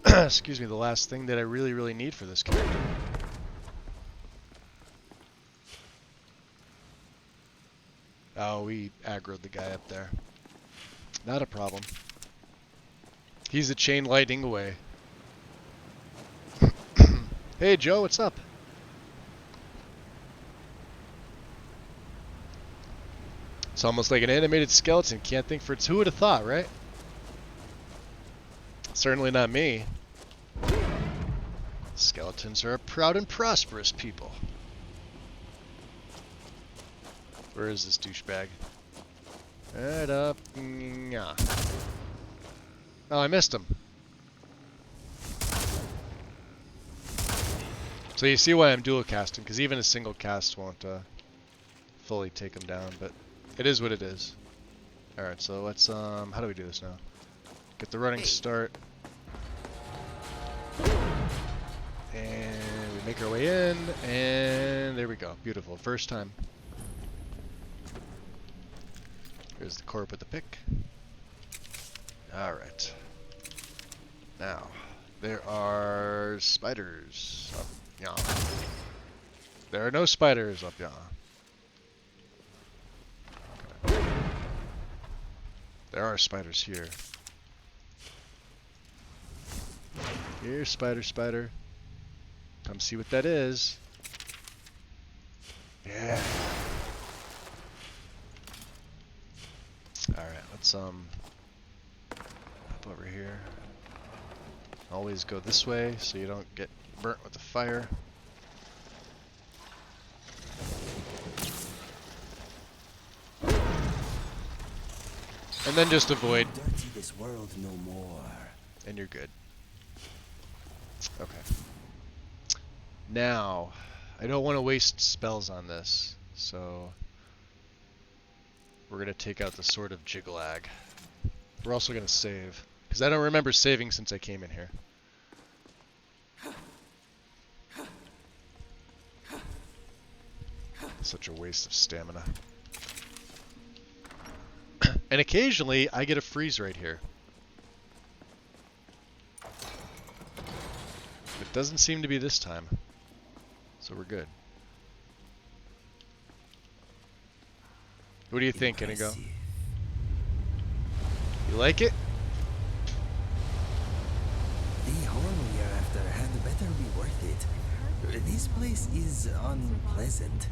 excuse me, the last thing that I really need for this character. Oh, we aggroed the guy up there. Not a problem. He's a chain lightning away. Hey Joe, what's up? It's almost like an animated skeleton. Can't think for who would have thought, right? Certainly not me. Skeletons are a proud and prosperous people. Where is this douchebag? Right up. Yeah. Oh, I missed him. So you see why I'm dual casting, because even a single cast won't fully take him down, but it is what it is. Alright, so let's, how do we do this now? Get the running start. And we make our way in, and there we go. Beautiful. First time. Here's the corp with the pick. Alright. Now, there are spiders up yonder. There are no spiders up yonder. Okay. There are spiders here. Here, spider, spider. Come see what that is. Yeah. Alright, let's up over here. Always go this way so you don't get burnt with the fire. And then just avoid. Dirty this world no more. And you're good. Okay. Now, I don't want to waste spells on this, so we're going to take out the Sword of Jiglag. We're also going to save, because I don't remember saving since I came in here. Such a waste of stamina. And occasionally, I get a freeze right here. It doesn't seem to be this time. So we're good. What do you think, Inigo? You like it? The horn we are after had better be worth it. This place is unpleasant.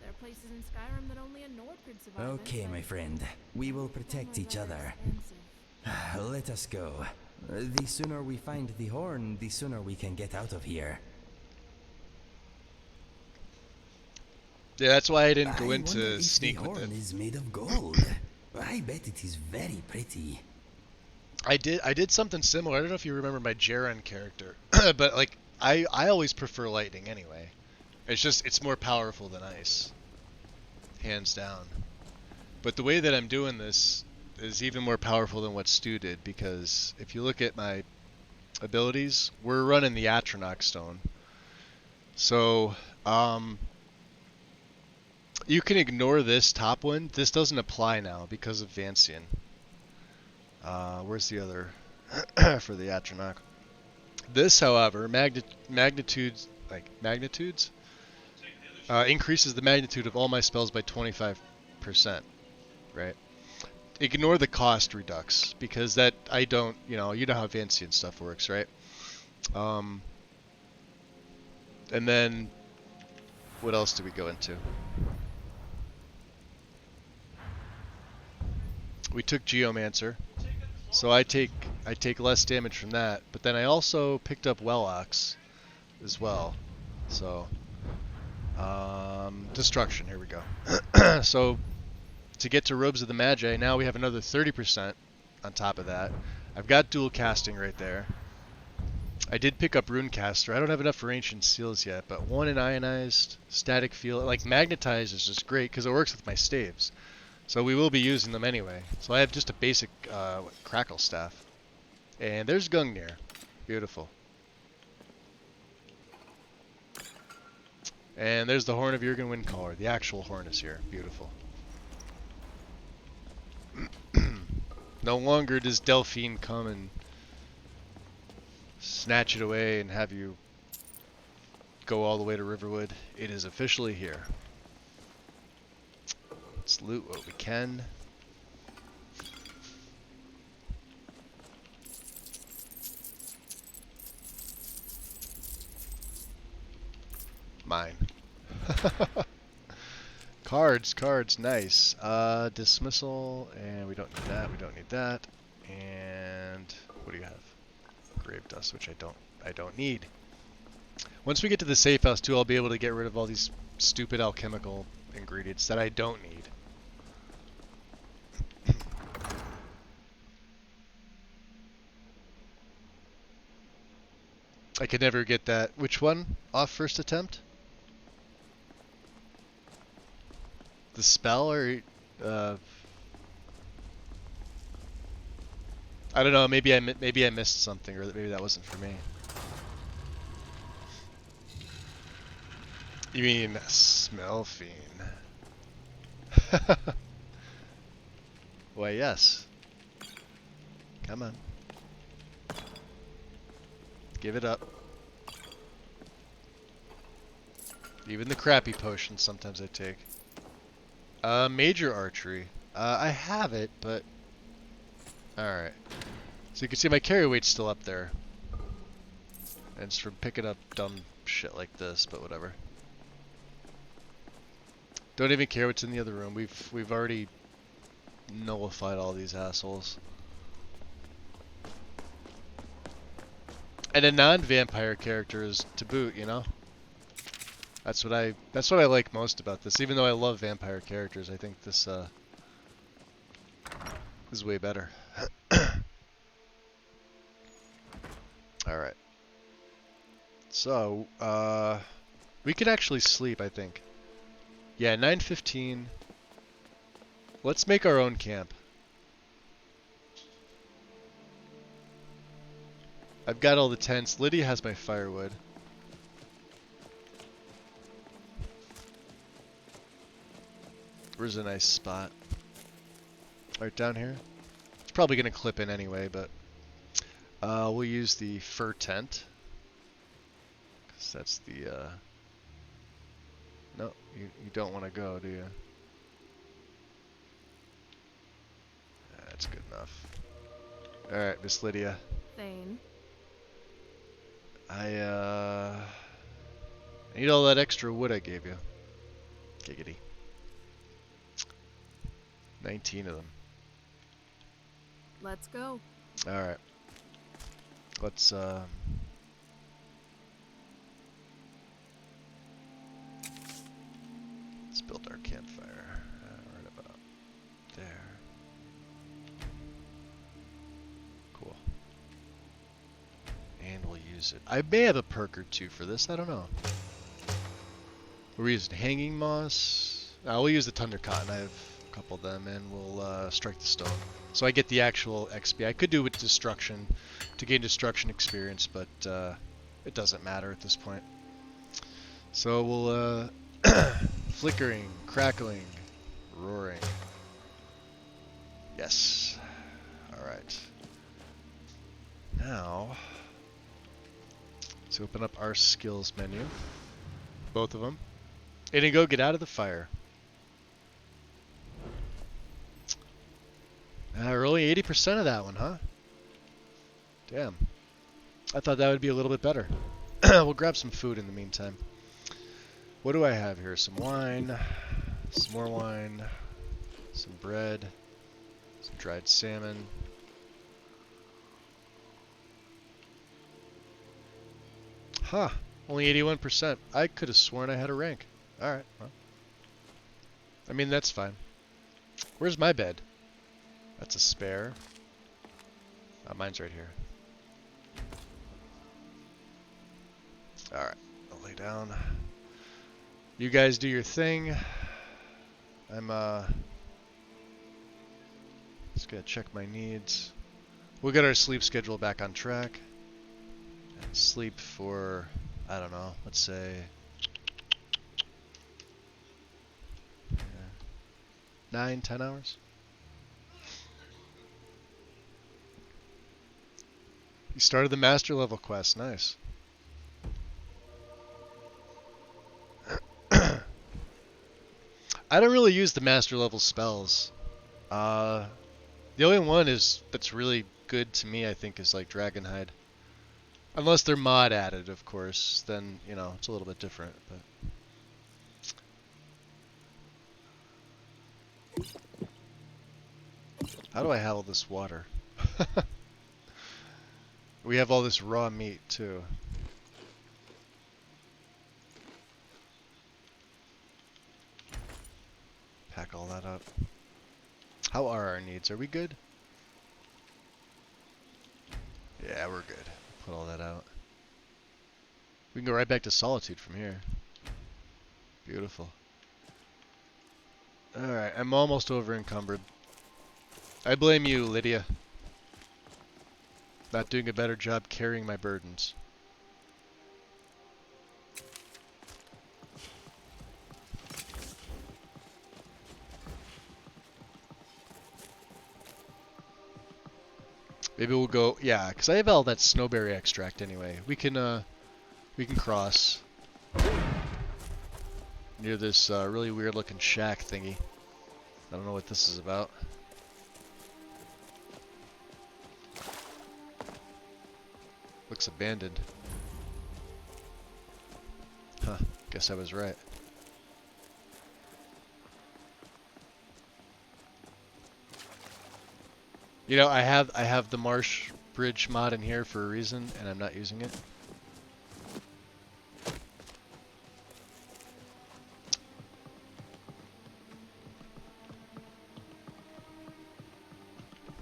There are places in Skyrim that only a Nord could survive. Okay, my friend. We will protect each other. Let us go. The sooner we find the horn, the sooner we can get out of here. Yeah, that's why I didn't go into sneak with it. The horn is made of gold. I bet it is very pretty. I did something similar. I don't know if you remember my Jaren character, but like I always prefer lightning anyway. It's more powerful than ice, hands down. But the way that I'm doing this is even more powerful than what Stu did, because if you look at my abilities, we're running the Atronach Stone. So, you can ignore this top one. This doesn't apply now because of Vancian. Where's the other for the Atronach? This, however, magnitudes increases the magnitude of all my spells by 25%, right? Ignore the cost redux, because that I don't, you know how Vancian stuff works, right? And then what else do we go into? We took Geomancer. So I take less damage from that, but then I also picked up Wellox as well. So destruction, here we go. So to get to Robes of the Magi, now we have another 30% on top of that. I've got dual casting right there. I did pick up Runecaster. I don't have enough for Ancient Seals yet, but 1 in Ionized, Static Field, like Magnetize is just great because it works with my staves. So we will be using them anyway. So I have just a basic Crackle Staff. And there's Gungnir. Beautiful. And there's the Horn of Jurgen Windcaller. The actual horn is here. Beautiful. No longer does Delphine come and snatch it away and have you go all the way to Riverwood. It is officially here. Let's loot what we can. Mine. Cards, nice. Dismissal, and we don't need that, we don't need that. And what do you have? Grave Dust, which I don't need. Once we get to the safe house too, I'll be able to get rid of all these stupid alchemical ingredients that I don't need. I could never get that. Which one? Off first attempt? The spell or I don't know, maybe I missed something, or maybe that wasn't for me. You mean Smell Fiend? Why, yes. Come on. Give it up. Even the crappy potions sometimes I take. Major Archery. I have it, but... Alright. So you can see my carry weight's still up there. And it's from picking up dumb shit like this, but whatever. Don't even care what's in the other room. We've already nullified all these assholes. And a non-vampire character is to boot, you know? That's what I like most about this. Even though I love vampire characters, I think this is way better. Alright. So, we could actually sleep, I think. Yeah, 9:15. Let's make our own camp. I've got all the tents. Lydia has my firewood. Where's a nice spot? Right down here? It's probably going to clip in anyway, but we'll use the fur tent. Because that's the... No, you don't want to go, do you? That's good enough. Alright, Miss Lydia. Thane. I need all that extra wood I gave you. Giggity. 19 of them. Let's go. Alright. Let's build our campfire. Right about there. Cool. And we'll use it. I may have a perk or two for this. I don't know. We're using hanging moss. We'll use the Thunder Cotton. I have a couple of them, and we'll strike the stone. So I get the actual XP. I could do it with destruction to gain destruction experience, but it doesn't matter at this point. So we'll flickering, crackling, roaring. Yes. Alright. Now, let's open up our skills menu. Both of them. Inigo, get out of the fire. We're only 80% of that one, huh? Damn. I thought that would be a little bit better. We'll grab some food in the meantime. What do I have here? Some wine, some more wine, some bread, some dried salmon. Huh. Only 81%. I could have sworn I had a rank. Alright, well. I mean, that's fine. Where's my bed? That's a spare. Mine's right here. Alright, I'll lay down. You guys do your thing. I'm, just gonna check my needs. We'll get our sleep schedule back on track. And sleep for, I don't know, let's say 9-10 hours. You started the master level quest, nice. I don't really use the master level spells. The only one that's really good to me, I think, is like Dragonhide. Unless they're mod added, of course, then, you know, it's a little bit different, but... How do I handle this water? We have all this raw meat, too. Pack all that up. How are our needs? Are we good? Yeah, we're good. Put all that out. We can go right back to Solitude from here. Beautiful. Alright, I'm almost over encumbered. I blame you, Lydia. Not doing a better job carrying my burdens. Maybe we'll go, yeah, because I have all that snowberry extract anyway. We can cross near this really weird looking shack thingy. I don't know what this is about. Looks abandoned. Huh, guess I was right. You know, I have the Marsh Bridge mod in here for a reason, and I'm not using it.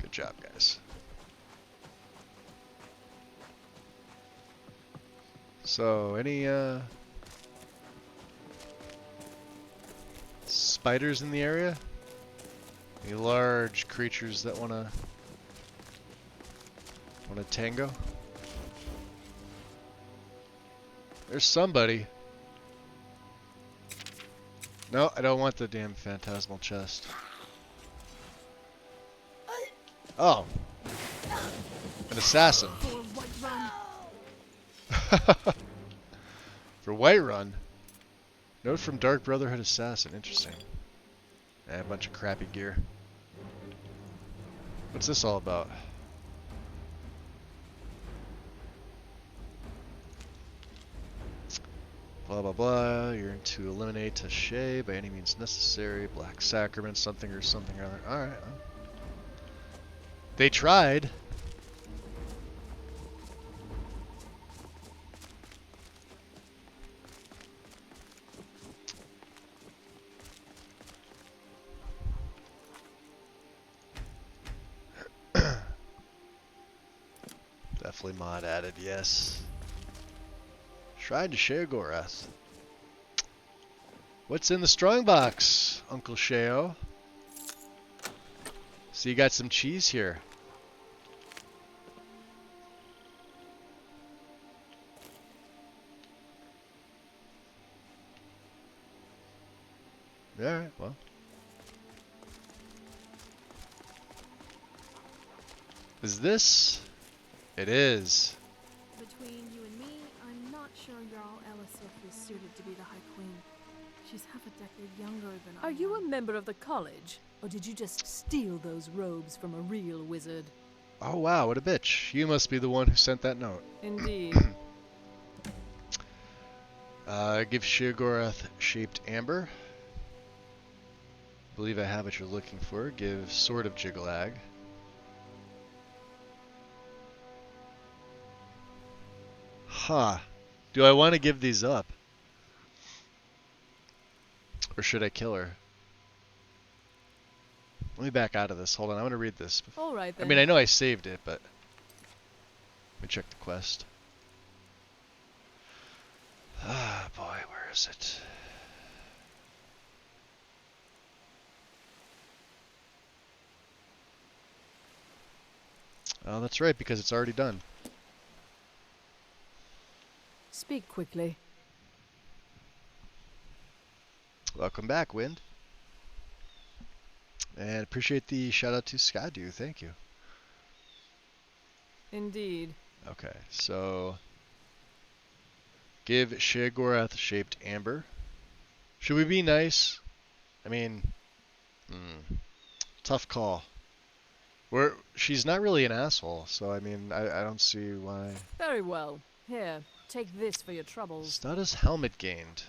Good job, guys. So, any spiders in the area? Any large creatures that wanna tango? There's somebody. No, I don't want the damn phantasmal chest. Oh. An assassin. For Whiterun. Note from Dark Brotherhood Assassin. Interesting. A bunch of crappy gear. What's this all about? Blah blah blah, you're to eliminate Tashay by any means necessary, Black Sacrament, something or something or other. Alright. They tried. Definitely mod added, yes. Shrine to Sheogorath. What's in the strongbox, Uncle Sheo? So you got some cheese here. Alright, well. Is this? It is. Between you and me, I'm not sure Jarl Elisif is suited to be the High Queen. She's half a decade younger than I am. Are you a member of the college? Or did you just steal those robes from a real wizard? Oh wow, what a bitch. You must be the one who sent that note. Indeed. Give Sheogorath shaped amber. Believe I have what you're looking for. Give Sword of Jiggelag. Huh. Do I want to give these up? Or should I kill her? Let me back out of this. Hold on, I want to read this. All right, then. I mean, I know I saved it, but let me check the quest. Ah, boy, where is it? Oh, that's right, because it's already done. Speak quickly. Welcome back, Wind. And appreciate the shout out to Skydew. Thank you. Indeed. Okay, so give Sheogorath shaped amber. Should we be nice? I mean, tough call. She's not really an asshole, so I mean, I don't see why. Very well. Here, take this for your troubles. Status helmet gained.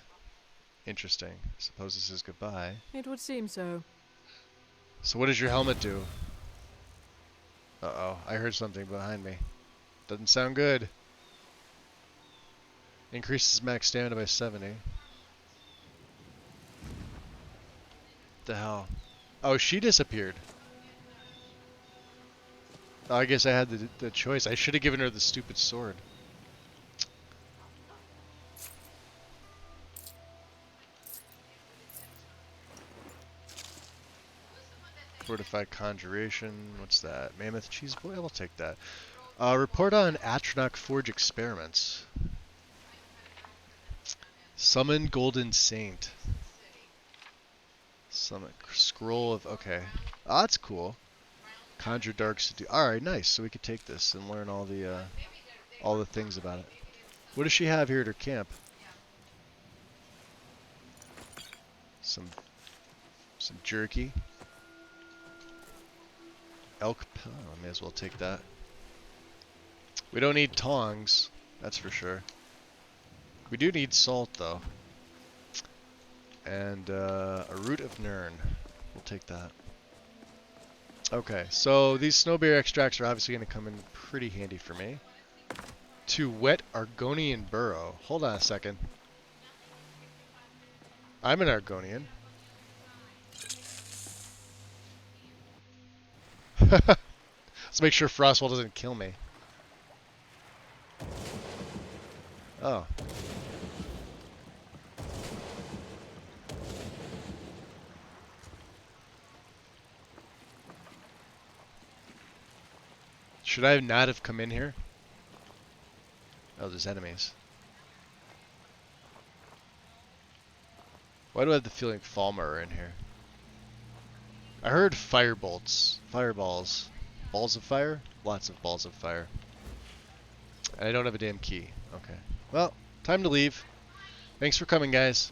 Interesting. I suppose this is goodbye. It would seem so. So what does your helmet do? Uh-oh, I heard something behind me. Doesn't sound good. Increases max stamina by 70. The hell? Oh, she disappeared. Oh, I guess I had the choice. I should have given her the stupid sword. Fortified Conjuration. What's that? Mammoth Cheese Boil? I'll take that. Report on Atronach Forge experiments. Summon Golden Saint. Summon Scroll of... Okay. Oh, that's cool. Conjure Dark Seduce. Alright, nice. So we could take this and learn all the things about it. What does she have here at her camp? Some jerky. Elk. Oh, I may as well take that. We don't need tongs, that's for sure. We do need salt, though. And a root of Nirn. We'll take that. Okay, so these snowberry extracts are obviously going to come in pretty handy for me. To wet Argonian burrow. Hold on a second. I'm an Argonian. Let's make sure Frostwall doesn't kill me. Oh. Should I not have come in here? Oh, there's enemies. Why do I have the feeling Falmer are in here? I heard firebolts. Fireballs. Balls of fire? Lots of balls of fire. And I don't have a damn key. Okay. Well, time to leave. Thanks for coming, guys.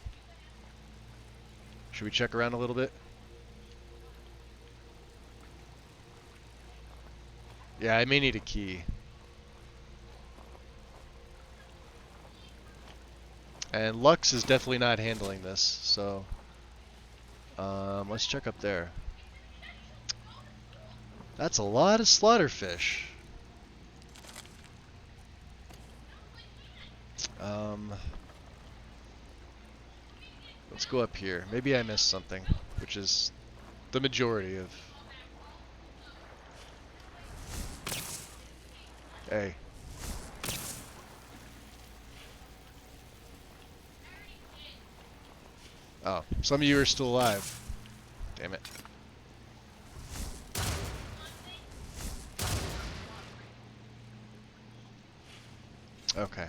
Should we check around a little bit? Yeah, I may need a key. And Lux is definitely not handling this, so let's check up there. That's a lot of slaughterfish. Let's go up here. Maybe I missed something, which is the majority of... Hey. Oh, some of you are still alive. Damn it. Okay.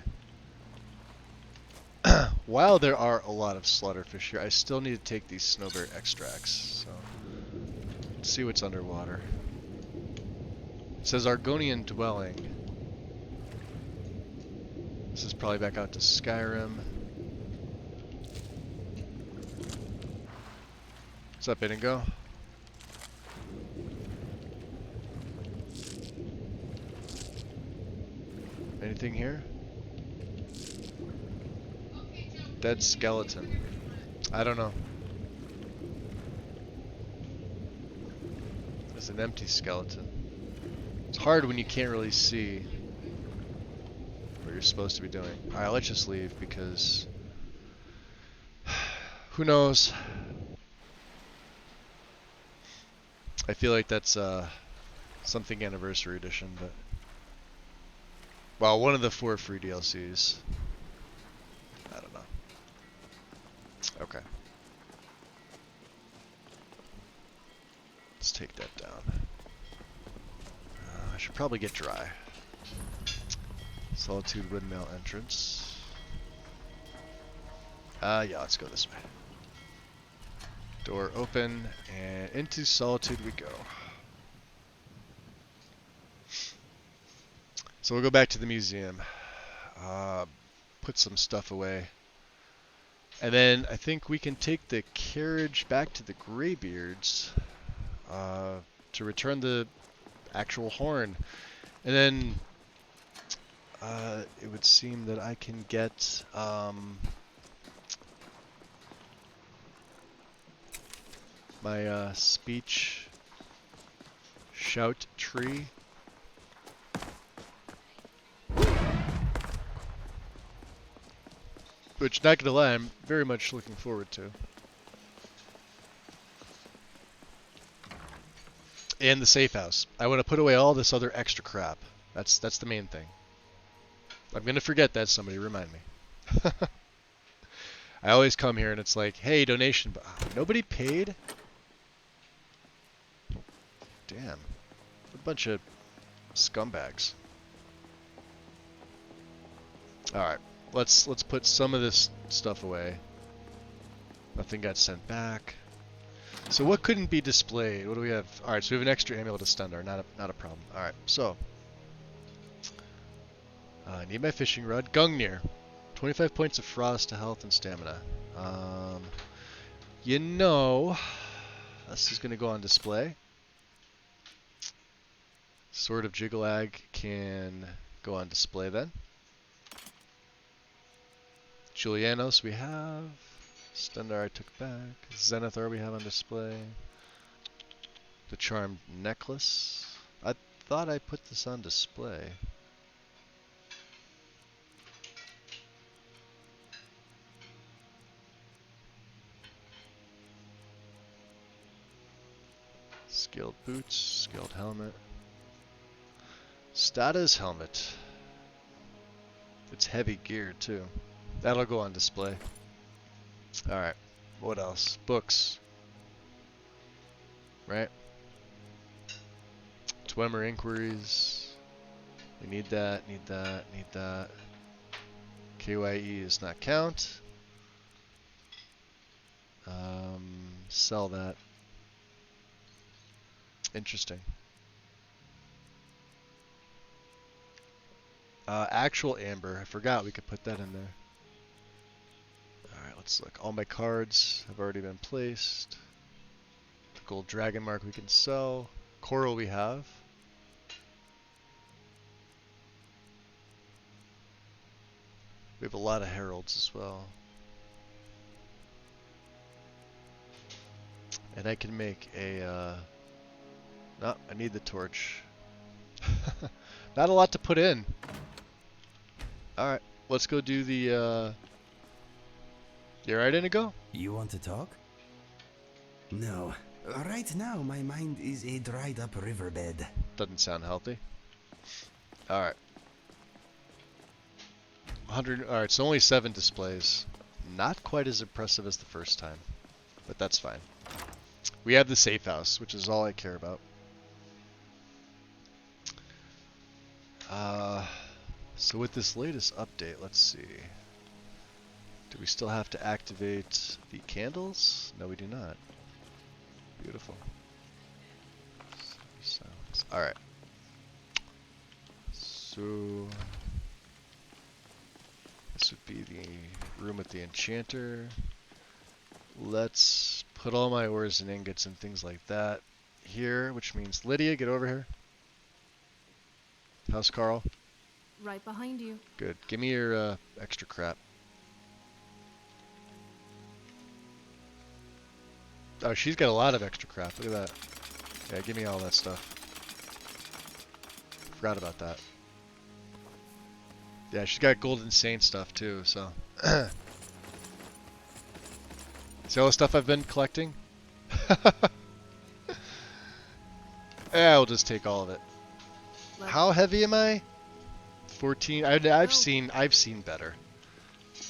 While there are a lot of slaughterfish here, I still need to take these snowberry extracts. So, let's see what's underwater. It says Argonian dwelling. This is probably back out to Skyrim. What's up, Inigo? Anything here? Dead skeleton. I don't know. There's an empty skeleton. It's hard when you can't really see where you're supposed to be doing. Alright, let's just leave because who knows? I feel like that's something anniversary edition, but well, one of the 4 free DLCs. I don't know. Okay. Let's take that down. I should probably get dry. Solitude windmill entrance. Yeah, let's go this way. Door open, and into Solitude we go. So we'll go back to the museum. Put some stuff away. And then I think we can take the carriage back to the Greybeards to return the actual horn. And then it would seem that I can get my speech shout tree. Which, not gonna lie, I'm very much looking forward to. And the safe house. I want to put away all this other extra crap. That's the main thing. I'm gonna forget that. Somebody remind me. I always come here and it's like, hey, donation, but nobody paid. Damn, a bunch of scumbags. All right, let's put some of this stuff away. Nothing got sent back. So what couldn't be displayed? What do we have? All right, so we have an extra amulet of Stendar. Not a problem. All right, so I need my fishing rod. Gungnir, 25 points of frost to health and stamina. You know, this is gonna go on display. Sword of Jiggelag can go on display then. Julianos we have. Stendar I took back. Zenithar we have on display. The Charmed Necklace. I thought I put this on display. Scaled boots, scaled helmet. Stata's helmet. It's heavy geared too. That'll go on display. Alright, what else? Books. Right? Dwemer Inquiries. We need that, need that, need that. KYE does not count. Sell that. Interesting. Actual amber. I forgot we could put that in there. Alright, let's look. All my cards have already been placed. The gold dragon mark we can sell. Coral we have. We have a lot of heralds as well. And I can make a... no, I need the torch. Not a lot to put in. Alright, let's go do the, You alright, Inigo? You want to talk? No. Right now, my mind is a dried up riverbed. Doesn't sound healthy. Alright. 100, alright, so only 7 displays. Not quite as impressive as the first time. But that's fine. We have the safe house, which is all I care about. So with this latest update, let's see. Do we still have to activate the candles? No, we do not. Beautiful. Alright. So this would be the room with the enchanter. Let's put all my ores and ingots and things like that here, which means Lydia, get over here. How's Carl? Right behind you. Good. Give me your extra crap. Oh, she's got a lot of extra crap. Look at that. Yeah, give me all that stuff. Forgot about that. Yeah, she's got Golden Saint stuff too, so. See all the stuff I've been collecting? Yeah, I'll just take all of it. How heavy am I? 14. I've seen better.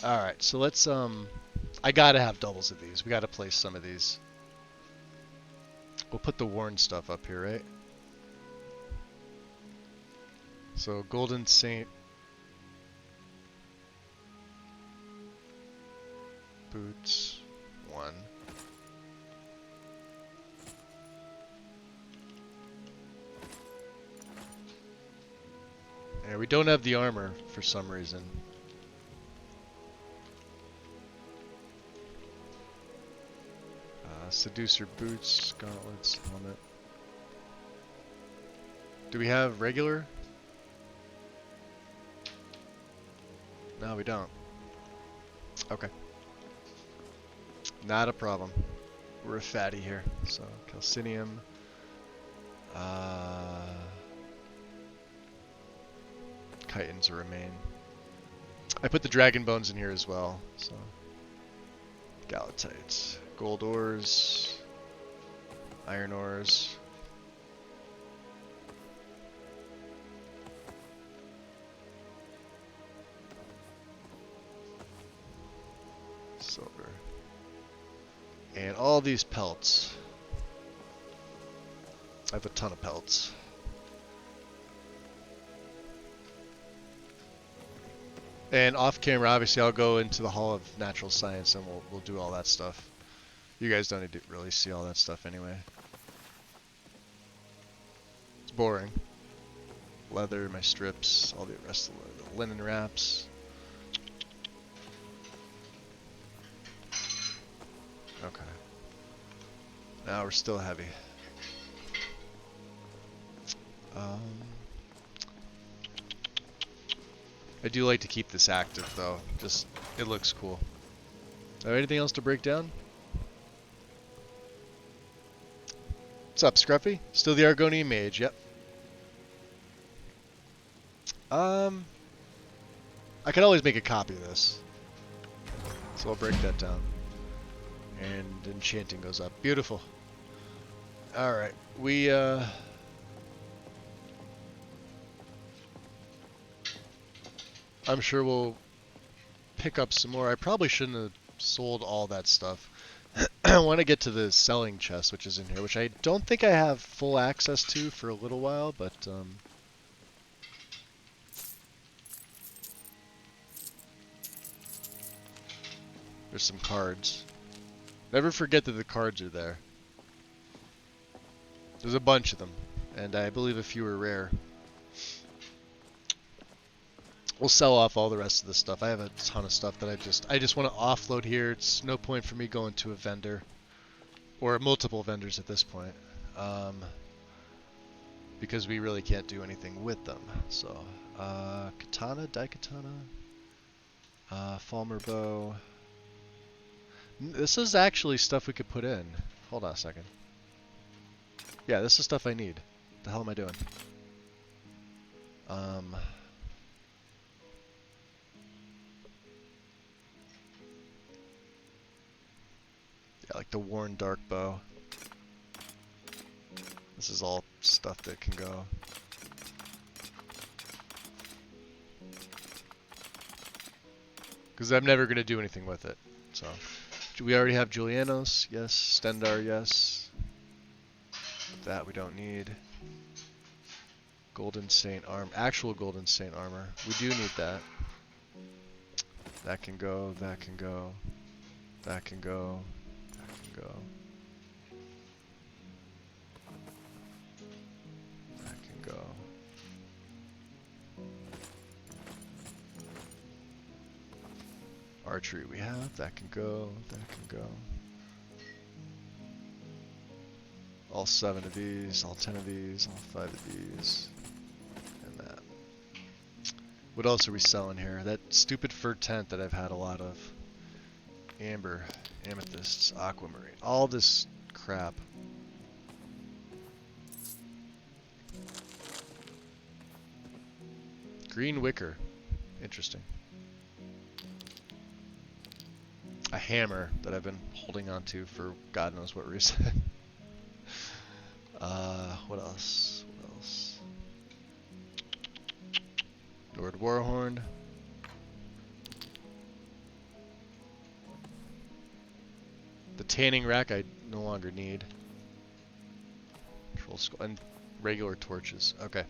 All right, so let's I gotta have doubles of these. We gotta place some of these. We'll put the worn stuff up here, right? So Golden Saint boots 1. Yeah, we don't have the armor for some reason. Seducer boots, gauntlets, helmet. Do we have regular? No, we don't. Okay. Not a problem. We're a fatty here. So, calcinium. Chitons remain. I put the dragon bones in here as well. So, Galatites. Gold ores, iron ores. Silver. And all these pelts. I have a ton of pelts. And off camera, obviously, I'll go into the Hall of Natural Science and we'll do all that stuff. You guys don't need to really see all that stuff anyway. It's boring. Leather, my strips, all the rest of the linen wraps. Okay. Now we're still heavy. I do like to keep this active though. Just, it looks cool. Anything else to break down? What's up, Scruffy? Still the Argonian Mage, yep. I can always make a copy of this. So I'll break that down. And enchanting goes up. Beautiful. Alright, we I'm sure we'll pick up some more. I probably shouldn't have sold all that stuff. I want to get to the selling chest, which is in here, which I don't think I have full access to for a little while, but there's some cards. Never forget that the cards are there. There's a bunch of them, and I believe a few are rare. We'll sell off all the rest of the stuff. I have a ton of stuff that I just want to offload here. It's no point for me going to a vendor or multiple vendors at this point, because we really can't do anything with them. So, katana, daikatana, Falmer bow. This is actually stuff we could put in. Hold on a second. Yeah, this is stuff I need. What the hell am I doing? Yeah, like the worn dark bow. This is all stuff that can go. Because I'm never going to do anything with it. So, we already have Julianos, yes. Stendar, yes. That we don't need. Golden Saint armor, actual Golden Saint armor. We do need that. That can go, that can go, that can go. Go. That can go. Archery we have, that can go, that can go. All 7 of these, all 10 of these, all 5 of these, and that. What else are we selling here? That stupid fur tent that I've had a lot of. Amber, amethysts, aquamarine, all this crap. Green wicker. Interesting. A hammer that I've been holding on to for God knows what reason. What else? What else? Lord Warhorn. The tanning rack I no longer need. Troll skull and regular torches. Okay.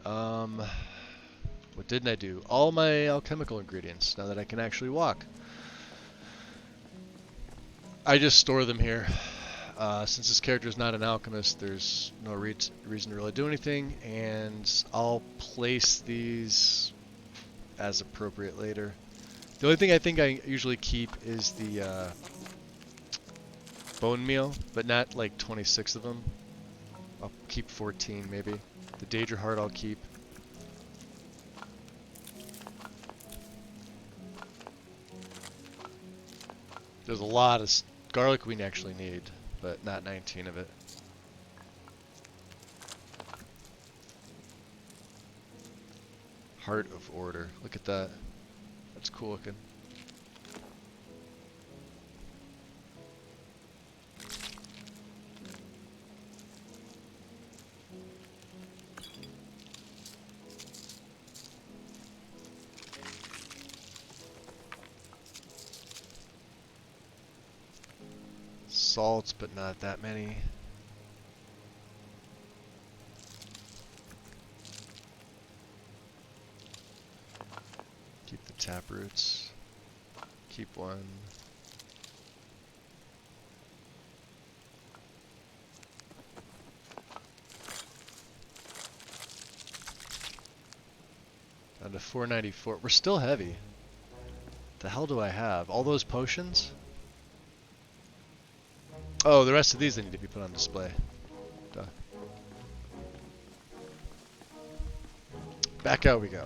What didn't I do? All my alchemical ingredients, now that I can actually walk. I just store them here. Since this character is not an alchemist, there's no reason to really do anything, and I'll place these as appropriate later. The only thing I think I usually keep is the bone meal, but not like 26 of them. I'll keep 14 maybe. The Daedra Heart I'll keep. There's a lot of garlic we actually need, but not 19 of it. Heart of Order. Look at that. That's cool looking. Salts, but not that many. Keep the taproots. Keep one. Down to 494. We're still heavy. The hell do I have? All those potions? Oh, the rest of these need to be put on display. Duh. Back out we go.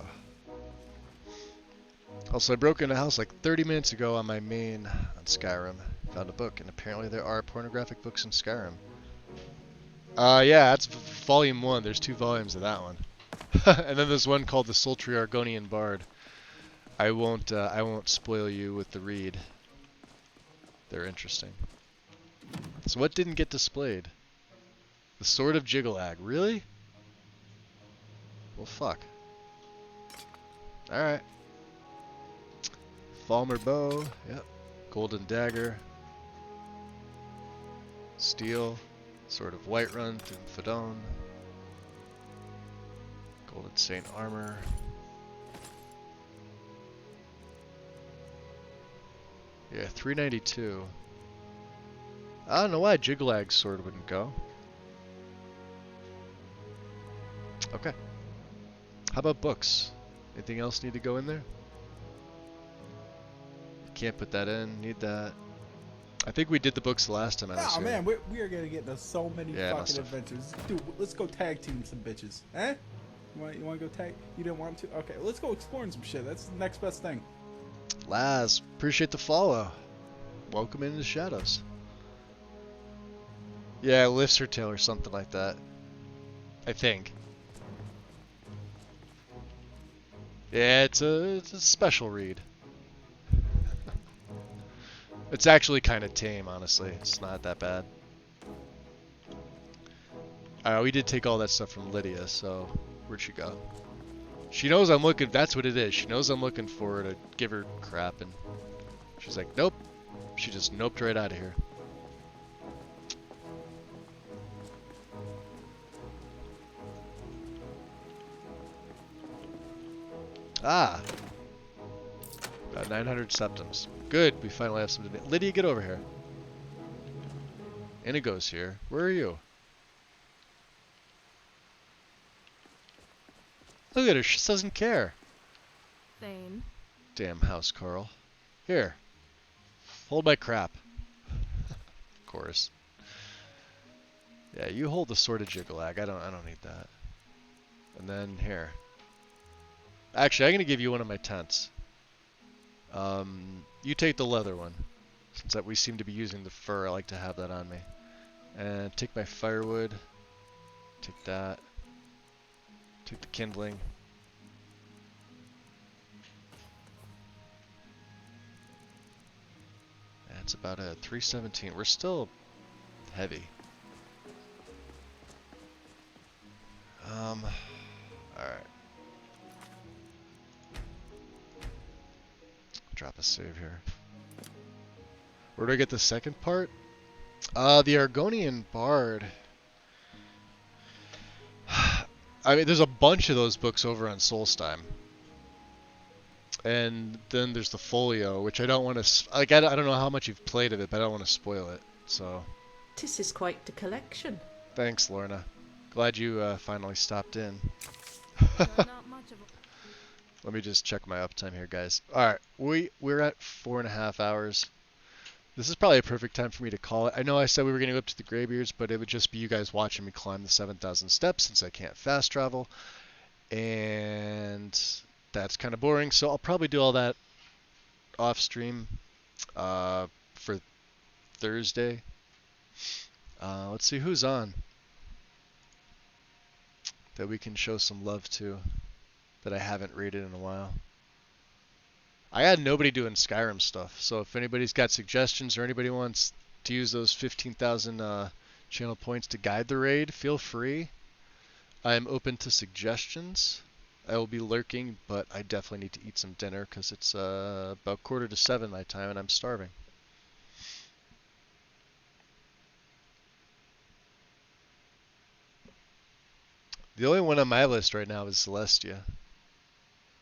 Also, I broke into a house like 30 minutes ago on my main on Skyrim. Found a book, and apparently there are pornographic books in Skyrim. Yeah, that's volume 1. There's 2 volumes of that one. And then there's one called The Sultry Argonian Bard. I won't spoil you with the read. They're interesting. So what didn't get displayed? The Sword of Jyggalag. Really? Well, fuck. Alright. Falmer Bow. Yep. Golden Dagger. Steel. Sword of Whiterun. Fadon. Golden Saint Armor. Yeah, 392. I don't know why Jyggalag's sword wouldn't go. Okay. How about books? Anything else need to go in there? Can't put that in. Need that. I think we did the books the last time I was here. Oh man, we are gonna get into so many fucking adventures. Dude, let's go tag team some bitches. Eh? You wanna go tag? You didn't want to? Okay, let's go exploring some shit. That's the next best thing. Laz, appreciate the follow. Welcome into the shadows. Yeah, lifts her tail or something like that. I think. Yeah, it's a special read. It's actually kind of tame, honestly. It's not that bad. We did take all that stuff from Lydia, so where'd she go? She knows I'm looking. That's what it is. She knows I'm looking for her to give her crap, and she's like, nope. She just noped right out of here. Ah! About 900 septums. Good, we finally have something. Lydia, get over here. Inigo's here. Where are you? Look at her, she doesn't care. Thane. Damn house, Carl. Here. Hold my crap. Of course. Yeah, you hold the Sword of Jyggalag. I don't need that. And then here. Actually, I'm gonna give you one of my tents. You take the leather one. Since that we seem to be using the fur, I like to have that on me. And take my firewood. Take that. Take the kindling. That's about it. 317. We're still heavy. Alright. Drop a save here. Where do I get the second part? The Argonian Bard. I mean, there's a bunch of those books over on Solstheim. And then there's the Folio, which I don't want to... Like, I don't know how much you've played of it, but I don't want to spoil it, so... This is quite the collection. Thanks, Lorna. Glad you finally stopped in. Let me just check my uptime here, guys. Alright, we're at 4.5 hours. This is probably a perfect time for me to call it. I know I said we were going to go up to the Greybeards, but it would just be you guys watching me climb the 7,000 steps since I can't fast travel. And that's kind of boring, so I'll probably do all that off stream for Thursday. Let's see who's on that we can show some love to that I haven't rated in a while. I had nobody doing Skyrim stuff, so if anybody's got suggestions or anybody wants to use those 15,000 channel points to guide the raid, feel free. I am open to suggestions. I will be lurking, but I definitely need to eat some dinner because it's about 6:45 my time and I'm starving. The only one on my list right now is Celestia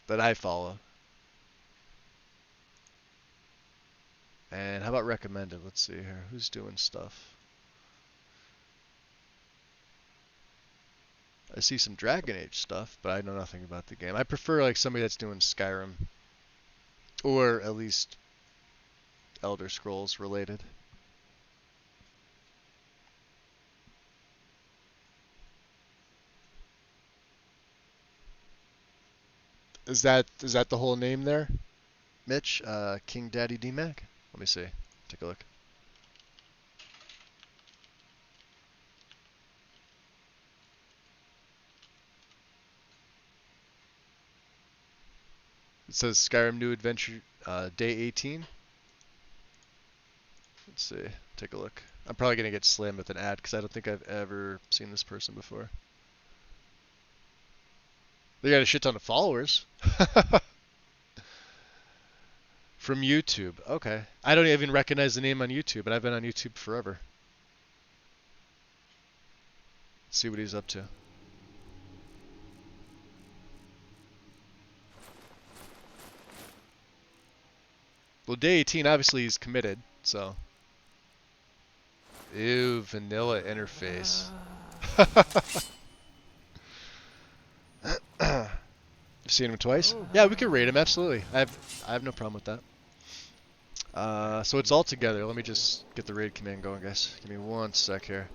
that I follow. And how about recommended? Let's see here. Who's doing stuff? I see some Dragon Age stuff, but I know nothing about the game. I prefer like somebody that's doing Skyrim. Or at least Elder Scrolls related. Is that the whole name there, Mitch? King Daddy D-Mac? Let me see. Take a look. It says Skyrim New Adventure Day 18. Let's see. Take a look. I'm probably going to get slammed with an ad because I don't think I've ever seen this person before. They got a shit ton of followers. From YouTube. Okay. I don't even recognize the name on YouTube, and I've been on YouTube forever. Let's see what he's up to. Well, day 18, obviously he's committed, so. Ew, vanilla interface. You've seen him twice? Yeah, we could rate him, absolutely. I have no problem with that. So it's all together. Let me just get the raid command going, guys. Give me 1 sec here.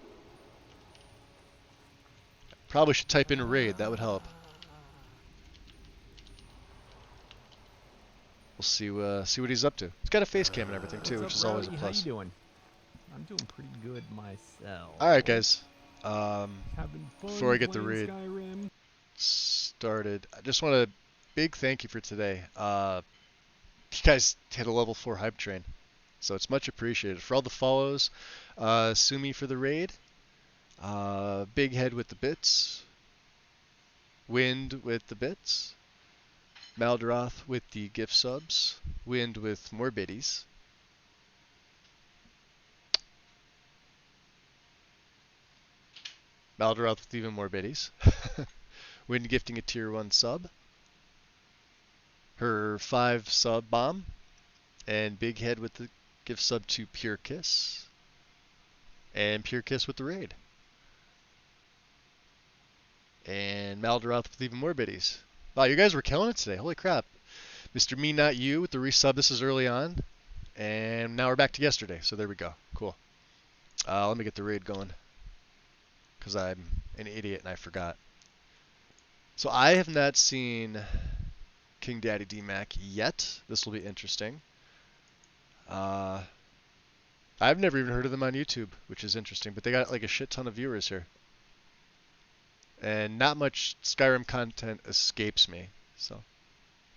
Probably should type in raid, that would help. We'll see what he's up to. He's got a face cam and everything too, which is always a plus. How you doing? I'm doing pretty good myself. Alright guys. Before I get the raid started, I just want a big thank you for today. You guys hit a level 4 hype train, so it's much appreciated. For all the follows, Sumi for the raid, Big Head with the bits, Wind with the bits, Maldaroth with the gift subs, Wind with more biddies, Maldaroth with even more biddies, Wind gifting a tier 1 sub, her 5 sub bomb, and Big Head with the gift sub to Pure Kiss, and Pure Kiss with the raid, and Maldaroth with even more biddies. Wow, you guys were killing it today. Holy crap. Mr. Me Not You with the resub. This is early on, and now we're back to yesterday, so there we go. Cool. Let me get the raid going, because I'm an idiot and I forgot. So I have not seen King Daddy D-Mac yet. This will be interesting. I've never even heard of them on YouTube, which is interesting, but they got like a shit ton of viewers here. And not much Skyrim content escapes me, so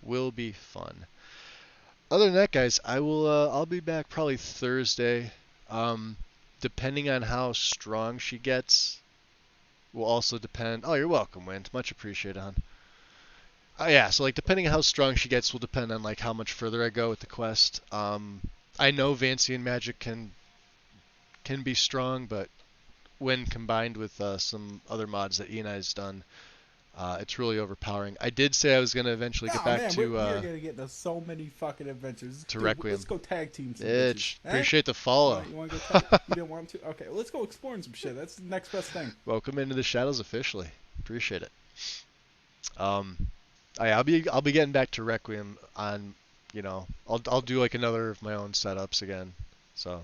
will be fun. other than that, guys, I'll be back probably Thursday. Depending on how strong she gets, will also depend. Oh, you're welcome, Wind. Much appreciated, hon. Yeah, so like depending on how strong she gets will depend on like how much further I go with the quest. I know Vancian magic can be strong, but when combined with some other mods that Ian's done, it's really overpowering. I did say I was gonna eventually get back to. We're gonna get to so many fucking adventures. To Requiem. Let's go tag team some bitches. Appreciate the follow. You want to go tag? You didn't want to? Okay, let's go exploring some shit. That's the next best thing. Welcome into the shadows officially. Appreciate it. I'll be getting back to Requiem on, I'll do like another of my own setups again. So,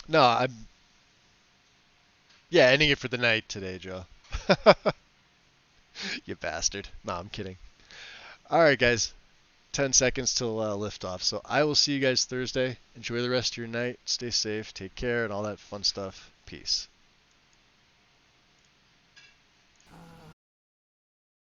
no, ending it for the night today, Joe. You bastard. No, I'm kidding. All right, guys. 10 seconds till liftoff. So I will see you guys Thursday. Enjoy the rest of your night. Stay safe. Take care and all that fun stuff. Peace.